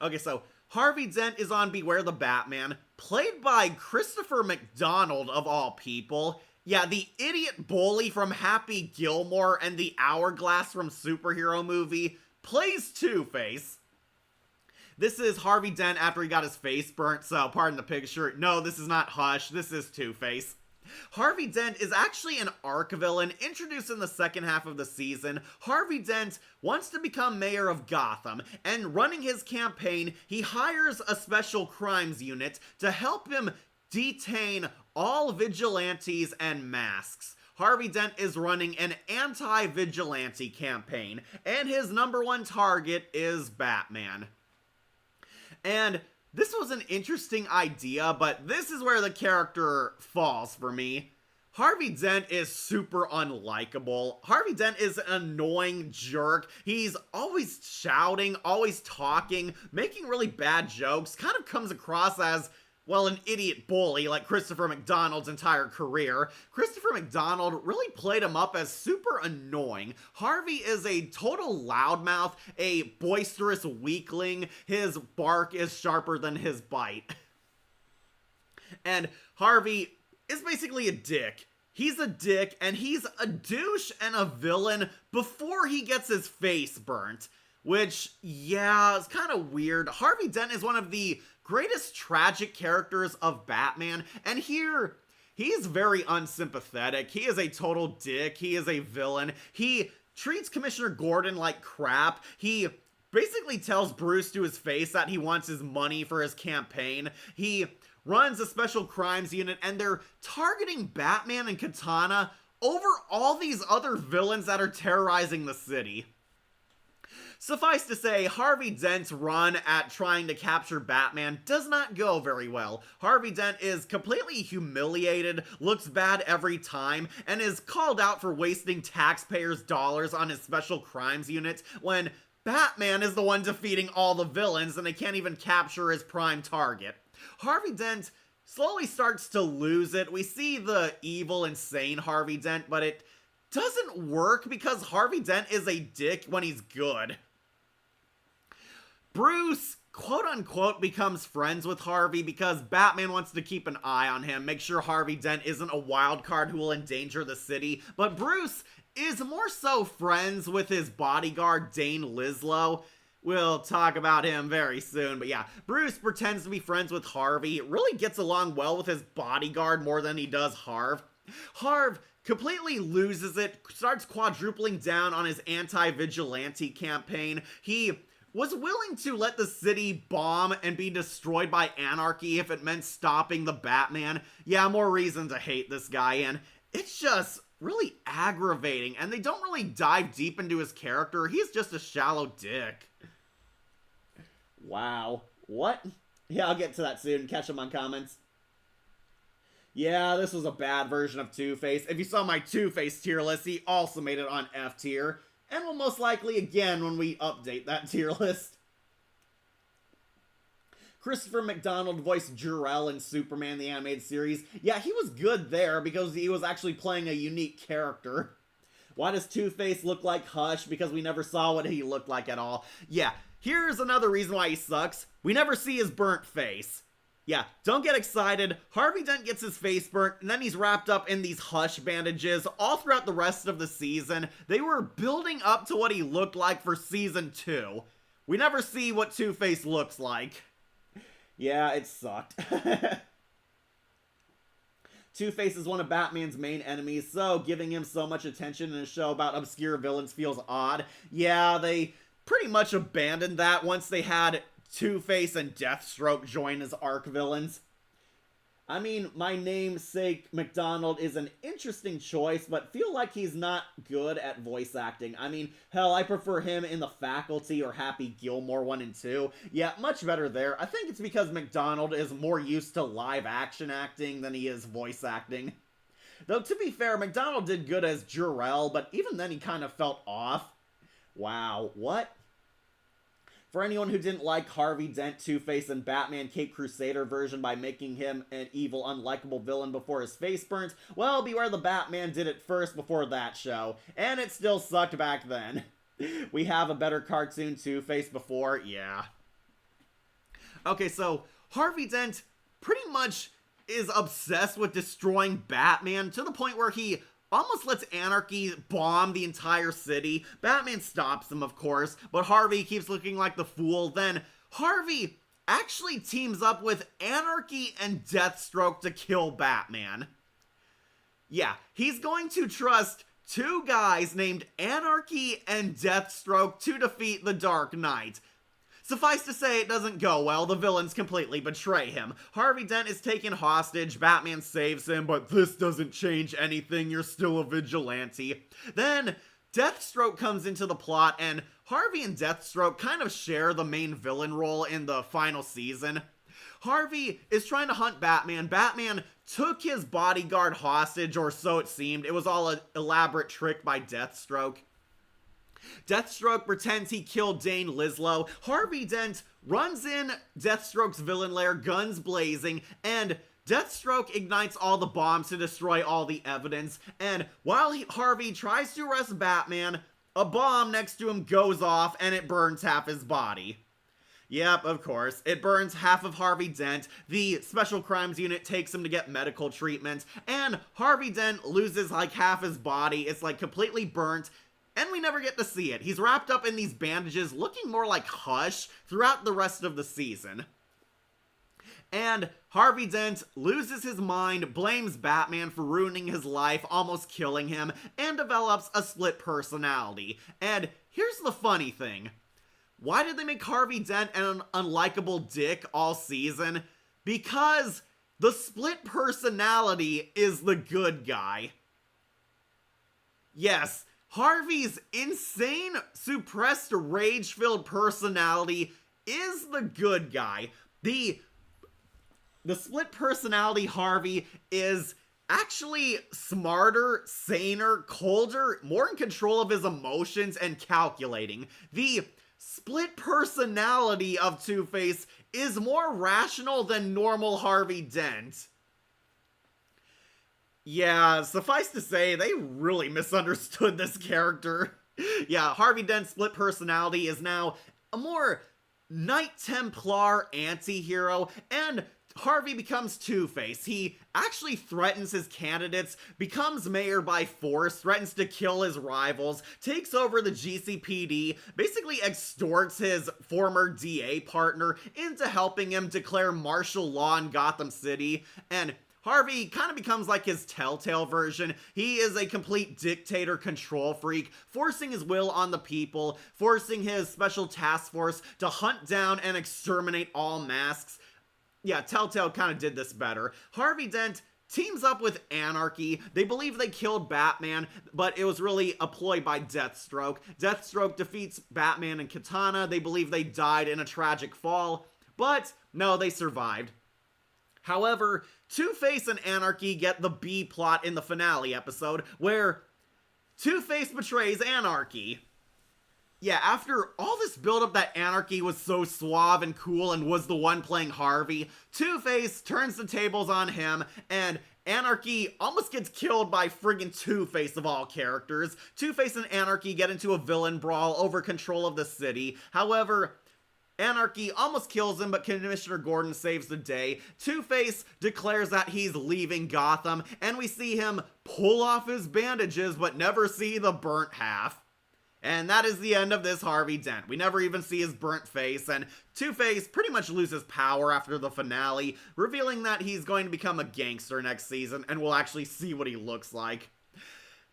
Okay, so Harvey Dent is on Beware the Batman, played by Christopher McDonald of all people. Yeah, the idiot bully from Happy Gilmore and the Hourglass from Superhero Movie plays Two-Face. This is Harvey Dent after he got his face burnt, so pardon the picture. No, this is not Hush, this is Two-Face. Harvey Dent is actually an arc villain introduced in the second half of the season. Harvey Dent wants to become mayor of Gotham, and running his campaign, he hires a special crimes unit to help him detain all vigilantes and masks. Harvey Dent is running an anti-vigilante campaign, and his number one target is Batman. And this was an interesting idea, but this is where the character falls for me. Harvey Dent is super unlikable. Harvey Dent is an annoying jerk. He's always shouting, always talking, making really bad jokes, kind of comes across as, well, an idiot bully like Christopher McDonald's entire career. Christopher McDonald really played him up as super annoying. Harvey is a total loudmouth, a boisterous weakling. His bark is sharper than his bite. And Harvey is basically a dick. He's a dick, and he's a douche and a villain before he gets his face burnt. Which, yeah, is kind of weird. Harvey Dent is one of the greatest tragic characters of Batman, and here, he's very unsympathetic. He is a total dick. He is a villain. He treats Commissioner Gordon like crap. He basically tells Bruce to his face that he wants his money for his campaign. He runs a special crimes unit, and they're targeting Batman and Katana over all these other villains that are terrorizing the city. Suffice to say, Harvey Dent's run at trying to capture Batman does not go very well. Harvey Dent is completely humiliated, looks bad every time, and is called out for wasting taxpayers' dollars on his special crimes unit when Batman is the one defeating all the villains and they can't even capture his prime target. Harvey Dent slowly starts to lose it. We see the evil, insane Harvey Dent, but it doesn't work because Harvey Dent is a dick when he's good. Bruce, quote-unquote, becomes friends with Harvey because Batman wants to keep an eye on him, make sure Harvey Dent isn't a wild card who will endanger the city, but Bruce is more so friends with his bodyguard, Dane Lislow. We'll talk about him very soon, but yeah, Bruce pretends to be friends with Harvey, really gets along well with his bodyguard more than he does Harv. Harv completely loses it, starts quadrupling down on his anti-vigilante campaign. He was willing to let the city bomb and be destroyed by anarchy if it meant stopping the Batman. Yeah, more reason to hate this guy, and it's just really aggravating, and they don't really dive deep into his character. He's just a shallow dick. Wow. What? Yeah, I'll get to that soon. Catch him on comments. Yeah, this was a bad version of Two-Face. If you saw my Two-Face tier list, he also made it on F tier. And will most likely again when we update that tier list. Christopher McDonald voiced Jor-El in Superman the Animated Series. Yeah, he was good there because he was actually playing a unique character. Why does Two-Face look like Hush? Because we never saw what he looked like at all. Yeah, here's another reason why he sucks. We never see his burnt face. Yeah, don't get excited. Harvey Dent gets his face burnt, and then he's wrapped up in these Hush bandages all throughout the rest of the season. They were building up to what he looked like for season 2. We never see what Two-Face looks like. Yeah, it sucked. Two-Face is one of Batman's main enemies, so giving him so much attention in a show about obscure villains feels odd. Yeah, they pretty much abandoned that once they had Two-Face and Deathstroke join as arch villains. I mean, my namesake McDonald is an interesting choice, but feel like he's not good at voice acting. I mean, hell, I prefer him in The Faculty or Happy Gilmore 1 and 2. Yeah, much better there. I think it's because McDonald is more used to live action acting than he is voice acting. Though, to be fair, McDonald did good as Jor-El, but even then he kind of felt off. Wow, what? For anyone who didn't like Harvey Dent, Two-Face, and Batman Caped Crusader version by making him an evil, unlikable villain before his face burnt, well, beware the Batman did it first before that show, and it still sucked back then. We have a better cartoon Two-Face before, yeah. Okay, so Harvey Dent pretty much is obsessed with destroying Batman to the point where he almost lets anarchy bomb the entire city. Batman stops him, of course, but Harvey keeps looking like the fool. Then Harvey actually teams up with Anarchy and Deathstroke to kill Batman. Yeah, he's going to trust two guys named Anarchy and Deathstroke to defeat the Dark Knight. Suffice to say, it doesn't go well. The villains completely betray him. Harvey Dent is taken hostage, Batman saves him, but this doesn't change anything, you're still a vigilante. Then, Deathstroke comes into the plot, and Harvey and Deathstroke kind of share the main villain role in the final season. Harvey is trying to hunt Batman. Batman took his bodyguard hostage, or so it seemed. It was all an elaborate trick by Deathstroke. Deathstroke pretends he killed Dane Lislow. Harvey Dent runs in Deathstroke's villain lair, guns blazing, and Deathstroke ignites all the bombs to destroy all the evidence. And while Harvey tries to arrest Batman, a bomb next to him goes off and it burns half his body. Yep, of course. It burns half of Harvey Dent. The Special Crimes Unit takes him to get medical treatment, and Harvey Dent loses like half his body. It's like completely burnt. And we never get to see it. He's wrapped up in these bandages, looking more like Hush throughout the rest of the season. And Harvey Dent loses his mind, blames Batman for ruining his life, almost killing him, and develops a split personality. And here's the funny thing. Why did they make Harvey Dent an unlikable dick all season? Because the split personality is the good guy. Yes, Harvey's insane, suppressed, rage-filled personality is the good guy. The split personality Harvey is actually smarter, saner, colder, more in control of his emotions, and calculating. The split personality of Two-Face is more rational than normal Harvey Dent. Yeah, suffice to say, they really misunderstood this character. Yeah, Harvey Dent's split personality is now a more Knight Templar anti-hero, and Harvey becomes Two-Face. He actually threatens his candidates, becomes mayor by force, threatens to kill his rivals, takes over the GCPD, basically extorts his former DA partner into helping him declare martial law in Gotham City, and Harvey kind of becomes like his Telltale version. He is a complete dictator control freak, forcing his will on the people, forcing his special task force to hunt down and exterminate all masks. Yeah, Telltale kind of did this better. Harvey Dent teams up with Anarchy. They believe they killed Batman, but it was really a ploy by Deathstroke. Deathstroke defeats Batman and Katana. They believe they died in a tragic fall, but no, they survived. However, Two-Face and Anarchy get the B plot in the finale episode, where Two-Face betrays Anarchy. Yeah, after all this buildup that Anarchy was so suave and cool and was the one playing Harvey, Two-Face turns the tables on him, and Anarchy almost gets killed by friggin' Two-Face of all characters. Two-Face and Anarchy get into a villain brawl over control of the city. However, Anarchy almost kills him, but Commissioner Gordon saves the day. Two-Face declares that he's leaving Gotham, and we see him pull off his bandages, but never see the burnt half. And that is the end of this Harvey Dent. We never even see his burnt face, and Two-Face pretty much loses power after the finale, revealing that he's going to become a gangster next season, and we'll actually see what he looks like.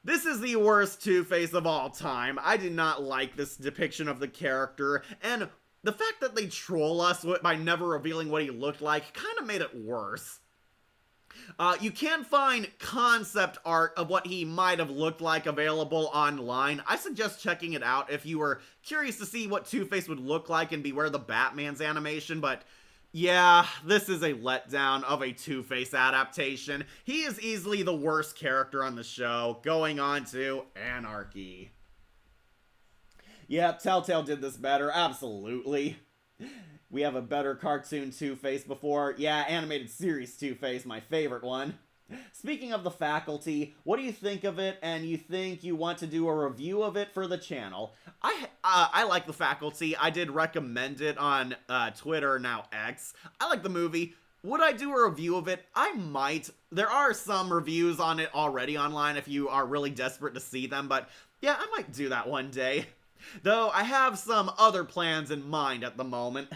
This is the worst Two-Face of all time. I did not like this depiction of the character, and the fact that they troll us by never revealing what he looked like kind of made it worse. You can find concept art of what he might have looked like available online. I suggest checking it out if you were curious to see what Two-Face would look like in Beware the Batman's animation, but yeah, this is a letdown of a Two-Face adaptation. He is easily the worst character on the show, going on to Anarchy. Yeah, Telltale did this better, absolutely. We have a better cartoon Two-Face before. Yeah, animated series Two-Face, my favorite one. Speaking of The Faculty, what do you think of it, and you think you want to do a review of it for the channel? I like The Faculty. I did recommend it on Twitter, now X. I like the movie. Would I do a review of it? I might. There are some reviews on it already online if you are really desperate to see them, but yeah, I might do that one day. Though I have some other plans in mind at the moment.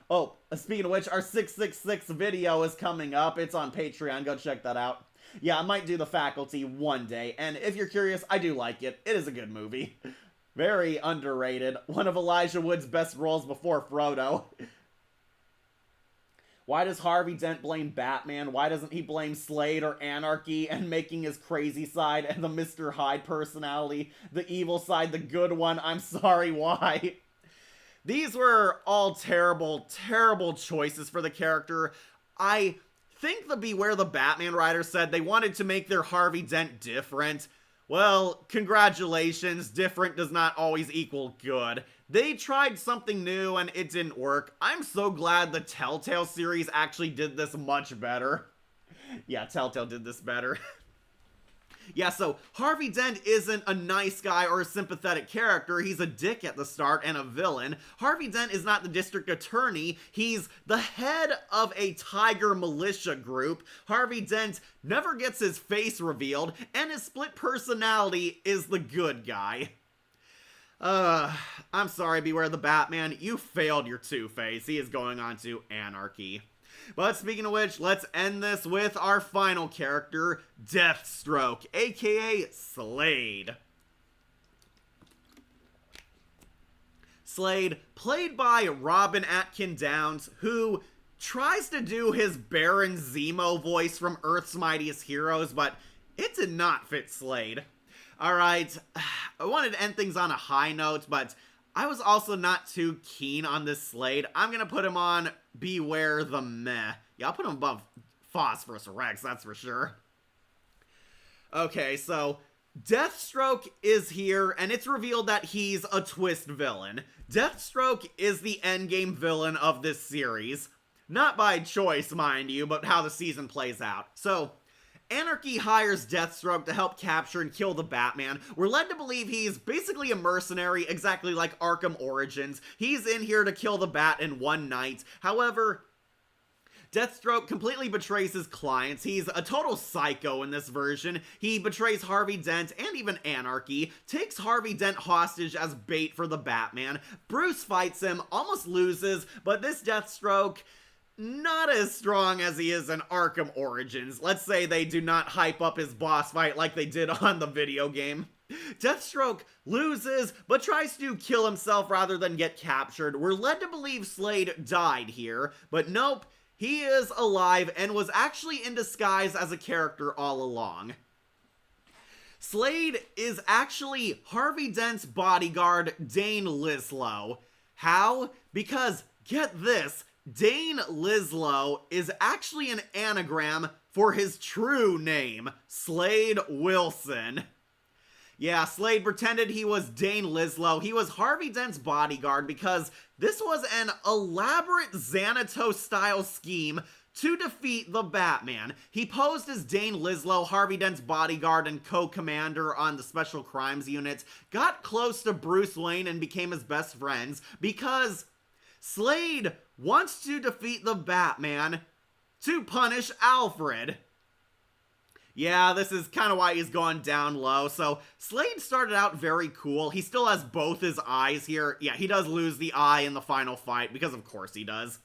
Oh, speaking of which, our 666 video is coming up. It's on Patreon. Go check that out. Yeah, I might do The Faculty one day. And if you're curious, I do like it. It is a good movie. Very underrated. One of Elijah Wood's best roles before Frodo. Why does Harvey Dent blame Batman? Why doesn't he blame Slade or Anarchy and making his crazy side and the Mr. Hyde personality, the evil side, the good one? I'm sorry, why? These were all terrible, terrible choices for the character. I think the Beware the Batman writers said they wanted to make their Harvey Dent different. Well, congratulations, different does not always equal good. They tried something new and it didn't work. I'm so glad the Telltale series actually did this much better. Yeah, Telltale did this better. Yeah, so Harvey Dent isn't a nice guy or a sympathetic character. He's a dick at the start and a villain. Harvey Dent is not the district attorney. He's the head of a tiger militia group. Harvey Dent never gets his face revealed, and his split personality is the good guy. I'm sorry, Beware the Batman. You failed your Two-Face. He is going on to Anarchy. But speaking of which, let's end this with our final character, Deathstroke, aka Slade. Slade, played by Robin Atkin Downes, who tries to do his Baron Zemo voice from Earth's Mightiest Heroes, but it did not fit Slade. Alright, I wanted to end things on a high note, but I was also not too keen on this Slade. I'm gonna put him on Beware the Meh. Yeah, I'll put him above Phosphorus Rex, that's for sure. Okay, so Deathstroke is here, and it's revealed that he's a twist villain. Deathstroke is the endgame villain of this series. Not by choice, mind you, but how the season plays out. So, Anarchy hires Deathstroke to help capture and kill the Batman. We're led to believe he's basically a mercenary, exactly like Arkham Origins. He's in here to kill the Bat in one night. However, Deathstroke completely betrays his clients. He's a total psycho in this version. He betrays Harvey Dent and even Anarchy, takes Harvey Dent hostage as bait for the Batman. Bruce fights him, almost loses, but this Deathstroke, not as strong as he is in Arkham Origins. Let's say they do not hype up his boss fight like they did on the video game. Deathstroke loses, but tries to kill himself rather than get captured. We're led to believe Slade died here, but nope, he is alive and was actually in disguise as a character all along. Slade is actually Harvey Dent's bodyguard, Dane Lislow. How? Because, get this, Dane Lislow is actually an anagram for his true name, Slade Wilson. Yeah, Slade pretended he was Dane Lislow. He was Harvey Dent's bodyguard because this was an elaborate Xanatos-style scheme to defeat the Batman. He posed as Dane Lislow, Harvey Dent's bodyguard and co-commander on the Special Crimes Unit, got close to Bruce Wayne and became his best friends because Slade wants to defeat the Batman to punish Alfred. Yeah, this is kind of why he's gone down low. So, Slade started out very cool. He still has both his eyes here. Yeah, he does lose the eye in the final fight, because of course he does.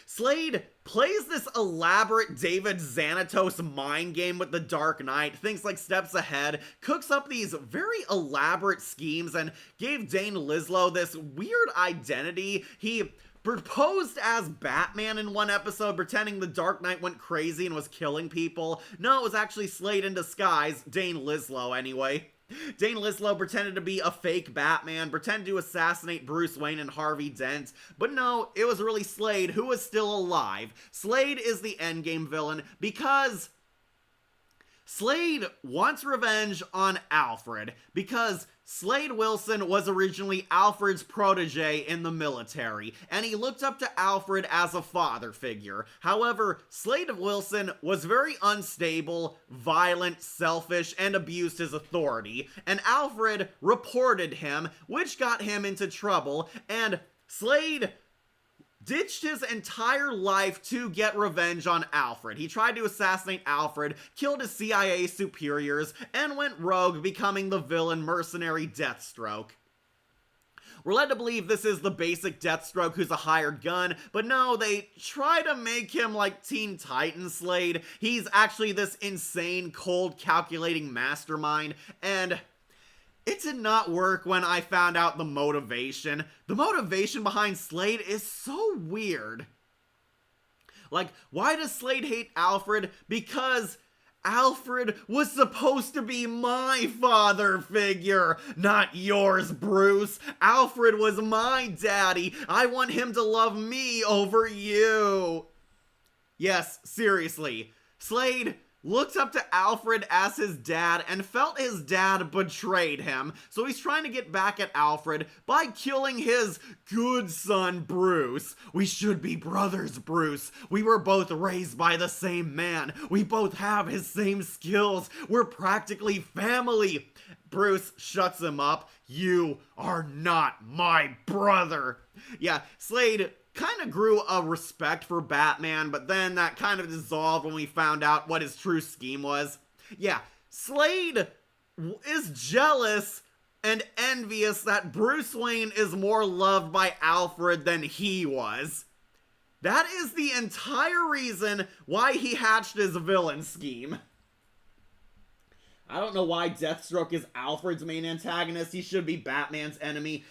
Slade plays this elaborate David Xanatos mind game with the Dark Knight, thinks like steps ahead, cooks up these very elaborate schemes, and gave Dane Lislow this weird identity. He proposed as Batman in one episode, pretending the Dark Knight went crazy and was killing people. No, it was actually Slade in disguise, Dane Lislow anyway. Dane Lislow pretended to be a fake Batman, pretended to assassinate Bruce Wayne and Harvey Dent, but no, it was really Slade who was still alive. Slade is the endgame villain because Slade wants revenge on Alfred, because Slade Wilson was originally Alfred's protege in the military, and he looked up to Alfred as a father figure. However, Slade Wilson was very unstable, violent, selfish, and abused his authority, and Alfred reported him, which got him into trouble, and Slade ditched his entire life to get revenge on Alfred. He tried to assassinate Alfred, killed his CIA superiors, and went rogue, becoming the villain mercenary Deathstroke. We're led to believe this is the basic Deathstroke who's a hired gun, but no, they try to make him like Teen Titan Slade. He's actually this insane, cold, calculating mastermind, and it did not work when I found out the motivation. The motivation behind Slade is so weird. Like, why does Slade hate Alfred? Because Alfred was supposed to be my father figure, not yours, Bruce. Alfred was my daddy. I want him to love me over you. Yes, seriously. Slade looked up to Alfred as his dad and felt his dad betrayed him, so he's trying to get back at Alfred by killing his good son, Bruce. We should be brothers, Bruce. We were both raised by the same man. We both have his same skills. We're practically family. Bruce shuts him up. You are not my brother. Yeah, Slade kind of grew a respect for Batman, but then that kind of dissolved when we found out what his true scheme was. Yeah, Slade is jealous and envious that Bruce Wayne is more loved by Alfred than he was. That is the entire reason why he hatched his villain scheme. I don't know why Deathstroke is Alfred's main antagonist. He should be Batman's enemy.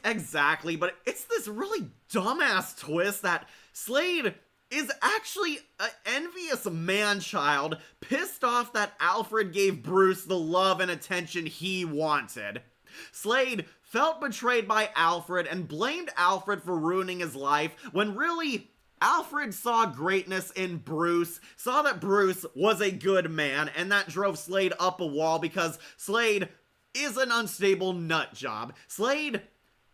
Exactly, but it's this really dumbass twist that Slade is actually an envious man-child, pissed off that Alfred gave Bruce the love and attention he wanted. Slade felt betrayed by Alfred and blamed Alfred for ruining his life, when really, Alfred saw greatness in Bruce, saw that Bruce was a good man, and that drove Slade up a wall because Slade is an unstable nut job. Slade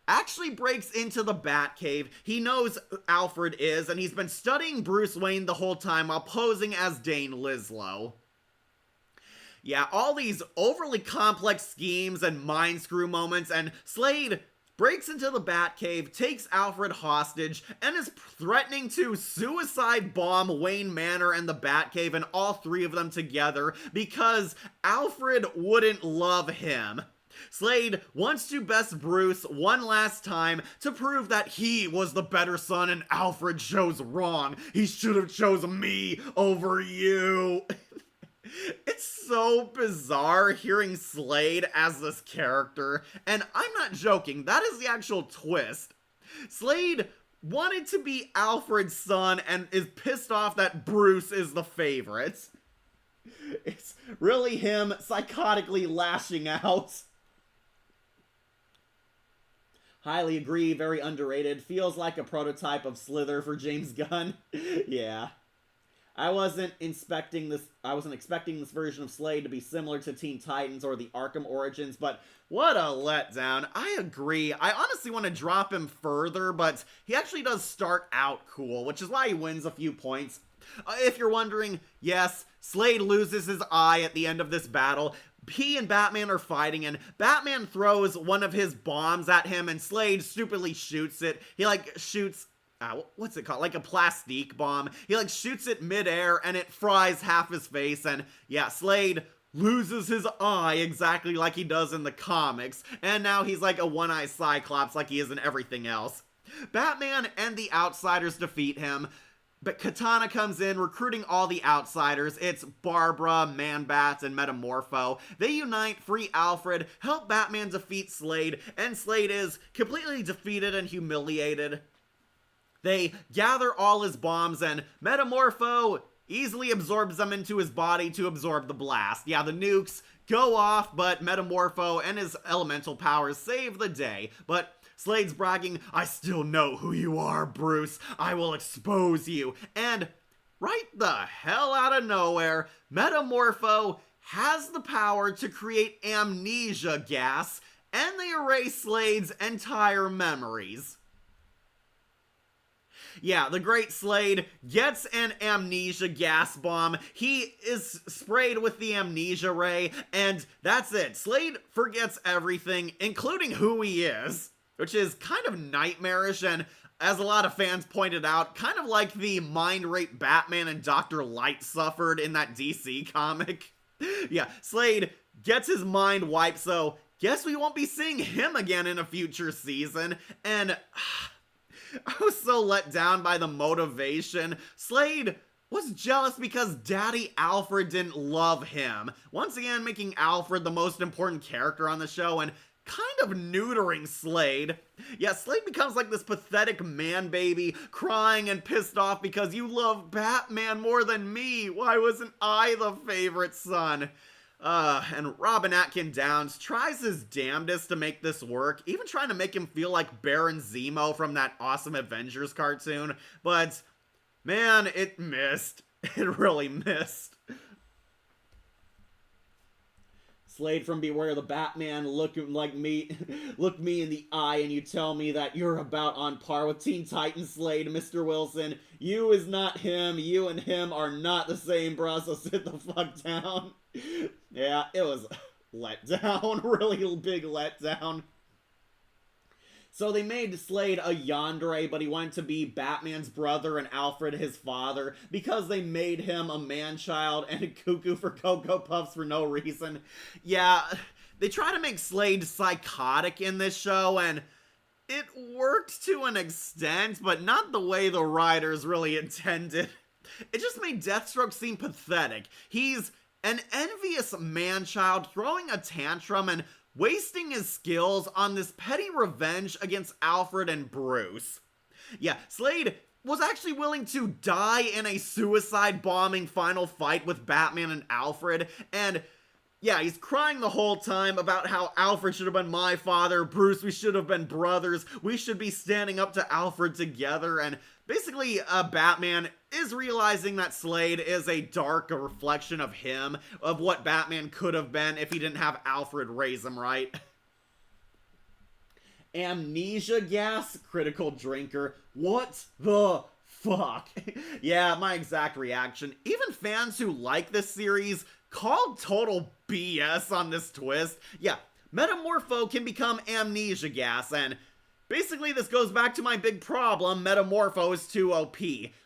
actually breaks into the Batcave. He knows Alfred is, and he's been studying Bruce Wayne the whole time while posing as Dane Lislow. Yeah, all these overly complex schemes and mind screw moments, and Slade breaks into the Batcave, takes Alfred hostage, and is threatening to suicide bomb Wayne Manor and the Batcave and all three of them together because Alfred wouldn't love him. Slade wants to best Bruce one last time to prove that he was the better son and Alfred chose wrong. He should have chosen me over you. It's so bizarre hearing Slade as this character, and I'm not joking, that is the actual twist. Slade wanted to be Alfred's son and is pissed off that Bruce is the favorite. It's really him psychotically lashing out. Highly agree, very underrated. Feels like a prototype of Slither for James Gunn. Yeah. I wasn't expecting this version of Slade to be similar to Teen Titans or the Arkham Origins, but what a letdown. I agree. I honestly want to drop him further, but he actually does start out cool, which is why he wins a few points. If you're wondering, yes, Slade loses his eye at the end of this battle. He and Batman are fighting, and Batman throws one of his bombs at him, and Slade stupidly shoots it. He, shoots... what's it called? Like a plastique bomb. He, shoots it midair, and it fries half his face, and, yeah, Slade loses his eye exactly like he does in the comics, and now he's like a one-eyed Cyclops like he is in everything else. Batman and the Outsiders defeat him, but Katana comes in, recruiting all the Outsiders. It's Barbara, Man-Bat, and Metamorpho. They unite, free Alfred, help Batman defeat Slade, and Slade is completely defeated and humiliated. They gather all his bombs, and Metamorpho easily absorbs them into his body to absorb the blast. Yeah, the nukes go off, but Metamorpho and his elemental powers save the day. But Slade's bragging, "I still know who you are, Bruce. I will expose you." And right the hell out of nowhere, Metamorpho has the power to create amnesia gas, and they erase Slade's entire memories. Yeah, the great Slade gets an amnesia gas bomb. He is sprayed with the amnesia ray, and that's it. Slade forgets everything, including who he is, which is kind of nightmarish and, as a lot of fans pointed out, kind of like the mind rape Batman and Dr. Light suffered in that DC comic. Yeah, Slade gets his mind wiped, so guess we won't be seeing him again in a future season, and I was so let down by the motivation. Slade was jealous because Daddy Alfred didn't love him. Once again, making Alfred the most important character on the show and kind of neutering Slade. Yeah, Slade becomes like this pathetic man baby, crying and pissed off because you love Batman more than me. Why wasn't I the favorite son? And Robin Atkin Downes tries his damnedest to make this work, even trying to make him feel like Baron Zemo from that awesome Avengers cartoon, but man, it missed. It really missed. Slade from Beware the Batman, look me in the eye and you tell me that you're about on par with Teen Titans Slade, Mr. Wilson. You is not him, you and him are not the same, bro, so sit the fuck down. Yeah, it was a letdown, really big letdown. So they made Slade a yandere, but he wanted to be Batman's brother and Alfred his father because they made him a man-child and a cuckoo for Cocoa Puffs for no reason. Yeah, they try to make Slade psychotic in this show, and it worked to an extent, but not the way the writers really intended. It just made Deathstroke seem pathetic. He's an envious man-child throwing a tantrum and wasting his skills on this petty revenge against Alfred and Bruce. Yeah, Slade was actually willing to die in a suicide bombing final fight with Batman and Alfred, and yeah, he's crying the whole time about how Alfred should have been my father, Bruce, we should have been brothers, we should be standing up to Alfred together, and basically, Batman is realizing that Slade is a dark reflection of him, of what Batman could have been if he didn't have Alfred raise him right. Amnesia gas, critical drinker. What the fuck? Yeah, my exact reaction. Even fans who like this series called total BS on this twist. Yeah, Metamorpho can become amnesia gas, and basically this goes back to my big problem, Metamorpho is too OP.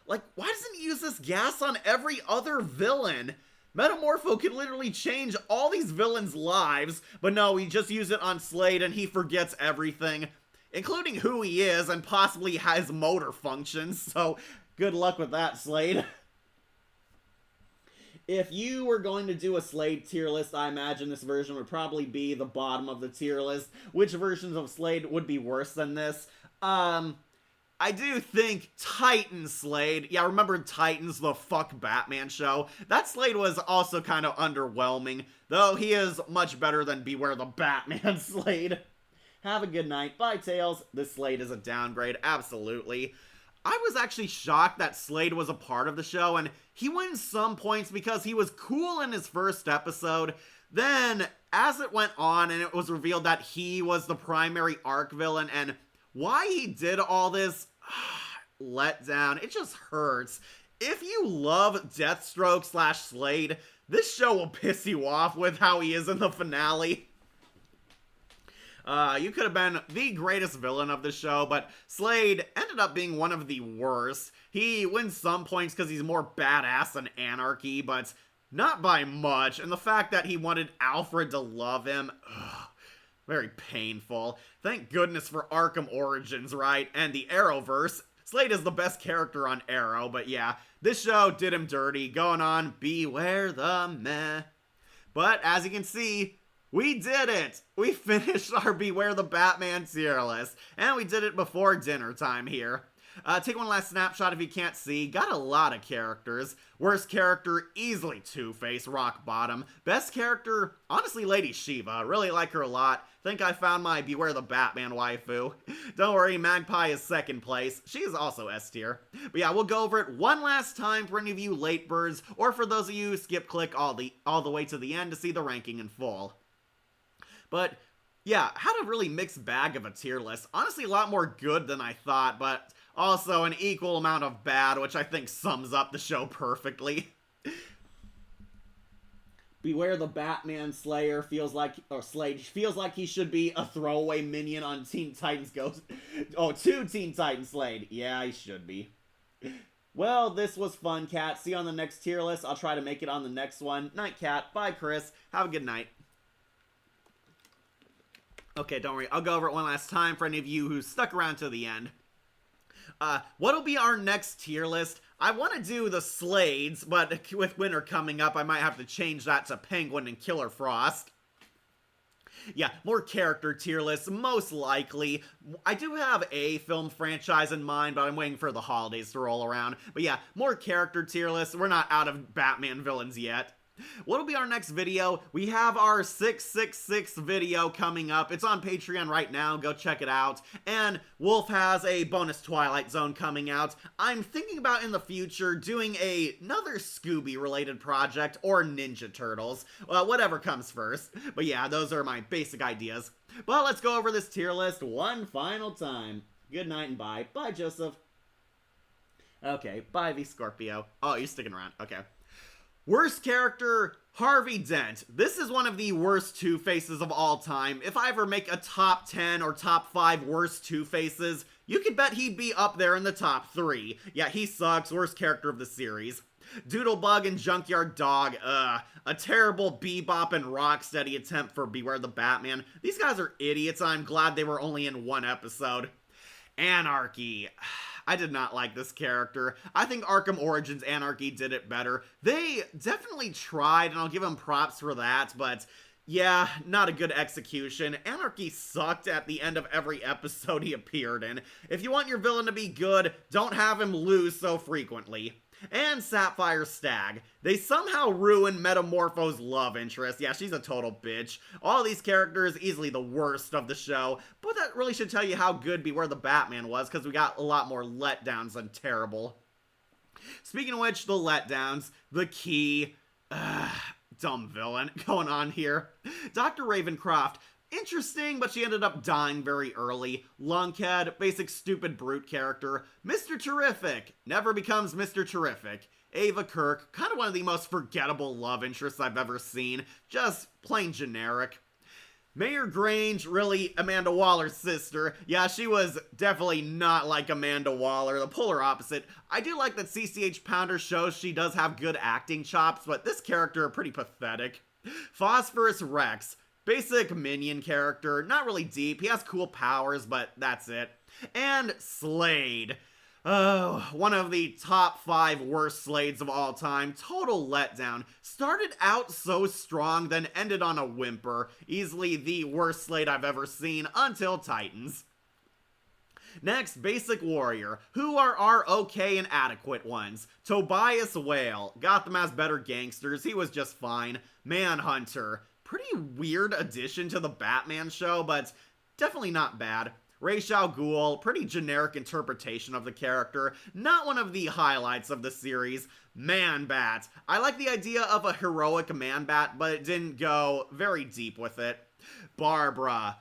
Like, why doesn't he use this gas on every other villain? Metamorpho can literally change all these villains' lives, but no, he just uses it on Slade and he forgets everything, including who he is and possibly has motor functions, so good luck with that, Slade. If you were going to do a Slade tier list, I imagine this version would probably be the bottom of the tier list. Which versions of Slade would be worse than this? I do think Titan Slade, yeah, remember Titans, the fuck Batman show? That Slade was also kind of underwhelming, though he is much better than Beware the Batman Slade. Have a good night. Bye, Tails. This Slade is a downgrade, absolutely. I was actually shocked that Slade was a part of the show, and he wins some points because he was cool in his first episode. Then, as it went on and it was revealed that he was the primary arc villain, and why he did all this, let down. It just hurts. If you love Deathstroke / Slade, this show will piss you off with how he is in the finale. You could have been the greatest villain of the show, but Slade ended up being one of the worst. He wins some points because he's more badass than Anarchy, but not by much. And the fact that he wanted Alfred to love him, very painful. Thank goodness for Arkham Origins, right? And the Arrowverse. Slade is the best character on Arrow, but yeah, this show did him dirty, going on Beware the Meh. But as you can see, we did it! We finished our Beware the Batman tier list, and we did it before dinner time here. Take one last snapshot if you can't see. Got a lot of characters. Worst character, easily Two-Face, rock bottom. Best character, honestly, Lady Shiva. Really like her a lot. Think I found my Beware the Batman waifu. Don't worry, Magpie is second place. She is also S tier. But yeah, we'll go over it one last time for any of you late birds, or for those of you who skip click all the way to the end to see the ranking in full. But yeah, had a really mixed bag of a tier list. Honestly, a lot more good than I thought, but also an equal amount of bad, which I think sums up the show perfectly. Beware the Batman Slayer Slade feels like he should be a throwaway minion on Teen Titans Ghost. Oh, to Teen Titans Slade. Yeah, he should be. Well, this was fun, Cat. See you on the next tier list. I'll try to make it on the next one. Night, Cat. Bye, Chris. Have a good night. Okay, don't worry. I'll go over it one last time for any of you who stuck around to the end. What'll be our next tier list? I want to do the Slades, but with winter coming up, I might have to change that to Penguin and Killer Frost. Yeah, more character tier lists, most likely. I do have a film franchise in mind, but I'm waiting for the holidays to roll around. But yeah, more character tier lists. We're not out of Batman villains yet. What'll be our next video? We have our 666 video coming up. It's on Patreon right now. Go check it out. And Wolf has a bonus Twilight Zone coming out. I'm thinking about in the future doing another Scooby-related project or Ninja Turtles. Well, whatever comes first. But yeah, those are my basic ideas. But let's go over this tier list one final time. Good night and bye. Bye, Joseph. Okay, bye, V Scorpio. Oh, you're sticking around. Okay. Worst character, Harvey Dent. This is one of the worst Two-Faces of all time. If I ever make a top 10 or top 5 worst Two-Faces, you could bet he'd be up there in the top 3. Yeah, he sucks. Worst character of the series. Doodlebug and Junkyard Dog, a terrible Bebop and Rocksteady attempt for Beware the Batman. These guys are idiots. I'm glad they were only in one episode. Anarchy. I did not like this character. I think Arkham Origins Anarchy did it better. They definitely tried, and I'll give them props for that, but Yeah, not a good execution. Anarchy sucked at the end of every episode he appeared in. If you want your villain to be good, don't have him lose so frequently. And Sapphire Stag. They somehow ruined Metamorpho's love interest. Yeah, she's a total bitch. All these characters, easily the worst of the show. But that really should tell you how good Beware the Batman was, because we got a lot more letdowns than terrible. Speaking of which, the letdowns, the key... dumb villain going on here. Dr. Ravencroft, interesting, but she ended up dying very early. Lunkhead, basic stupid brute character. Mr. Terrific, never becomes Mr. Terrific. Ava Kirk, kind of one of the most forgettable love interests I've ever seen. Just plain generic. Mayor Grange, really Amanda Waller's sister. Yeah, she was definitely not like Amanda Waller, the polar opposite. I do like that CCH Pounder shows she does have good acting chops, but this character pretty pathetic. Phosphorus Rex, basic minion character, not really deep. He has cool powers, but that's it. And Slade. Oh, one of the top 5 worst Slades of all time. Total letdown. Started out so strong, then ended on a whimper. Easily the worst Slade I've ever seen until Titans. Next, Basic Warrior. Who are our okay and adequate ones? Tobias Whale. Got them as better gangsters. He was just fine. Manhunter. Pretty weird addition to the Batman show, but definitely not bad. Ra's al Ghul, pretty generic interpretation of the character, not one of the highlights of the series. Man-Bat. I like the idea of a heroic Man-Bat, but it didn't go very deep with it. Barbara.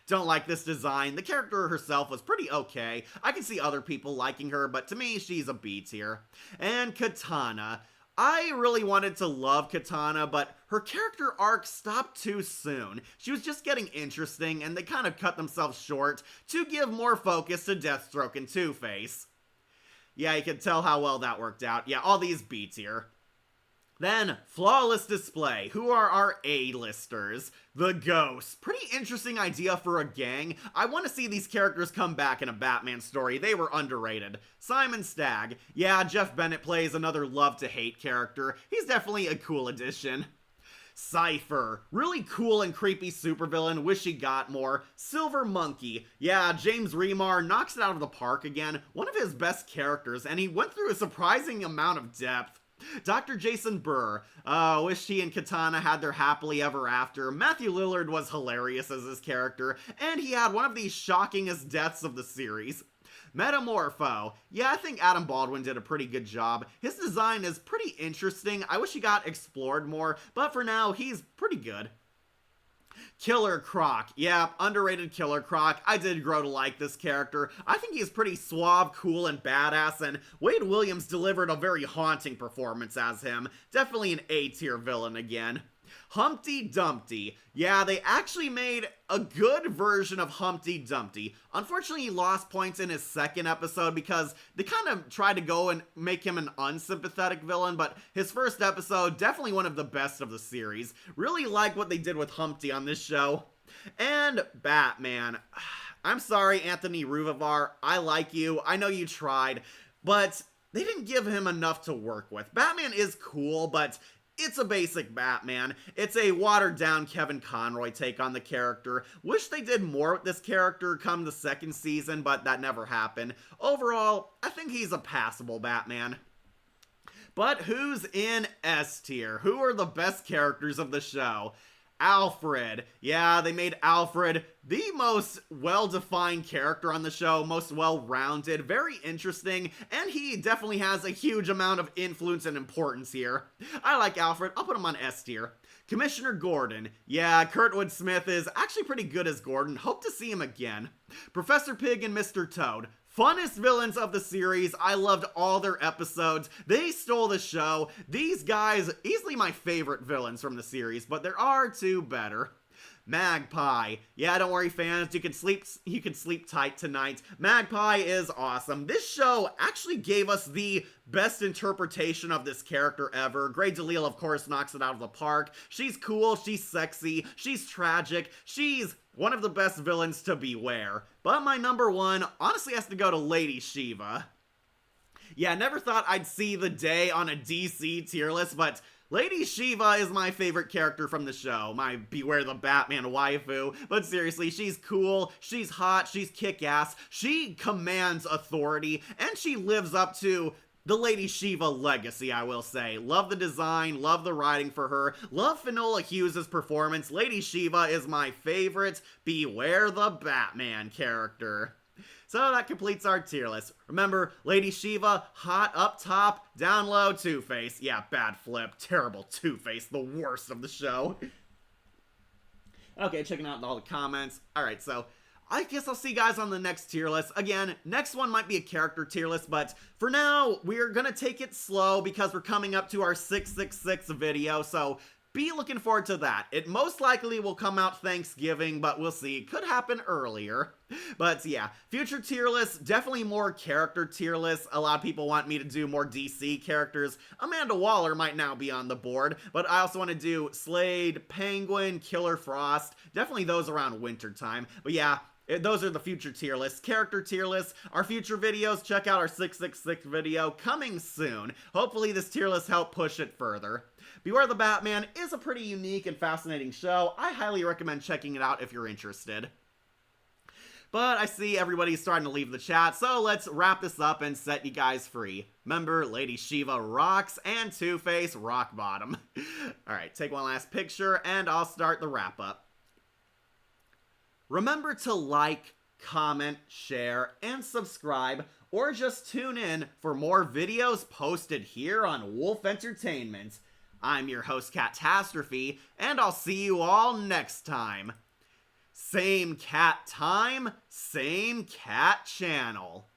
Don't like this design. The character herself was pretty okay. I can see other people liking her, but to me, she's a B tier. And Katana. I really wanted to love Katana, but her character arc stopped too soon. She was just getting interesting, and they kind of cut themselves short to give more focus to Deathstroke and Two-Face. Yeah, you can tell how well that worked out. Yeah, all these B tier. Then, Flawless Display. Who are our A-listers? The Ghosts. Pretty interesting idea for a gang. I want to see these characters come back in a Batman story. They were underrated. Simon Stagg. Yeah, Jeff Bennett plays another love-to-hate character. He's definitely a cool addition. Cypher. Really cool and creepy supervillain. Wish he got more. Silver Monkey. Yeah, James Remar knocks it out of the park again. One of his best characters, and he went through a surprising amount of depth. Dr. Jason Burr. Wish he and Katana had their happily ever after. Matthew Lillard was hilarious as his character, and he had one of the shockingest deaths of the series. Metamorpho. Yeah, I think Adam Baldwin did a pretty good job. His design is pretty interesting. I wish he got explored more, but for now, he's pretty good. Killer Croc. Yeah, underrated Killer Croc. I did grow to like this character. I think he's pretty suave, cool, and badass, and Wade Williams delivered a very haunting performance as him. Definitely an A-tier villain again. Humpty Dumpty. Yeah, they actually made a good version of Humpty Dumpty. Unfortunately, he lost points in his second episode because they kind of tried to go and make him an unsympathetic villain, but his first episode, definitely one of the best of the series. Really like what they did with Humpty on this show. And Batman. I'm sorry, Anthony Ruvivar. I like you. I know you tried, but they didn't give him enough to work with. Batman is cool, but it's a basic Batman. It's a watered-down Kevin Conroy take on the character. Wish they did more with this character come the second season, but that never happened. Overall, I think he's a passable Batman. But who's in S tier? Who are the best characters of the show? Alfred. Yeah, they made Alfred the most well-defined character on the show, most well-rounded, very interesting, and he definitely has a huge amount of influence and importance here. I like Alfred. I'll put him on S tier. Commissioner Gordon. Yeah, Kurtwood Smith is actually pretty good as Gordon. Hope to see him again. Professor Pig and Mr. Toad. Funnest villains of the series. I loved all their episodes. They stole the show. These guys, easily my favorite villains from the series, but there are two better. Magpie. Yeah, don't worry fans, you can sleep tight tonight. Magpie is awesome. This show actually gave us the best interpretation of this character ever. Grey DeLisle, of course, knocks it out of the park. She's cool, she's sexy, she's tragic, she's one of the best villains to Beware. But my number one honestly has to go to Lady Shiva. Yeah, never thought I'd see the day on a DC tier list, but Lady Shiva is my favorite character from the show, my Beware the Batman waifu, but seriously, she's cool, she's hot, she's kick-ass, she commands authority, and she lives up to the Lady Shiva legacy, I will say. Love the design, love the writing for her, love Finola Hughes' performance. Lady Shiva is my favorite Beware the Batman character. So that completes our tier list. Remember, Lady Shiva, hot up top, down low, Two-Face. Yeah, bad flip, terrible Two-Face, the worst of the show. Okay, checking out all the comments. Alright, so I guess I'll see you guys on the next tier list. Again, next one might be a character tier list, but for now, we're gonna take it slow because we're coming up to our 666 video, so be looking forward to that. It most likely will come out Thanksgiving, but we'll see. It could happen earlier. But yeah, future tier lists, definitely more character tier lists. A lot of people want me to do more DC characters. Amanda Waller might now be on the board, but I also want to do Slade, Penguin, Killer Frost. Definitely those around wintertime. But yeah, those are the future tier lists. Character tier lists, our future videos. Check out our 666 video coming soon. Hopefully this tier list helped push it further. Beware the Batman is a pretty unique and fascinating show. I highly recommend checking it out if you're interested. But I see everybody's starting to leave the chat, so let's wrap this up and set you guys free. Remember, Lady Shiva rocks and Two-Face rock bottom. Alright, take one last picture and I'll start the wrap up. Remember to like, comment, share, and subscribe, or just tune in for more videos posted here on Wolf Entertainment. I'm your host, Catastrophe, and I'll see you all next time. Same cat time, same cat channel.